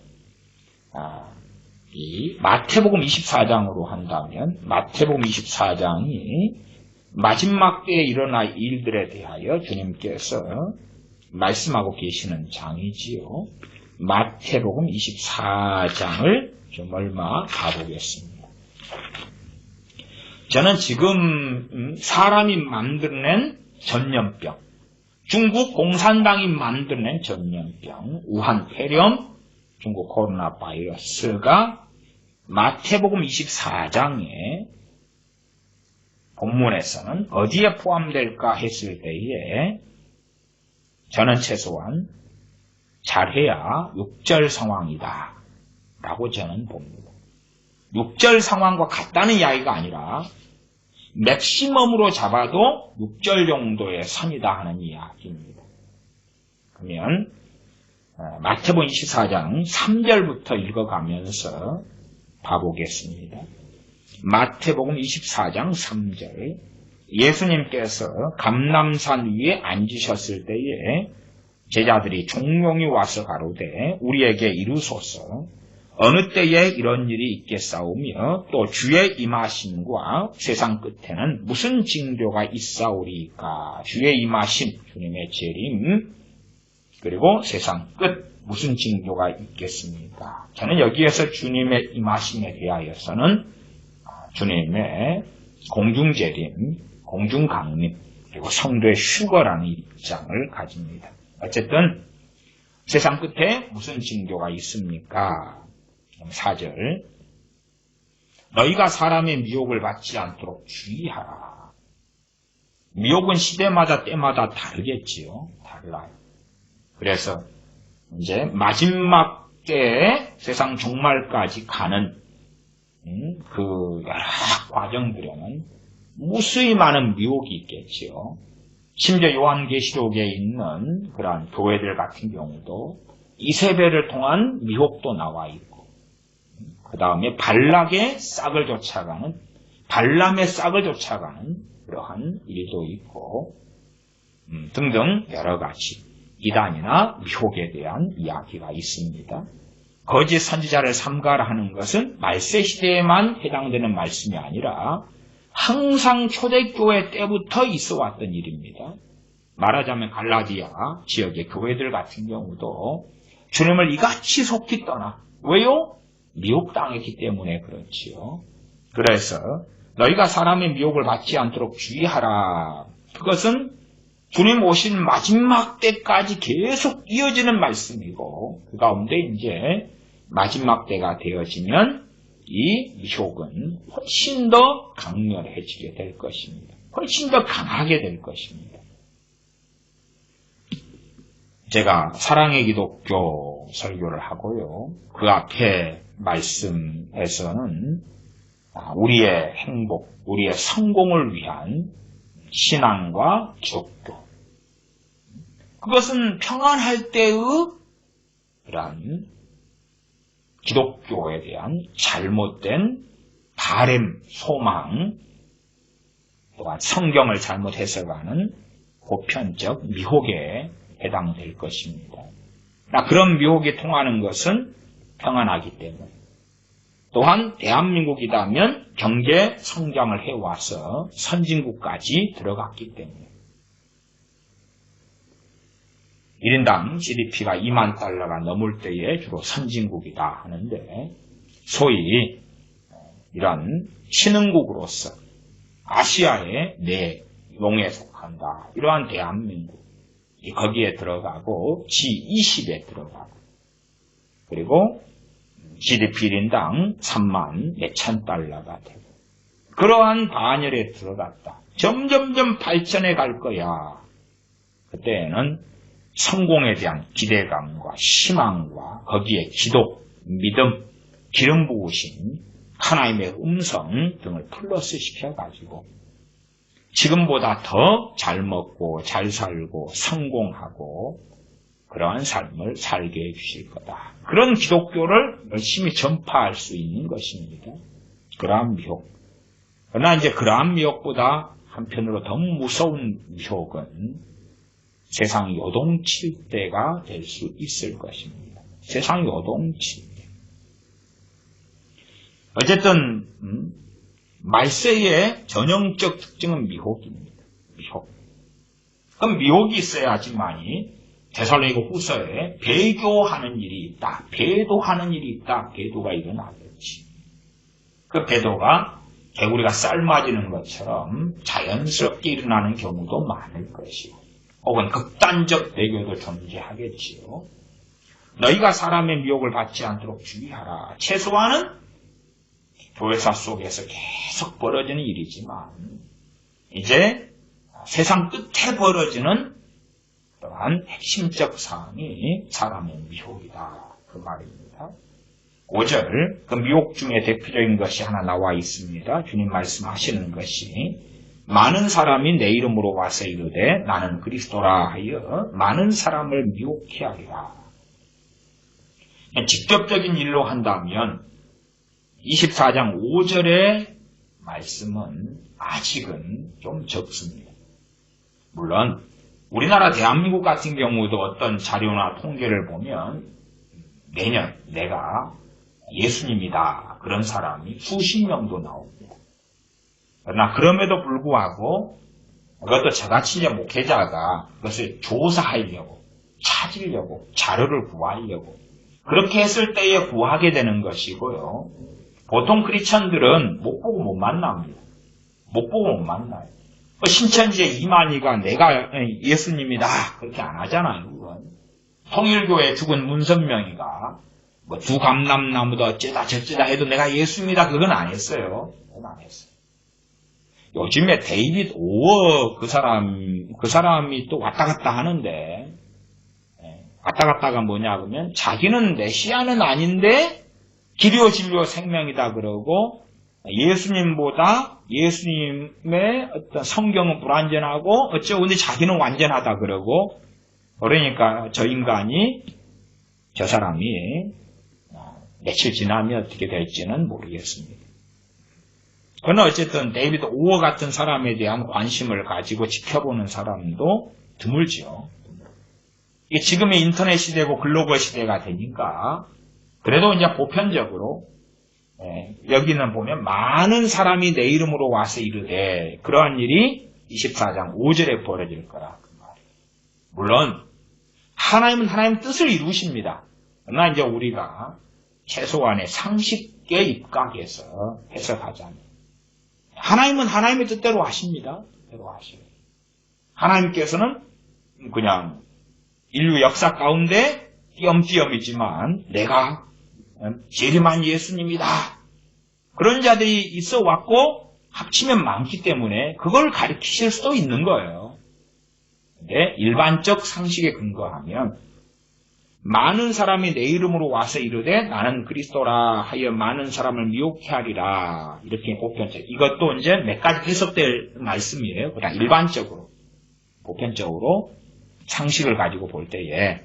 이 마태복음 24장으로 한다면 마태복음 24장이 마지막 때에 일어날 일들에 대하여 주님께서 말씀하고 계시는 장이지요. 마태복음 24장을 좀 얼마 봐보겠습니다. 저는 지금 사람이 만들어낸 전염병, 중국 공산당이 만들어낸 전염병, 우한 폐렴, 중국 코로나 바이러스가 마태복음 24장에 본문에서는 어디에 포함될까 했을 때에 저는 최소한 잘해야 6절 상황이다 라고 저는 봅니다. 6절 상황과 같다는 이야기가 아니라 맥시멈으로 잡아도 6절 정도의 선이다 하는 이야기입니다. 그러면 마태복음 24장 3절부터 읽어가면서 봐보겠습니다. 마태복음 24장 3절 예수님께서 감람산 위에 앉으셨을 때에 제자들이 종용이 와서 가로되 우리에게 이루소서 어느 때에 이런 일이 있겠사오며 또 주의 임하심과 세상 끝에는 무슨 징조가 있사오리까. 주의 임하심, 주님의 재림, 그리고 세상 끝 무슨 징조가 있겠습니까? 저는 여기에서 주님의 임하심에 대하여서는 주님의 공중재림, 공중강림, 그리고 성도의 휴거라는 입장을 가집니다. 어쨌든 세상 끝에 무슨 징조가 있습니까? 4절 너희가 사람의 미혹을 받지 않도록 주의하라. 미혹은 시대마다 때마다 다르겠지요. 달라요. 그래서 이제 마지막 때에 세상 종말까지 가는 그 여러 과정들에는 무수히 많은 미혹이 있겠지요. 심지어 요한계시록에 있는 그러한 교회들 같은 경우도 이세벨을 통한 미혹도 나와 있고, 그 다음에 발람의 싹을 쫓아가는 그러한 일도 있고, 등등 여러 가지 이단이나 미혹에 대한 이야기가 있습니다. 거짓 선지자를 삼가라 하는 것은 말세시대에만 해당되는 말씀이 아니라 항상 초대교회 때부터 있어왔던 일입니다. 말하자면 갈라디아 지역의 교회들 같은 경우도 주님을 이같이 속히 떠나. 왜요? 미혹당했기 때문에 그렇지요. 그래서 너희가 사람의 미혹을 받지 않도록 주의하라. 그것은 주님 오신 마지막 때까지 계속 이어지는 말씀이고, 그 가운데 이제 마지막 때가 되어지면 이 미혹은 훨씬 더 강렬해지게 될 것입니다. 훨씬 더 강하게 될 것입니다. 제가 사랑의 기독교 설교를 하고요. 그 앞에 말씀에서는 우리의 행복, 우리의 성공을 위한 신앙과 기독교. 그것은 평안할 때의 그런 기독교에 대한 잘못된 바램, 소망, 또한 성경을 잘못 해석하는 보편적 미혹에 해당될 것입니다. 그런 미혹이 통하는 것은 평안하기 때문에, 또한 대한민국이라면 경제 성장을 해와서 선진국까지 들어갔기 때문에, 1인당 GDP가 2만 달러가 넘을 때에 주로 선진국이다 하는데 소위 이런 신흥국으로서 아시아의 내용에 속한다. 이러한 대한민국 거기에 들어가고 G20에 들어가고 그리고 GDP 1인당 3만 몇천 달러가 되고 그러한 반열에 들어갔다. 점점점 발전해 갈 거야. 그때는 성공에 대한 기대감과 희망과 거기에 기도, 믿음, 기름 부으신 하나님의 음성 등을 플러스 시켜가지고 지금보다 더 잘 먹고 잘 살고 성공하고 그러한 삶을 살게 해주실 거다. 그런 기독교를 열심히 전파할 수 있는 것입니다. 그러한 미혹. 그러나 이제 그러한 미혹보다 한편으로 더 무서운 미혹은 세상 요동칠 때가 될 수 있을 것입니다. 세상 요동칠 때. 어쨌든 말세의 전형적 특징은 미혹입니다. 미혹. 그럼 미혹이 있어야지만이 데살로니가 후서에 배교하는 일이 있다. 배도하는 일이 있다. 배도가 일어나겠지. 그 배도가 개구리가 삶아지는 것처럼 자연스럽게 일어나는 경우도 많을 것이고 혹은 극단적 배교도 존재하겠지요. 너희가 사람의 미혹을 받지 않도록 주의하라. 최소한은 교회사 속에서 계속 벌어지는 일이지만 이제 세상 끝에 벌어지는 그러한 핵심적 사항이 사람의 미혹이다. 그 말입니다. 5절 그 미혹 중에 대표적인 것이 하나 나와 있습니다. 주님 말씀하시는 것이 많은 사람이 내 이름으로 와서 이르되 나는 그리스도라 하여 많은 사람을 미혹케 하리라. 직접적인 일로 한다면 24장 5절의 말씀은 아직은 좀 적습니다. 물론 우리나라 대한민국 같은 경우도 어떤 자료나 통계를 보면 매년 내가 예수님이다 그런 사람이 수십 명도 나옵니다. 그러나 그럼에도 불구하고 그것도 저같이 이제 목회자가 그것을 조사하려고 찾으려고 자료를 구하려고 그렇게 했을 때에 구하게 되는 것이고요. 보통 크리스천들은 못 보고 못 만납니다. 못 보고 못 만나요. 신천지의 이만희가 내가 예수님이다 그렇게 안 하잖아요. 그건. 통일교의 죽은 문선명이가 뭐 두 감람나무도 어쩌다 저쩌다 해도 내가 예수입니다 그건 안 했어요. 그건 안 했어요. 요즘에 데이빗 오어 그 사람이 또 왔다 갔다 하는데 왔다 갔다가 뭐냐 그러면 자기는 메시아는 아닌데 길이요 진리요 생명이다 그러고 예수님보다 예수님의 어떤 성경은 불완전하고 어쩌고 근데 자기는 완전하다 그러고 그러니까 저 인간이 저 사람이 며칠 지나면 어떻게 될지는 모르겠습니다. 그러나 어쨌든 데이비드 오어 같은 사람에 대한 관심을 가지고 지켜보는 사람도 드물지요. 이게 지금의 인터넷 시대고 글로벌 시대가 되니까 그래도 이제 보편적으로 여기는 보면 많은 사람이 내 이름으로 와서 이르되 그러한 일이 24장 5절에 벌어질 거라 그 말이에요. 물론 하나님은 하나님 뜻을 이루십니다. 그러나 이제 우리가 최소한의 상식에 입각해서 해석하자면 하나님은 하나님의 뜻대로 하십니다. 뜻대로 하시고 하나님께서는 그냥 인류 역사 가운데 띄엄띄엄이지만 내가 재림한 예수님이다. 그런 자들이 있어 왔고 합치면 많기 때문에 그걸 가르치실 수도 있는 거예요. 근데 일반적 상식에 근거하면 많은 사람이 내 이름으로 와서 이르되 나는 그리스도라 하여 많은 사람을 미혹케 하리라. 이렇게 보편적. 이것도 이제 몇 가지 해석될 말씀이에요. 그냥 일반적으로 보편적으로 상식을 가지고 볼 때에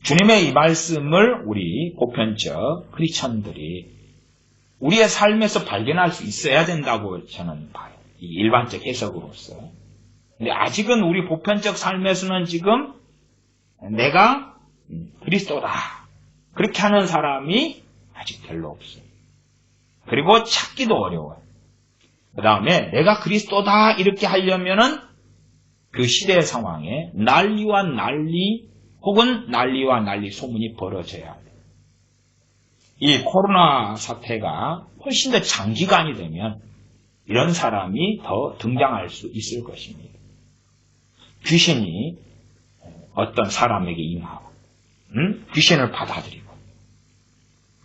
주님의 이 말씀을 우리 보편적 크리스천들이 우리의 삶에서 발견할 수 있어야 된다고 저는 봐요. 이 일반적 해석으로서. 근데 아직은 우리 보편적 삶에서는 지금 내가 그리스도다. 그렇게 하는 사람이 아직 별로 없어요. 그리고 찾기도 어려워요. 그 다음에 내가 그리스도다 이렇게 하려면은 그 시대의 상황에 난리와 난리 혹은 난리와 난리 소문이 벌어져야 돼. 이 코로나 사태가 훨씬 더 장기간이 되면 이런 사람이 더 등장할 수 있을 것입니다. 귀신이 어떤 사람에게 임하고 귀신을 받아들이고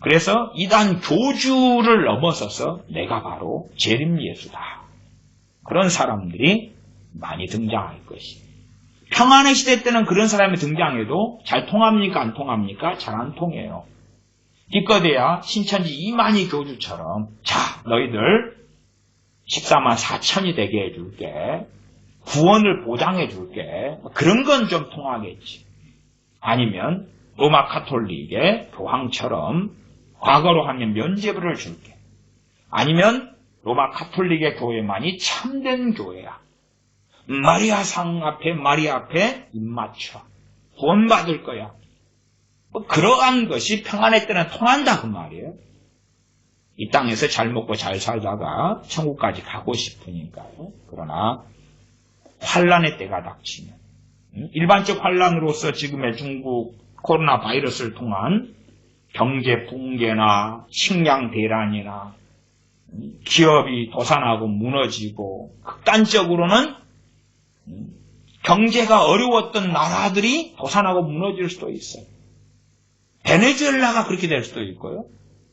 그래서 이단 교주를 넘어서서 내가 바로 재림 예수다. 그런 사람들이 많이 등장할 것이에요. 평안의 시대 때는 그런 사람이 등장해도 잘 통합니까? 안 통합니까? 잘 안 통해요. 기껏해야 신천지 이만희 교주처럼 자 너희들 14만 4천이 되게 해줄게. 구원을 보장해줄게. 그런 건 좀 통하겠지. 아니면 로마 카톨릭의 교황처럼 과거로 하면 면죄부를 줄게. 아니면 로마 카톨릭의 교회만이 참된 교회야. 마리아상 앞에 마리아 앞에 입맞춰. 구원 받을 거야. 그러한 것이 평안의 때는 통한다 그 말이에요. 이 땅에서 잘 먹고 잘 살다가 천국까지 가고 싶으니까요. 그러나 환란의 때가 닥치면 일반적 환란으로서 지금의 중국 코로나 바이러스를 통한 경제 붕괴나 식량 대란이나 기업이 도산하고 무너지고 극단적으로는 경제가 어려웠던 나라들이 도산하고 무너질 수도 있어요. 베네수엘라가 그렇게 될 수도 있고요.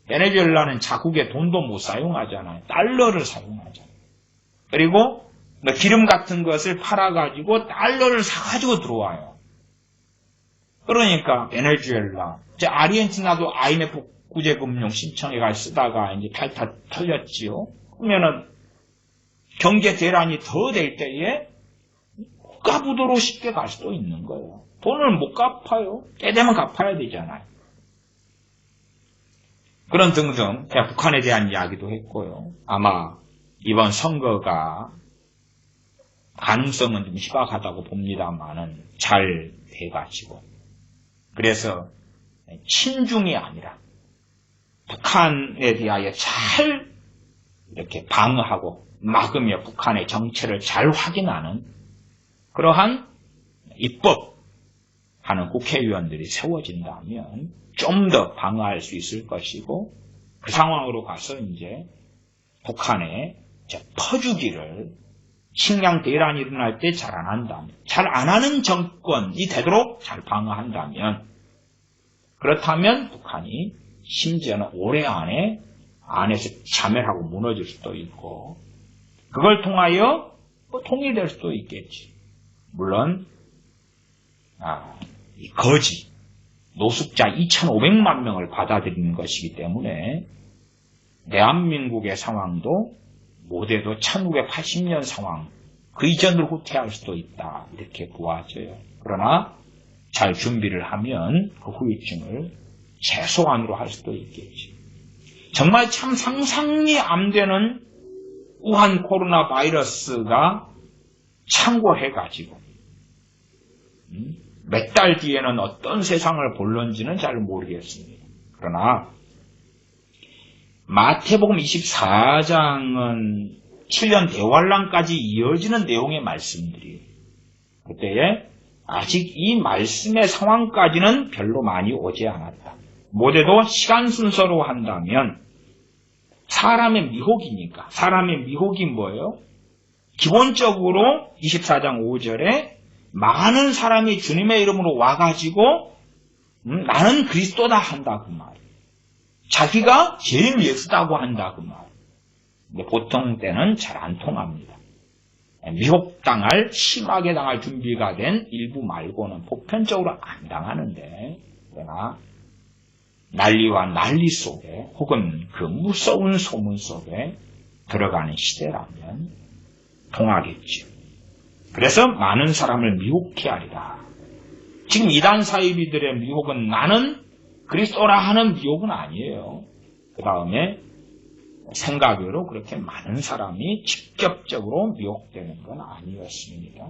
베네수엘라는 자국의 돈도 못 사용하잖아요. 달러를 사용하잖아요. 그리고 기름 같은 것을 팔아가지고 달러를 사가지고 들어와요. 그러니까 베네수엘라, 이제 아르헨티나도 IMF 구제금융 신청해가 쓰다가 이제 탈탈 털렸지요. 그러면은 경제 대란이 더 될 때에 국가부도로 쉽게 갈 수도 있는 거예요. 돈을 못 갚아요. 때 되면 갚아야 되잖아요. 그런 등등 제가 북한에 대한 이야기도 했고요. 아마 이번 선거가 가능성은 좀 희박하다고 봅니다만은 잘 돼가지고 그래서 친중이 아니라 북한에 대하여 잘 이렇게 방어하고 막으며 북한의 정체를 잘 확인하는 그러한 입법하는 국회의원들이 세워진다면 좀 더 방어할 수 있을 것이고 그 상황으로 가서 이제 북한의 퍼주기를 식량 대란이 일어날 때 잘 안 한다면 잘 안 하는 정권이 되도록 잘 방어한다면 그렇다면 북한이 심지어는 올해 안에서 자멸하고 무너질 수도 있고 그걸 통하여 통일될 수도 있겠지. 물론 이 거지 노숙자 2,500만 명을 받아들이는 것이기 때문에 대한민국의 상황도 못해도 1980년 상황 그 이전으로 후퇴할 수도 있다 이렇게 보아져요. 그러나 잘 준비를 하면 그 후유증을 최소한으로 할 수도 있겠지. 정말 참 상상이 안 되는 우한 코로나 바이러스가 창궐해가지고 몇 달 뒤에는 어떤 세상을 볼런지는 잘 모르겠습니다. 그러나 마태복음 24장은 7년 대환란까지 이어지는 내용의 말씀들이에요. 그때에 아직 이 말씀의 상황까지는 별로 많이 오지 않았다. 못해도 시간 순서로 한다면 사람의 미혹이니까. 사람의 미혹이 뭐예요? 기본적으로 24장 5절에 많은 사람이 주님의 이름으로 와가지고 나는 그리스도다 한다 그 말. 자기가 재림 예수다고 한다 그 말. 근데 보통 때는 잘 안 통합니다. 미혹당할 심하게 당할 준비가 된 일부 말고는 보편적으로 안 당하는데 그러나 난리와 난리 속에 혹은 그 무서운 소문 속에 들어가는 시대라면 통하겠죠. 그래서 많은 사람을 미혹해 하리라. 지금 이단 사이비들의 미혹은 나는 그리스도라 하는 미혹은 아니에요. 그 다음에 생각으로 그렇게 많은 사람이 직접적으로 미혹되는 건 아니었습니다.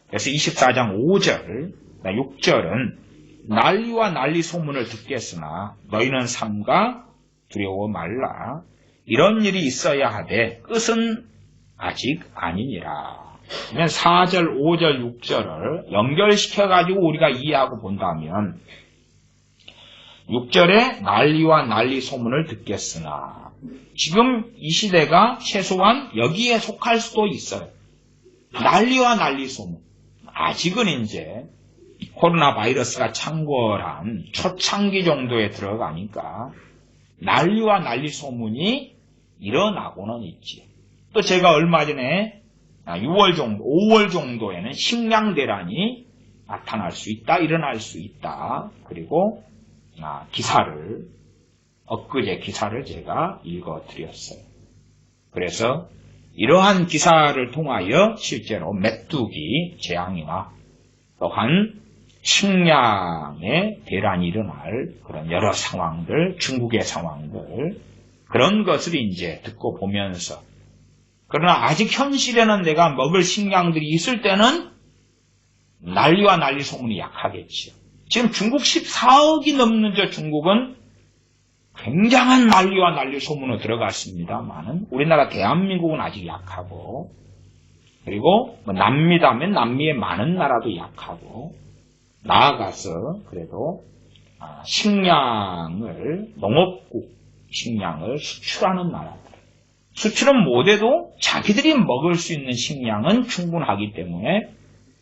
그래서 24장 5절, 6절은 난리와 난리 소문을 듣겠으나 너희는 삼가 두려워 말라. 이런 일이 있어야 하되 끝은 아직 아니니라. 그러면 4절, 5절, 6절을 연결시켜가지고 우리가 이해하고 본다면 6절에 난리와 난리 소문을 듣겠으나 지금 이 시대가 최소한 여기에 속할 수도 있어요. 난리와 난리 소문. 아직은 이제 코로나 바이러스가 창궐한 초창기 정도에 들어가니까 난리와 난리 소문이 일어나고는 있지. 또 제가 얼마 전에 6월 정도, 5월 정도에는 식량 대란이 나타날 수 있다, 일어날 수 있다. 그리고 기사를, 엊그제 기사를 제가 읽어드렸어요. 그래서 이러한 기사를 통하여 실제로 메뚜기 재앙이나 또한 식량의 대란이 일어날 그런 여러 상황들, 중국의 상황들, 그런 것을 이제 듣고 보면서, 그러나 아직 현실에는 내가 먹을 식량들이 있을 때는 난리와 난리 소문이 약하겠지요. 지금 중국 14억이 넘는 저 중국은 굉장한 난리와 난리 소문으로 들어갔습니다만은 우리나라 대한민국은 아직 약하고, 그리고 남미다면 남미의 많은 나라도 약하고, 나아가서 그래도 식량을, 농업국 식량을 수출하는 나라들, 수출은 못해도 자기들이 먹을 수 있는 식량은 충분하기 때문에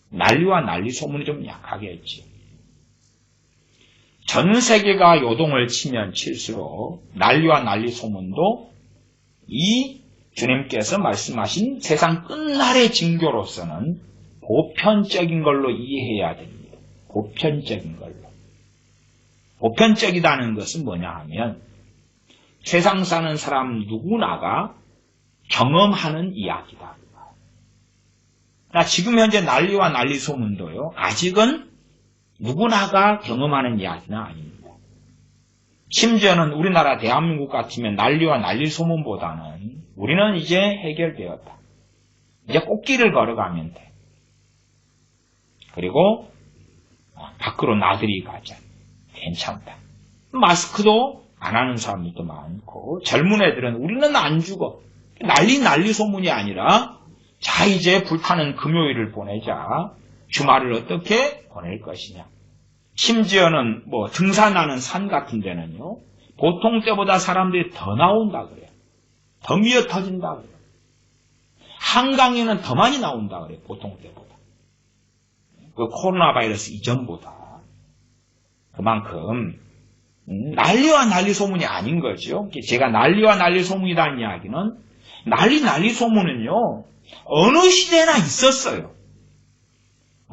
난리와 난리 소문이 좀 약하겠지. 전 세계가 요동을 치면 칠수록 난리와 난리 소문도 이 주님께서 말씀하신 세상 끝날의 징조로서는 보편적인 걸로 이해해야 됩니다. 보편적인 걸로. 보편적이다는 것은 뭐냐 하면 세상 사는 사람 누구나가 경험하는 이야기다. 지금 현재 난리와 난리 소문도요, 아직은 누구나가 경험하는 이야기는 아닙니다. 심지어는 우리나라 대한민국 같으면 난리와 난리 소문보다는 우리는 이제 해결되었다. 이제 꽃길을 걸어가면 돼. 그리고 밖으로 나들이 가자. 괜찮다. 마스크도 안 하는 사람들도 많고, 젊은 애들은 우리는 안 죽어. 난리 소문이 아니라, 자, 이제 불타는 금요일을 보내자. 주말을 어떻게 보낼 것이냐. 심지어는 등산하는 산 같은 데는요, 보통 때보다 사람들이 더 나온다 그래요. 더 미어 터진다 그래요. 한강에는 더 많이 나온다 그래요. 보통 때보다. 그 코로나 바이러스 이전보다. 그만큼 난리와 난리 소문이 아닌 거죠. 제가 난리와 난리 소문이라는 이야기는, 난리 소문은요, 어느 시대나 있었어요.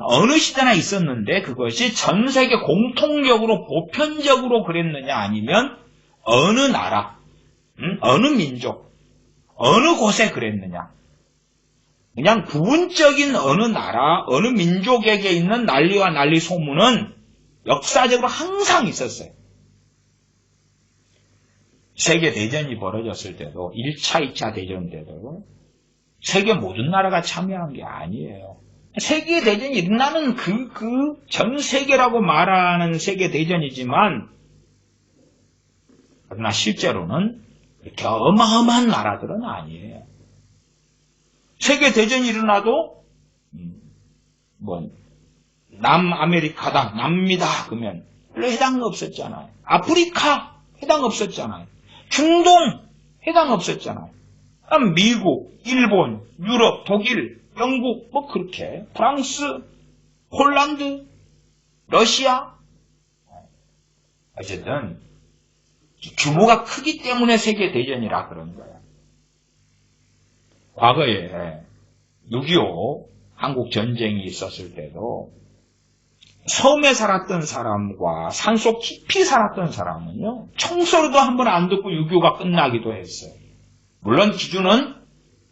어느 시대나 있었는데 그것이 전 세계 공통적으로 보편적으로 그랬느냐, 아니면 어느 나라, 어느 민족, 어느 곳에 그랬느냐. 그냥 부분적인 어느 나라, 어느 민족에게 있는 난리와 난리 소문은 역사적으로 항상 있었어요. 세계대전이 벌어졌을 때도, 1차, 2차 대전 때도 세계 모든 나라가 참여한 게 아니에요. 세계대전이 일어나는 전 세계라고 말하는 세계대전이지만, 그러나 실제로는 이렇게 어마어마한 나라들은 아니에요. 세계대전이 일어나도, 남아메리카다, 남미다, 그러면 해당 없었잖아요. 아프리카, 해당 없었잖아요. 중동, 해당 없었잖아요. 미국, 일본, 유럽, 독일, 영국, 그렇게, 프랑스, 홀란드, 러시아. 어쨌든, 규모가 크기 때문에 세계대전이라 그런 거예요. 과거에 6.25 한국 전쟁이 있었을 때도 섬에 살았던 사람과 산속 깊이 살았던 사람은요, 총소리도 한 번 안 듣고 6.25가 끝나기도 했어요. 물론 기준은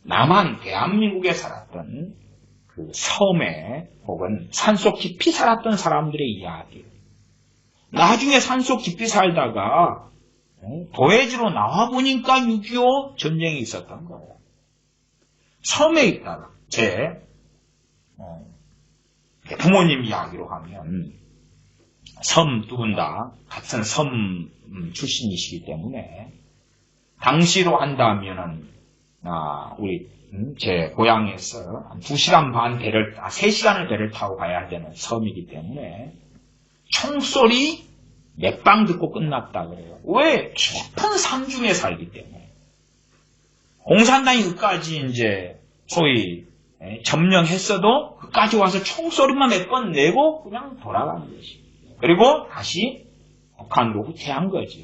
남한, 대한민국에 살았던 그 섬에 혹은 산속 깊이 살았던 사람들의 이야기. 나중에 산속 깊이 살다가 도해지로 나와보니까 6.25 전쟁이 있었던 거예요. 섬에 있다가, 제 부모님 이야기로 하면, 섬 두 분 다 같은 섬 출신이시기 때문에, 당시로 한다면은, 우리 제 고향에서 한 2시간 반 3시간을 배를 타고 가야 되는 섬이기 때문에 총소리 몇 방 듣고 끝났다 그래요. 왜? 깊은 산 중에 살기 때문에. 공산당이 그까지 이제 소위 점령했어도 그까지 와서 총소리만 몇 번 내고 그냥 돌아가는 것이. 그리고 다시 북한으로 후퇴한 거죠.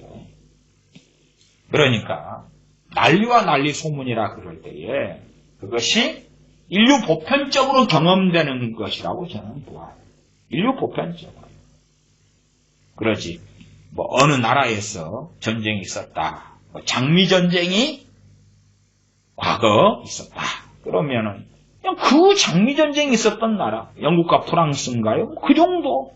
그러니까 난리와 난리 소문이라 그럴 때에 그것이 인류 보편적으로 경험되는 것이라고 저는 보아요. 인류 보편적으로. 그러지 뭐 어느 나라에서 전쟁이 있었다. 뭐 장미전쟁이 과거 있었다. 그러면은 그냥 그 장미전쟁이 있었던 나라, 영국과 프랑스인가요? 그 정도.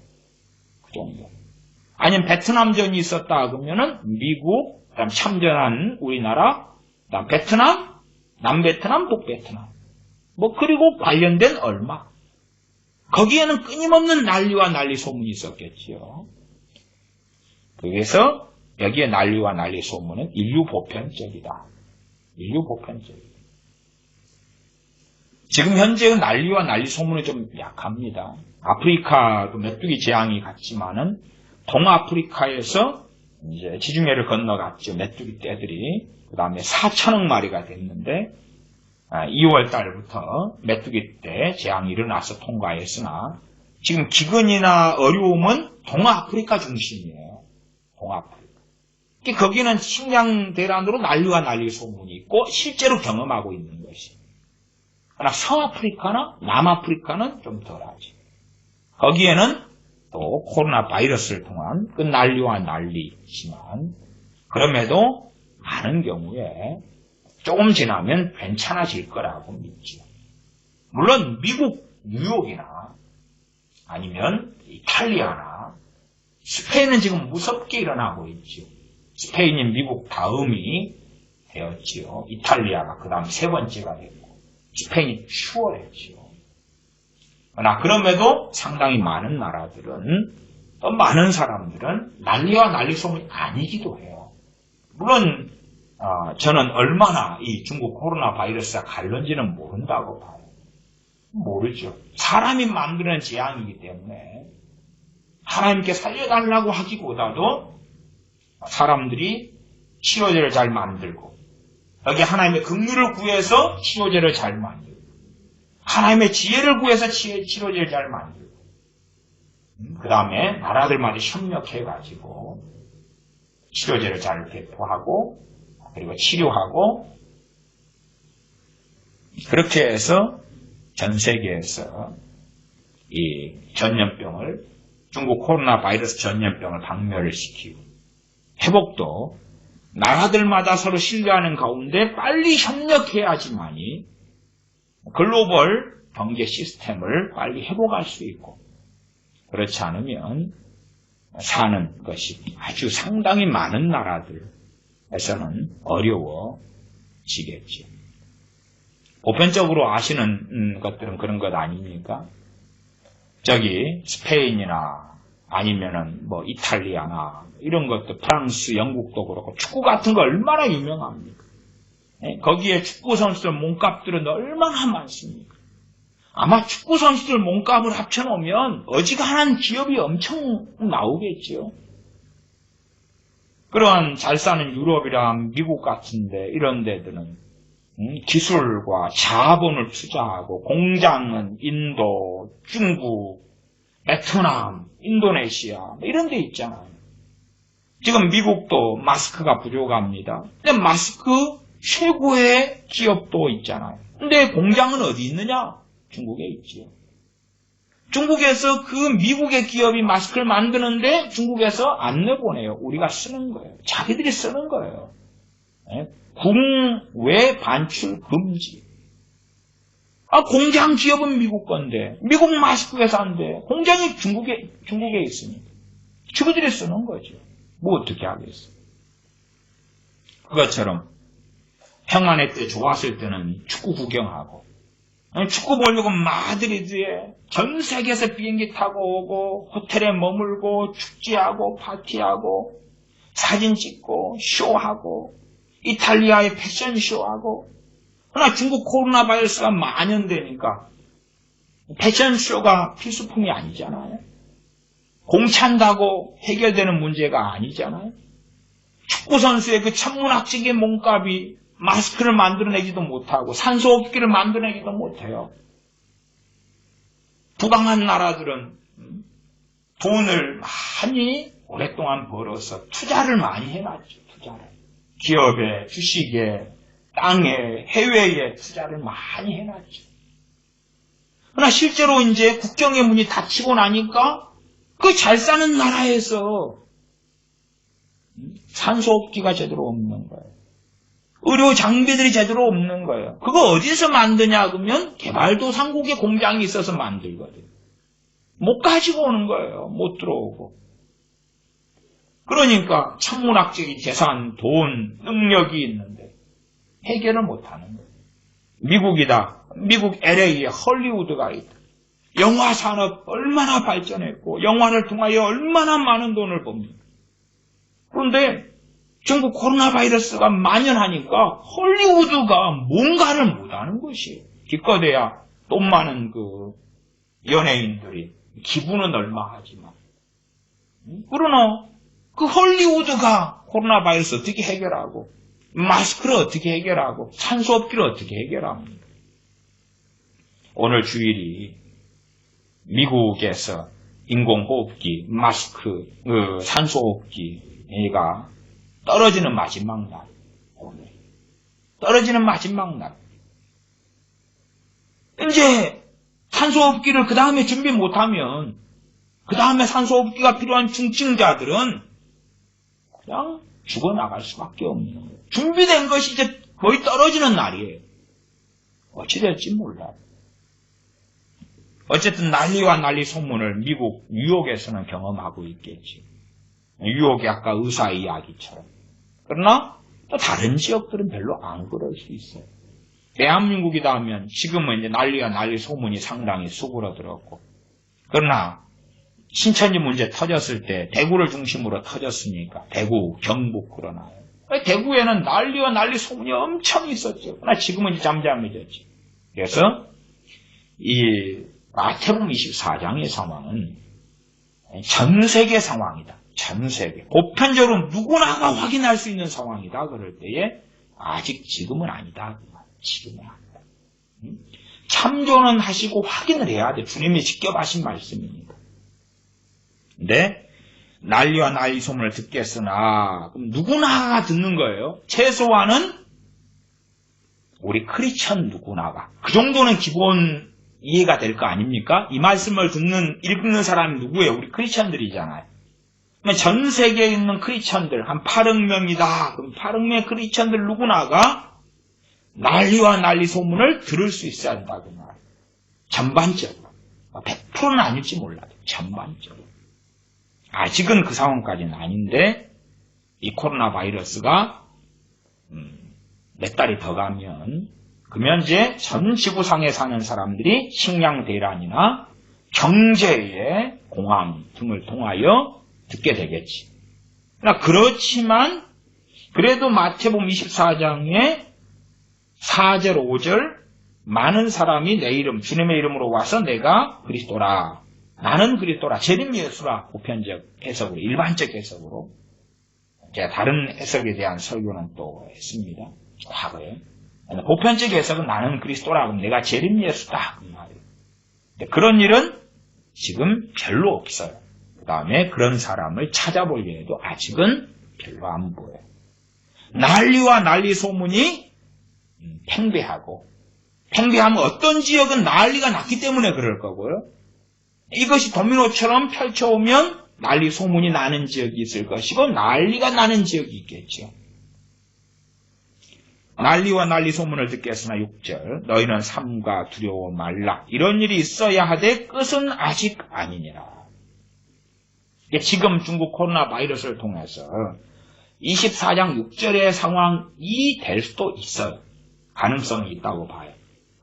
아니면 베트남전이 있었다 그러면은 미국, 그다음 참전한 우리나라, 그다음 베트남, 남베트남, 북베트남. 뭐 그리고 관련된 얼마. 거기에는 끊임없는 난리와 난리 소문이 있었겠지요. 그래서 여기에 난리와 난리 소문은 인류 보편적이다. 인류 보편적이다. 지금 현재의 난리와 난리 소문은 좀 약합니다. 아프리카도 메뚜기 재앙이 갔지만은 동아프리카에서 이제 지중해를 건너갔죠. 메뚜기 떼들이. 그 다음에 4천억 마리가 됐는데 2월 달부터 메뚜기 떼 재앙이 일어나서 통과했으나 지금 기근이나 어려움은 동아프리카 중심이에요. 동아프리카. 거기는 식량 대란으로 난리와 난리 소문이 있고 실제로 경험하고 있는 것이. 그러나 서아프리카나 남아프리카는 좀 덜하지. 거기에는 또 코로나 바이러스를 통한 그 난리와 난리지만 그럼에도 많은 경우에 조금 지나면 괜찮아질 거라고 믿죠. 물론 미국 뉴욕이나 아니면 이탈리아나 스페인은 지금 무섭게 일어나고 있죠. 스페인이 미국 다음이 되었지요. 이탈리아가 그 다음 세 번째가 됐고 스페인이 추월했지요. 그러나 그럼에도 상당히 많은 나라들은 또 많은 사람들은 난리와 난리 소문이 아니기도 해요. 물론 저는 얼마나 이 중국 코로나 바이러스가 갈는지는 모른다고 봐요. 모르죠. 사람이 만드는 재앙이기 때문에 하나님께 살려달라고 하기보다도 사람들이 치료제를 잘 만들고 여기 하나님의 긍휼을 구해서 치료제를 잘 만들고 하나님의 지혜를 구해서 치료제를 잘 만들고 그 다음에 나라들마다 협력해가지고 치료제를 잘 배포하고 그리고 치료하고 그렇게 해서 전 세계에서 이 전염병을 중국 코로나 바이러스 전염병을 박멸을 시키고 회복도 나라들마다 서로 신뢰하는 가운데 빨리 협력해야지만이 글로벌 경제 시스템을 빨리 회복할 수 있고 그렇지 않으면 사는 것이 아주 상당히 많은 나라들에서는 어려워지겠죠. 보편적으로 아시는 것들은 그런 것 아닙니까? 저기 스페인이나 아니면은 뭐 이탈리아나 이런 것도 프랑스, 영국도 그렇고 축구 같은 거 얼마나 유명합니까? 거기에 축구 선수들 몸값들은 얼마나 많습니까? 아마 축구 선수들 몸값을 합쳐놓으면 어지간한 기업이 엄청 나오겠죠. 그러한 잘 사는 유럽이랑 미국 같은데 이런 데들은 기술과 자본을 투자하고 공장은 인도, 중국, 베트남, 인도네시아 이런 데 있잖아요. 지금 미국도 마스크가 부족합니다. 근데 마스크 최고의 기업도 있잖아요. 근데 공장은 어디 있느냐? 중국에 있지요. 중국에서 그 미국의 기업이 마스크를 만드는데 중국에서 안 내보내요. 우리가 쓰는 거예요. 자기들이 쓰는 거예요. 국외 반출 금지. 공장 기업은 미국 건데 미국 마스크에서 안 돼. 공장이 중국에 있으니까. 저들이 쓰는 거죠. 뭐 어떻게 하겠어. 그것처럼 평안의 때 좋았을 때는 축구 구경하고 축구 보려고 마드리드에 전 세계에서 비행기 타고 오고 호텔에 머물고 축제하고 파티하고 사진 찍고 쇼하고 이탈리아의 패션쇼하고 그러나 중국 코로나 바이러스가 만연되니까 패션쇼가 필수품이 아니잖아요. 공찬다고 해결되는 문제가 아니잖아요. 축구선수의 그 천문학적인 몸값이 마스크를 만들어내지도 못하고 산소호흡기를 만들어내지도 못해요. 부강한 나라들은 돈을 많이 오랫동안 벌어서 투자를 많이 해놨죠. 투자를. 기업에, 주식에, 땅에, 해외에 투자를 많이 해놨죠. 그러나 실제로 이제 국경의 문이 닫히고 나니까 그 잘 사는 나라에서 산소호흡기가 제대로 없는 거예요. 의료 장비들이 제대로 없는 거예요. 그거 어디서 만드냐 그러면 개발도상국에 공장이 있어서 만들거든요. 못 가지고 오는 거예요. 못 들어오고. 그러니까 천문학적인 재산, 돈, 능력이 있는데 해결을 못하는 거예요. 미국이다. 미국 LA에 헐리우드가 있다. 영화 산업 얼마나 발전했고 영화를 통하여 얼마나 많은 돈을 법니다. 그런데 중국 코로나 바이러스가 만연하니까 헐리우드가 뭔가를 못하는 것이에요. 기껏해야 돈 많은 그 연예인들이 기부는 얼마 하지만 그러나 그 헐리우드가 코로나 바이러스 어떻게 해결하고 마스크를 어떻게 해결하고 산소호흡기를 어떻게 해결합니까? 오늘 주일이 미국에서 인공호흡기, 마스크, 산소호흡기가 떨어지는 마지막 날. 오늘. 떨어지는 마지막 날. 이제 산소호흡기를 그 다음에 준비 못하면 그 다음에 산소호흡기가 필요한 중증자들은 그냥 죽어나갈 수밖에 없는 거예요. 준비된 것이 이제 거의 떨어지는 날이에요. 어찌 될지 몰라요. 어쨌든 난리와 난리 소문을 미국 뉴욕에서는 경험하고 있겠지. 뉴욕이 아까 의사 이야기처럼. 그러나 또 다른 지역들은 별로 안 그럴 수 있어요. 대한민국이다 하면 지금은 이제 난리와 난리 소문이 상당히 수그러들었고 그러나 신천지 문제 터졌을 때 대구를 중심으로 터졌으니까 대구, 경북 그러나요. 대구에는 난리와 난리 소문이 엄청 있었죠. 그러나 지금은 이제 잠잠해졌지. 그래서 이 마태복음 24장의 상황은 전 세계 상황이다. 전 세계. 보편적으로 누구나가 확인할 수 있는 상황이다. 그럴 때에 아직 지금은 아니다. 지금은 아니다. 참조는 하시고 확인을 해야 돼. 주님이 직접 하신 말씀이니까. 근데 난리와 난리 소문을 듣겠으나 그럼 누구나가 듣는 거예요. 최소한은 우리 크리스천 누구나가. 그 정도는 기본 이해가 될 거 아닙니까? 이 말씀을 읽는 사람이 누구예요? 우리 크리스천들이잖아요. 그러면 전 세계에 있는 크리스천들, 한 8억 명이다. 그럼 8억 명의 크리스천들 누구나가 난리와 난리 소문을 들을 수 있어야 한다고 말해요. 전반적으로. 100%는 아닐지 몰라도 전반적으로. 아직은 그 상황까지는 아닌데 이 코로나 바이러스가 몇 달이 더 가면 그러면 이제 전 지구상에 사는 사람들이 식량 대란이나 경제의 공황 등을 통하여 듣게 되겠지. 그러나 그렇지만 그래도 마태복음 24장에 4절 5절 많은 사람이 내 이름 주님의 이름으로 와서 내가 그리스도라 나는 그리스도라 재림 예수라 보편적 해석으로 일반적 해석으로 제가 다른 해석에 대한 설교는 또 했습니다. 과거에. 보편적 해석은 나는 그리스도라 그럼 내가 재림 예수다 그 말이에요. 그런 일은 지금 별로 없어요. 그 다음에 그런 사람을 찾아보려 해도 아직은 별로 안 보여요. 난리와 난리 소문이 팽배하고 팽배하면 어떤 지역은 난리가 났기 때문에 그럴 거고요. 이것이 도미노처럼 펼쳐오면 난리 소문이 나는 지역이 있을 것이고 난리가 나는 지역이 있겠죠. 난리와 난리 소문을 듣겠으나 6절 너희는 삼가 두려워 말라 이런 일이 있어야 하되 끝은 아직 아니니라. 지금 중국 코로나 바이러스를 통해서 24장 6절의 상황이 될 수도 있어요. 가능성이 있다고 봐요.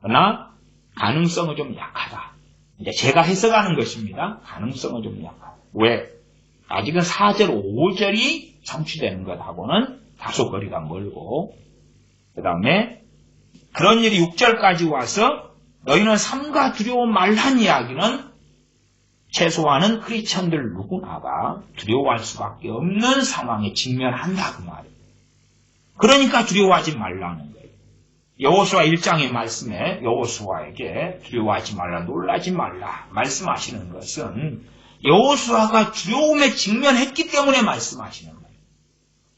그러나 가능성은 좀 약하다. 이제 제가 해석하는 것입니다. 가능성은 좀 약하다. 왜? 아직은 4절, 5절이 성취되는 것하고는 다소 거리가 멀고 그 다음에 그런 일이 6절까지 와서 너희는 삼가 두려워 말란 이야기는 최소한은 크리스천들 누구나가 두려워할 수밖에 없는 상황에 직면한다고 말이에요. 그러니까 두려워하지 말라는 거예요. 여호수아 1장의 말씀에 여호수아에게 두려워하지 말라, 놀라지 말라 말씀하시는 것은 여호수아가 두려움에 직면했기 때문에 말씀하시는 거예요.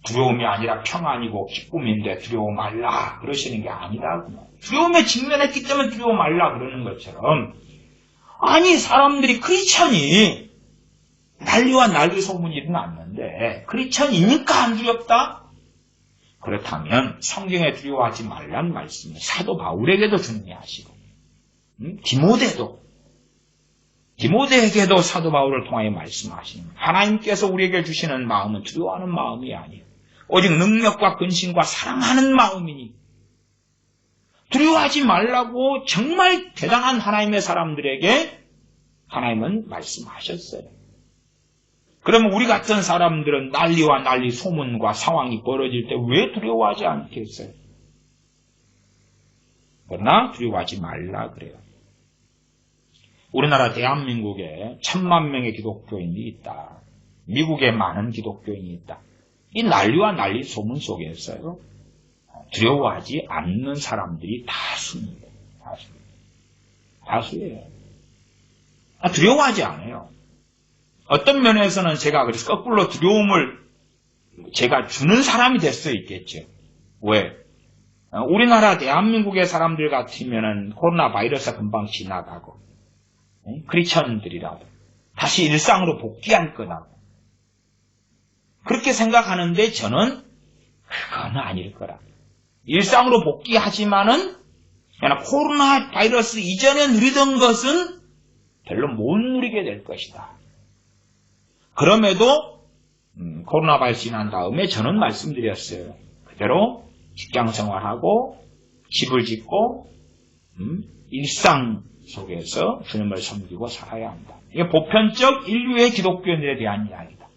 두려움이 아니라 평안이고 기쁨인데 두려워 말라 그러시는 게 아니라고 말이에요. 두려움에 직면했기 때문에 두려워 말라 그러는 것처럼 아니 사람들이 크리스천이 난리와 난리 소문이 일어났는데 크리스천이니까 안 두렵다? 그렇다면 성경에 두려워하지 말란 말씀을 사도 바울에게도 주님이 하시고 디모데에게도 사도 바울을 통하여 말씀하시는 거예요. 하나님께서 우리에게 주시는 마음은 두려워하는 마음이 아니에요. 오직 능력과 근심과 사랑하는 마음이니 두려워하지 말라고 정말 대단한 하나님의 사람들에게 하나님은 말씀하셨어요. 그러면 우리 같은 사람들은 난리와 난리 소문과 상황이 벌어질 때 왜 두려워하지 않겠어요? 그러나 두려워하지 말라 그래요. 우리나라 대한민국에 1000만 명의 기독교인이 있다. 미국에 많은 기독교인이 있다. 이 난리와 난리 소문 속에서요. 두려워하지 않는 사람들이 다수입니다. 다수예요. 두려워하지 않아요. 어떤 면에서는 제가 그래서 거꾸로 두려움을 제가 주는 사람이 될 수 있겠죠. 왜? 우리나라 대한민국의 사람들 같으면은 코로나 바이러스 금방 지나가고 크리스천들이라도 다시 일상으로 복귀할 거라고 그렇게 생각하는데 저는 그건 아닐 거라. 일상으로 복귀하지만은 그냥 코로나 바이러스 이전에 누리던 것은 별로 못 누리게 될 것이다. 그럼에도 코로나 바이러스 지난 다음에 저는 말씀드렸어요. 그대로 직장 생활하고 집을 짓고 일상 속에서 주님을 섬기고 살아야 한다. 이게 보편적 인류의 기독교인들에 대한 이야기다.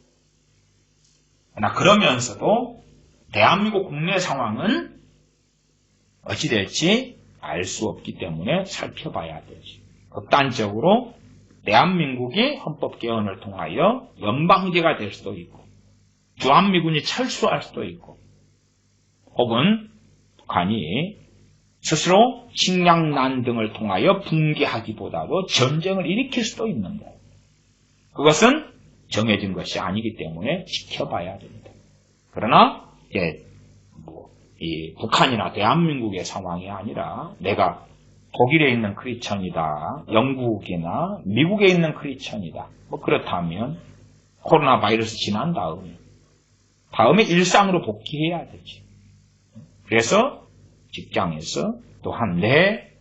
그러나 그러면서도 대한민국 국내 상황은 어찌 될지 알 수 없기 때문에 살펴봐야 되지. 극단적으로 대한민국이 헌법 개헌을 통하여 연방제가 될 수도 있고 주한미군이 철수할 수도 있고 혹은 북한이 스스로 식량난 등을 통하여 붕괴하기보다도 전쟁을 일으킬 수도 있는 거예요. 그것은 정해진 것이 아니기 때문에 지켜봐야 됩니다. 그러나 이 북한이나 대한민국의 상황이 아니라 내가 독일에 있는 크리스천이다, 영국이나 미국에 있는 크리스천이다. 그렇다면 코로나 바이러스 지난 다음에 일상으로 복귀해야 되지. 그래서 직장에서 또한 내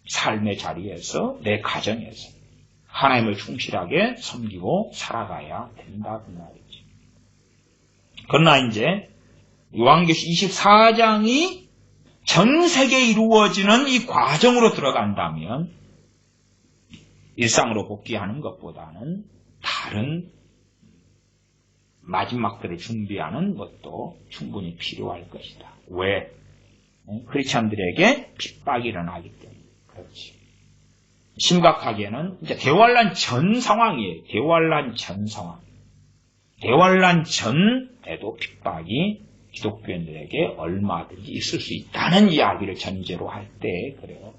삶의 자리에서 내 가정에서 하나님을 충실하게 섬기고 살아가야 된다고 말이지. 그러나 이제 요한계시 24장이 전 세계에 이루어지는 이 과정으로 들어간다면 일상으로 복귀하는 것보다는 다른 마지막들을 준비하는 것도 충분히 필요할 것이다. 왜? 크리스천들에게 핍박이 일어나기 때문에. 그렇지. 심각하게는 이제 대환란 전 상황이에요. 대환란 전 상황. 대환란 전에도 핍박이 기독교인들에게 얼마든지 있을 수 있다는 이야기를 전제로 할 때 그래요.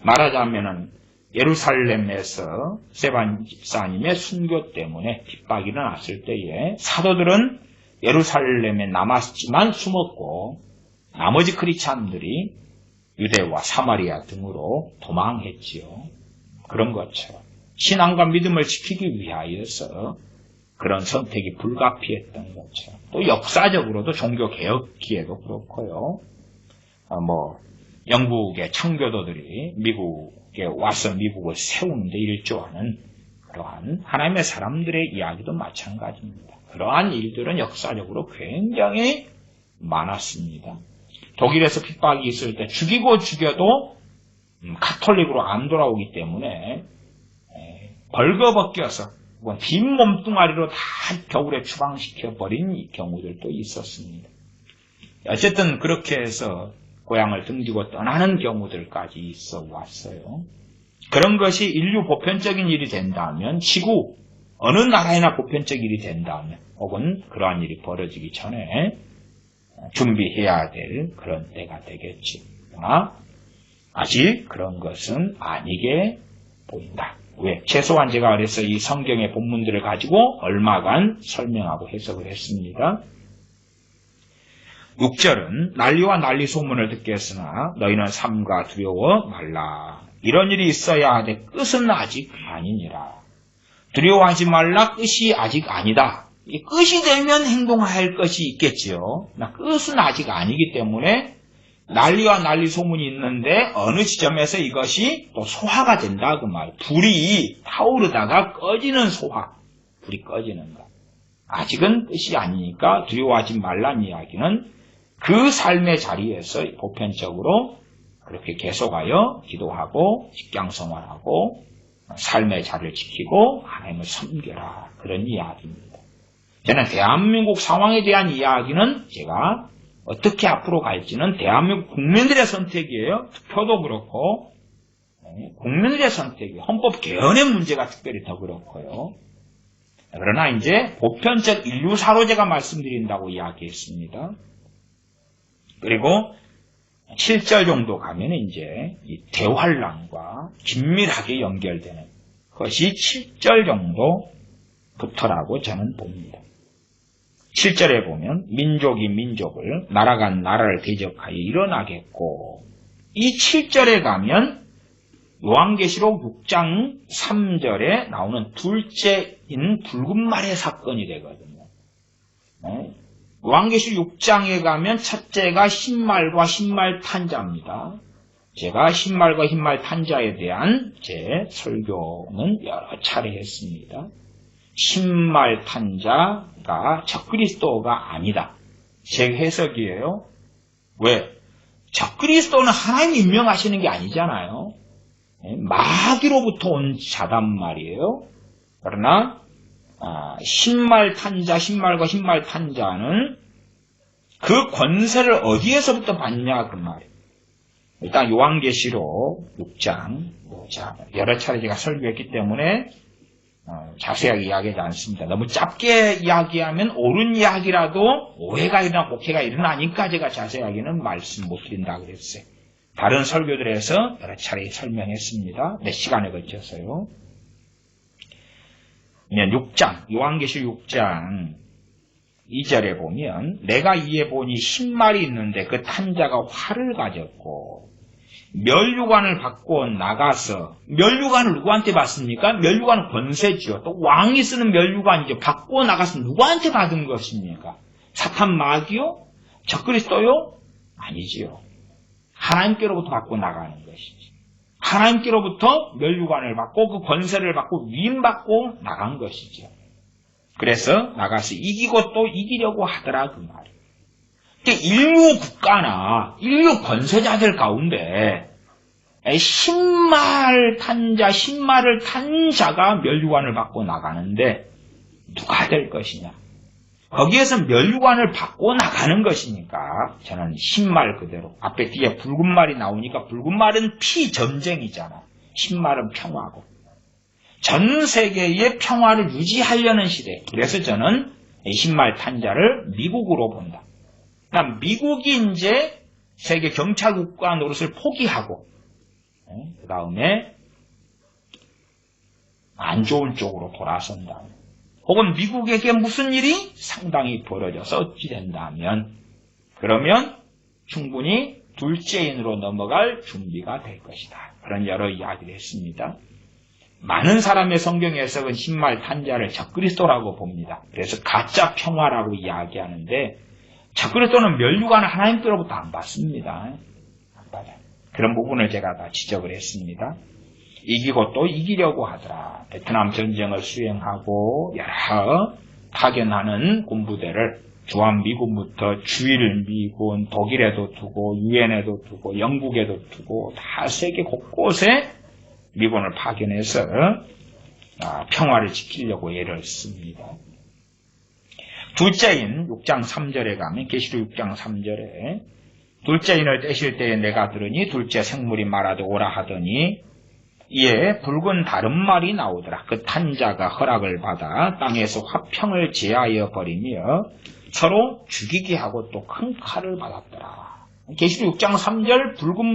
말하자면은 예루살렘에서 스데반 집사님의 순교 때문에 핍박이 일어났을 때에 사도들은 예루살렘에 남았지만 숨었고 나머지 크리스찬들이 유대와 사마리아 등으로 도망했지요. 그런 것처럼 신앙과 믿음을 지키기 위하여서 그런 선택이 불가피했던 것처럼 또 역사적으로도 종교개혁기에도 그렇고요. 영국의 청교도들이 미국에 와서 미국을 세우는데 일조하는 그러한 하나님의 사람들의 이야기도 마찬가지입니다. 그러한 일들은 역사적으로 굉장히 많았습니다. 독일에서 핍박이 있을 때 죽이고 죽여도 가톨릭으로 안 돌아오기 때문에 벌거벗겨서 빈 몸뚱아리로 다 겨울에 추방시켜버린 경우들도 있었습니다. 어쨌든 그렇게 해서 고향을 등지고 떠나는 경우들까지 있어 왔어요. 그런 것이 인류 보편적인 일이 된다면, 지구 어느 나라에나 보편적 일이 된다면, 혹은 그러한 일이 벌어지기 전에 준비해야 될 그런 때가 되겠지. 그러나 아직 그런 것은 아니게 보인다. 왜? 최소한 제가 그래서 이 성경의 본문들을 가지고 얼마간 설명하고 해석을 했습니다. 6절은 난리와 난리 소문을 듣겠으나 너희는 삼가 두려워 말라. 이런 일이 있어야 하되 끝은 아직 아니니라. 두려워하지 말라. 끝이 아직 아니다. 이 끝이 되면 행동할 것이 있겠지요. 끝은 아직 아니기 때문에 난리와 난리 소문이 있는데 어느 지점에서 이것이 또 소화가 된다 그 말. 불이 타오르다가 꺼지는 소화. 불이 꺼지는 것. 아직은 끝이 아니니까 두려워하지 말란 이야기는 그 삶의 자리에서 보편적으로 그렇게 계속하여 기도하고 직장생활하고 삶의 자리를 지키고 하나님을 섬겨라. 그런 이야기입니다. 저는 대한민국 상황에 대한 이야기는 제가 어떻게 앞으로 갈지는 대한민국 국민들의 선택이에요. 투표도 그렇고 국민들의 선택이에요. 헌법 개헌의 문제가 특별히 더 그렇고요. 그러나 이제 보편적 인류사로 제가 말씀드린다고 이야기했습니다. 그리고 7절 정도 가면 이제 이 대환란과 긴밀하게 연결되는 것이 7절 정도부터라고 저는 봅니다. 7절에 보면 민족이 민족을 나라가 나라를 대적하여 일어나겠고, 이 7절에 가면 요한계시록 6장 3절에 나오는 둘째인 붉은 말의 사건이 되거든요. 요한계시록 6장에 가면 첫째가 흰말과 흰말 탄자입니다. 제가 흰말과 흰말 탄자에 대한 제 설교는 여러 차례 했습니다. 흰말 탄자가 적그리스도가 아니다. 제 해석이에요. 왜? 적그리스도는 하나님이 임명하시는 게 아니잖아요. 마귀로부터 온 자단 말이에요. 그러나 흰말 탄자, 흰말과 흰말 탄자는 그 권세를 어디에서부터 받냐 그 말이에요. 일단 요한계시록 6장 여러 차례 제가 설교했기 때문에 자세하게 이야기하지 않습니다. 너무 짧게 이야기하면 옳은 이야기라도 오해가 일어나고 목회가 일어나니까 제가 자세하게는 말씀 못 드린다고 그랬어요. 다른 설교들에서 여러 차례 설명했습니다. 몇 시간에 걸쳐서요. 6장, 요한계시록 6장 2절에 보면 내가 이에 보니 흰말이 있는데 그 탄자가 활을 가졌고 면류관을 받고 나가서, 면류관을 누구한테 받습니까? 면류관은 권세지요. 또 왕이 쓰는 면류관이죠. 받고 나가서 누구한테 받은 것입니까? 사탄 마귀요? 적그리스도요? 아니지요. 하나님께로부터 받고 나가는 것이지. 하나님께로부터 면류관을 받고 그 권세를 받고 위임받고 나간 것이죠. 그래서 나가서 이기고 또 이기려고 하더라 그 말이에요. 인류 국가나 인류 권세자들 가운데 흰말 탄자, 흰말을 탄 자가 면류관을 받고 나가는데 누가 될 것이냐? 거기에서 면류관을 받고 나가는 것이니까 저는 흰말 그대로, 앞에 뒤에 붉은 말이 나오니까 붉은 말은 피전쟁이잖아. 흰말은 평화고. 전 세계의 평화를 유지하려는 시대. 그래서 저는 흰말 탄자를 미국으로 본다. 그러니까 미국이 이제 세계 경찰국가 노릇을 포기하고, 그 다음에 안 좋은 쪽으로 돌아선다. 혹은 미국에게 무슨 일이 상당히 벌어져서 어찌 된다면, 그러면 충분히 둘째인으로 넘어갈 준비가 될 것이다. 그런 여러 이야기를 했습니다. 많은 사람의 성경 해석은 흰말 탄자를 적그리스도라고 봅니다. 그래서 가짜 평화라고 이야기하는데, 적그리스도는 면류관을 하나님께로부터 안 받습니다. 안 받아요. 그런 부분을 제가 다 지적을 했습니다. 이기고 또 이기려고 하더라. 베트남 전쟁을 수행하고 여러 파견하는 군부대를 주한미군부터 주일미군, 독일에도 두고 유엔에도 두고 영국에도 두고 다 세계 곳곳에 미군을 파견해서 평화를 지키려고 애를 씁니다. 둘째인 6장 3절에 가면, 계시록 6장 3절에 둘째 인을 떼실 때에 내가 들으니 둘째 생물이 말하되 오라 하더니 이에 붉은 다른 말이 나오더라. 그 탄자가 허락을 받아 땅에서 화평을 제하여 버리며 서로 죽이게 하고 또 큰 칼을 받았더라. 계시록 6장 3절 붉은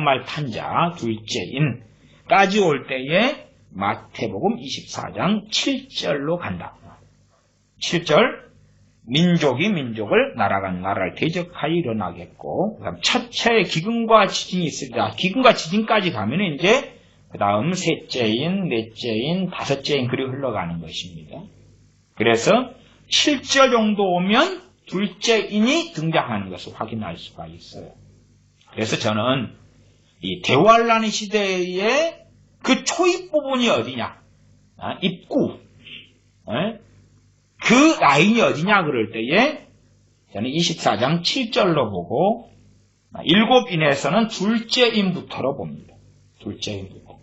말 탄자 둘째인까지 올 때에 마태복음 24장 7절로 간다. 7절 민족이 민족을 나라가 나라를 대적하여 일어나겠고 그다음 첫째 기근과 지진이 있으리라. 기근과 지진까지 가면 이제 그 다음 셋째인, 넷째인, 다섯째인 그리 흘러가는 것입니다. 그래서 7절 정도 오면 둘째인이 등장하는 것을 확인할 수가 있어요. 그래서 저는 이 대환란 시대의 그 초입 부분이 어디냐? 입구. 그 라인이 어디냐 그럴 때에 저는 24장 7절로 보고 7인에서는 둘째인부터로 봅니다. 둘째인부터.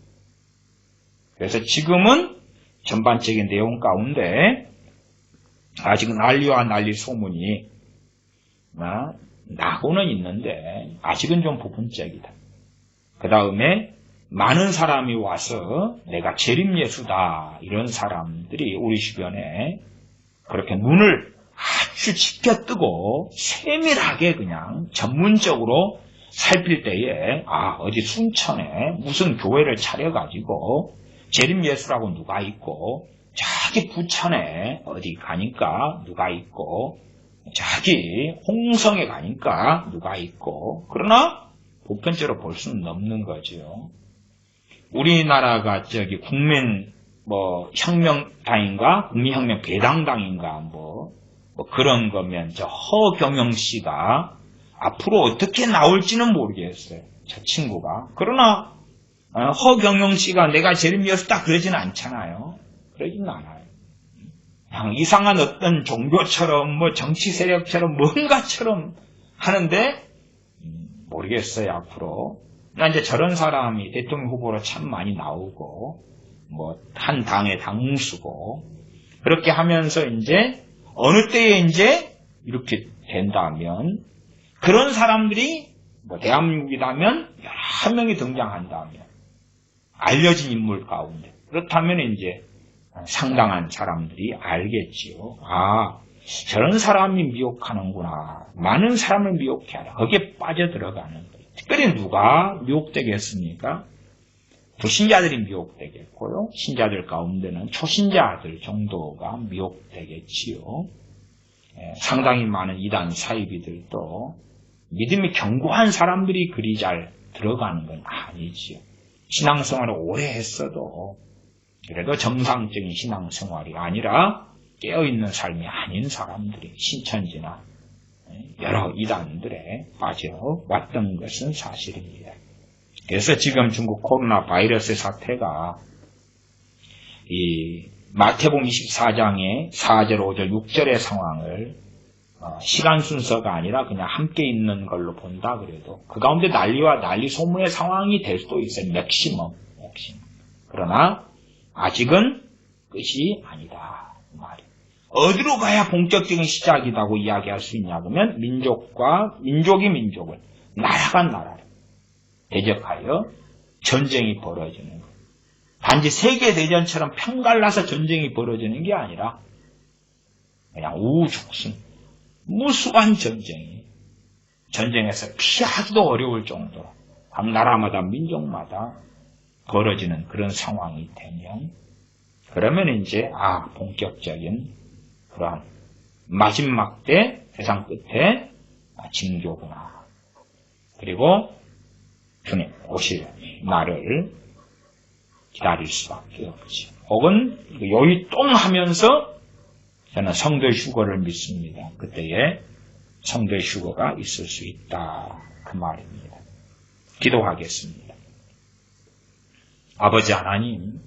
그래서 지금은 전반적인 내용 가운데 아직은 난리와 난리 소문이 나고는 있는데 아직은 좀 부분적이다. 그 다음에 많은 사람이 와서 내가 재림예수다 이런 사람들이 우리 주변에 그렇게 눈을 아주 짙게 뜨고 세밀하게 그냥 전문적으로 살필 때에 어디 순천에 무슨 교회를 차려가지고 재림예수라고 누가 있고 저기 부천에 어디 가니까 누가 있고 저기 홍성에 가니까 누가 있고 그러나 보편적으로 볼 수는 없는 거죠. 우리나라가 저기 국민 혁명당인가 국민혁명 배당당인가 그런 거면 저 허경영 씨가 앞으로 어떻게 나올지는 모르겠어요. 저 친구가. 그러나 허경영 씨가 내가 재림이었다 그러지는 않잖아요. 그러지는 않아요. 그냥 이상한 어떤 종교처럼 정치 세력처럼 뭔가처럼 하는데 모르겠어요. 앞으로. 이제 저런 사람이 대통령 후보로 참 많이 나오고 한 당의 당수고 그렇게 하면서 이제 어느 때에 이제 이렇게 된다면 그런 사람들이 대한민국이라면 여러 명이 등장한다면 알려진 인물 가운데 그렇다면 이제 상당한 사람들이 알겠지요. 저런 사람이 미혹하는구나. 많은 사람을 미혹해 하라. 거기에 빠져들어가는 거예요. 특별히 누가 미혹되겠습니까? 불신자들이 미혹되겠고요. 신자들 가운데는 초신자들 정도가 미혹되겠지요. 상당히 많은 이단 사이비들도 믿음이 견고한 사람들이 그리 잘 들어가는 건 아니지요. 신앙생활을 오래 했어도 그래도 정상적인 신앙생활이 아니라 깨어있는 삶이 아닌 사람들이 신천지나 여러 이단들에 빠져왔던 것은 사실입니다. 그래서 지금 중국 코로나 바이러스 사태가 이 마태복음 24장의 4절, 5절, 6절의 상황을 시간 순서가 아니라 그냥 함께 있는 걸로 본다 그래도 그 가운데 난리와 난리 소문의 상황이 될 수도 있어요. 맥시멈. 그러나 아직은 끝이 아니다. 어디로 가야 본격적인 시작이라고 이야기할 수 있냐 그러면 민족이 민족을 나라가 나라를 대적하여 전쟁이 벌어지는 거예요. 단지 세계대전처럼 편갈라서 전쟁이 벌어지는 게 아니라 그냥 우죽순 무수한 전쟁에서 피하기도 어려울 정도로 각 나라마다 민족마다 벌어지는 그런 상황이 되면 그러면 이제 본격적인 그러한 마지막 때 세상 끝에 징조구나. 그리고 주님 오실 날을 기다릴 수밖에 없지. 혹은 여의 똥 하면서 저는 성도의 휴거를 믿습니다. 그때에 성도의 휴거가 있을 수 있다. 그 말입니다. 기도하겠습니다. 아버지 하나님,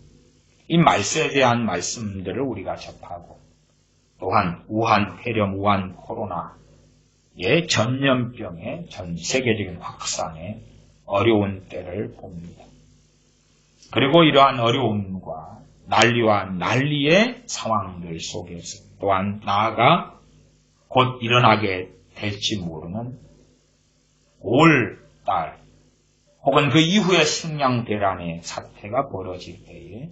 이 말씀에 대한 말씀들을 우리가 접하고 또한 우한 폐렴, 우한 코로나의 전염병의 전 세계적인 확산에 어려운 때를 봅니다. 그리고 이러한 어려움과 난리와 난리의 상황들 속에서 또한 나아가 곧 일어나게 될지 모르는 올 달 혹은 그 이후에 식량 대란의 사태가 벌어질 때에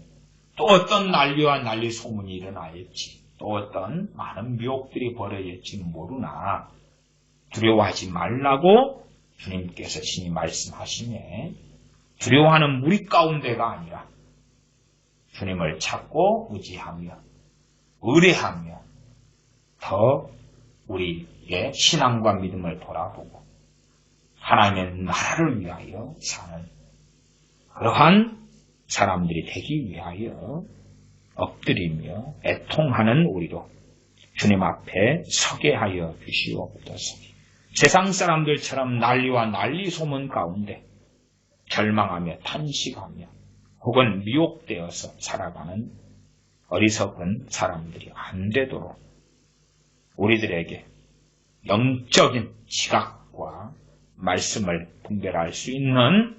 또 어떤 난리와 난리 소문이 일어날지 또 어떤 많은 미혹들이 벌어질지 모르나 두려워하지 말라고 주님께서 신이 말씀하시네. 두려워하는 무리 가운데가 아니라 주님을 찾고 의지하며 의뢰하며 더 우리의 신앙과 믿음을 돌아보고 하나님의 나라를 위하여 사는 그러한 사람들이 되기 위하여 엎드리며 애통하는 우리로 주님 앞에 서게 하여 주시옵소서. 세상 사람들처럼 난리와 난리 소문 가운데 절망하며 탄식하며 혹은 미혹되어서 살아가는 어리석은 사람들이 안 되도록 우리들에게 영적인 지각과 말씀을 분별할 수 있는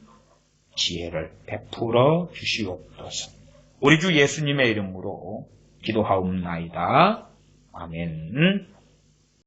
지혜를 베풀어 주시옵소서. 우리 주 예수님의 이름으로 기도하옵나이다. 아멘.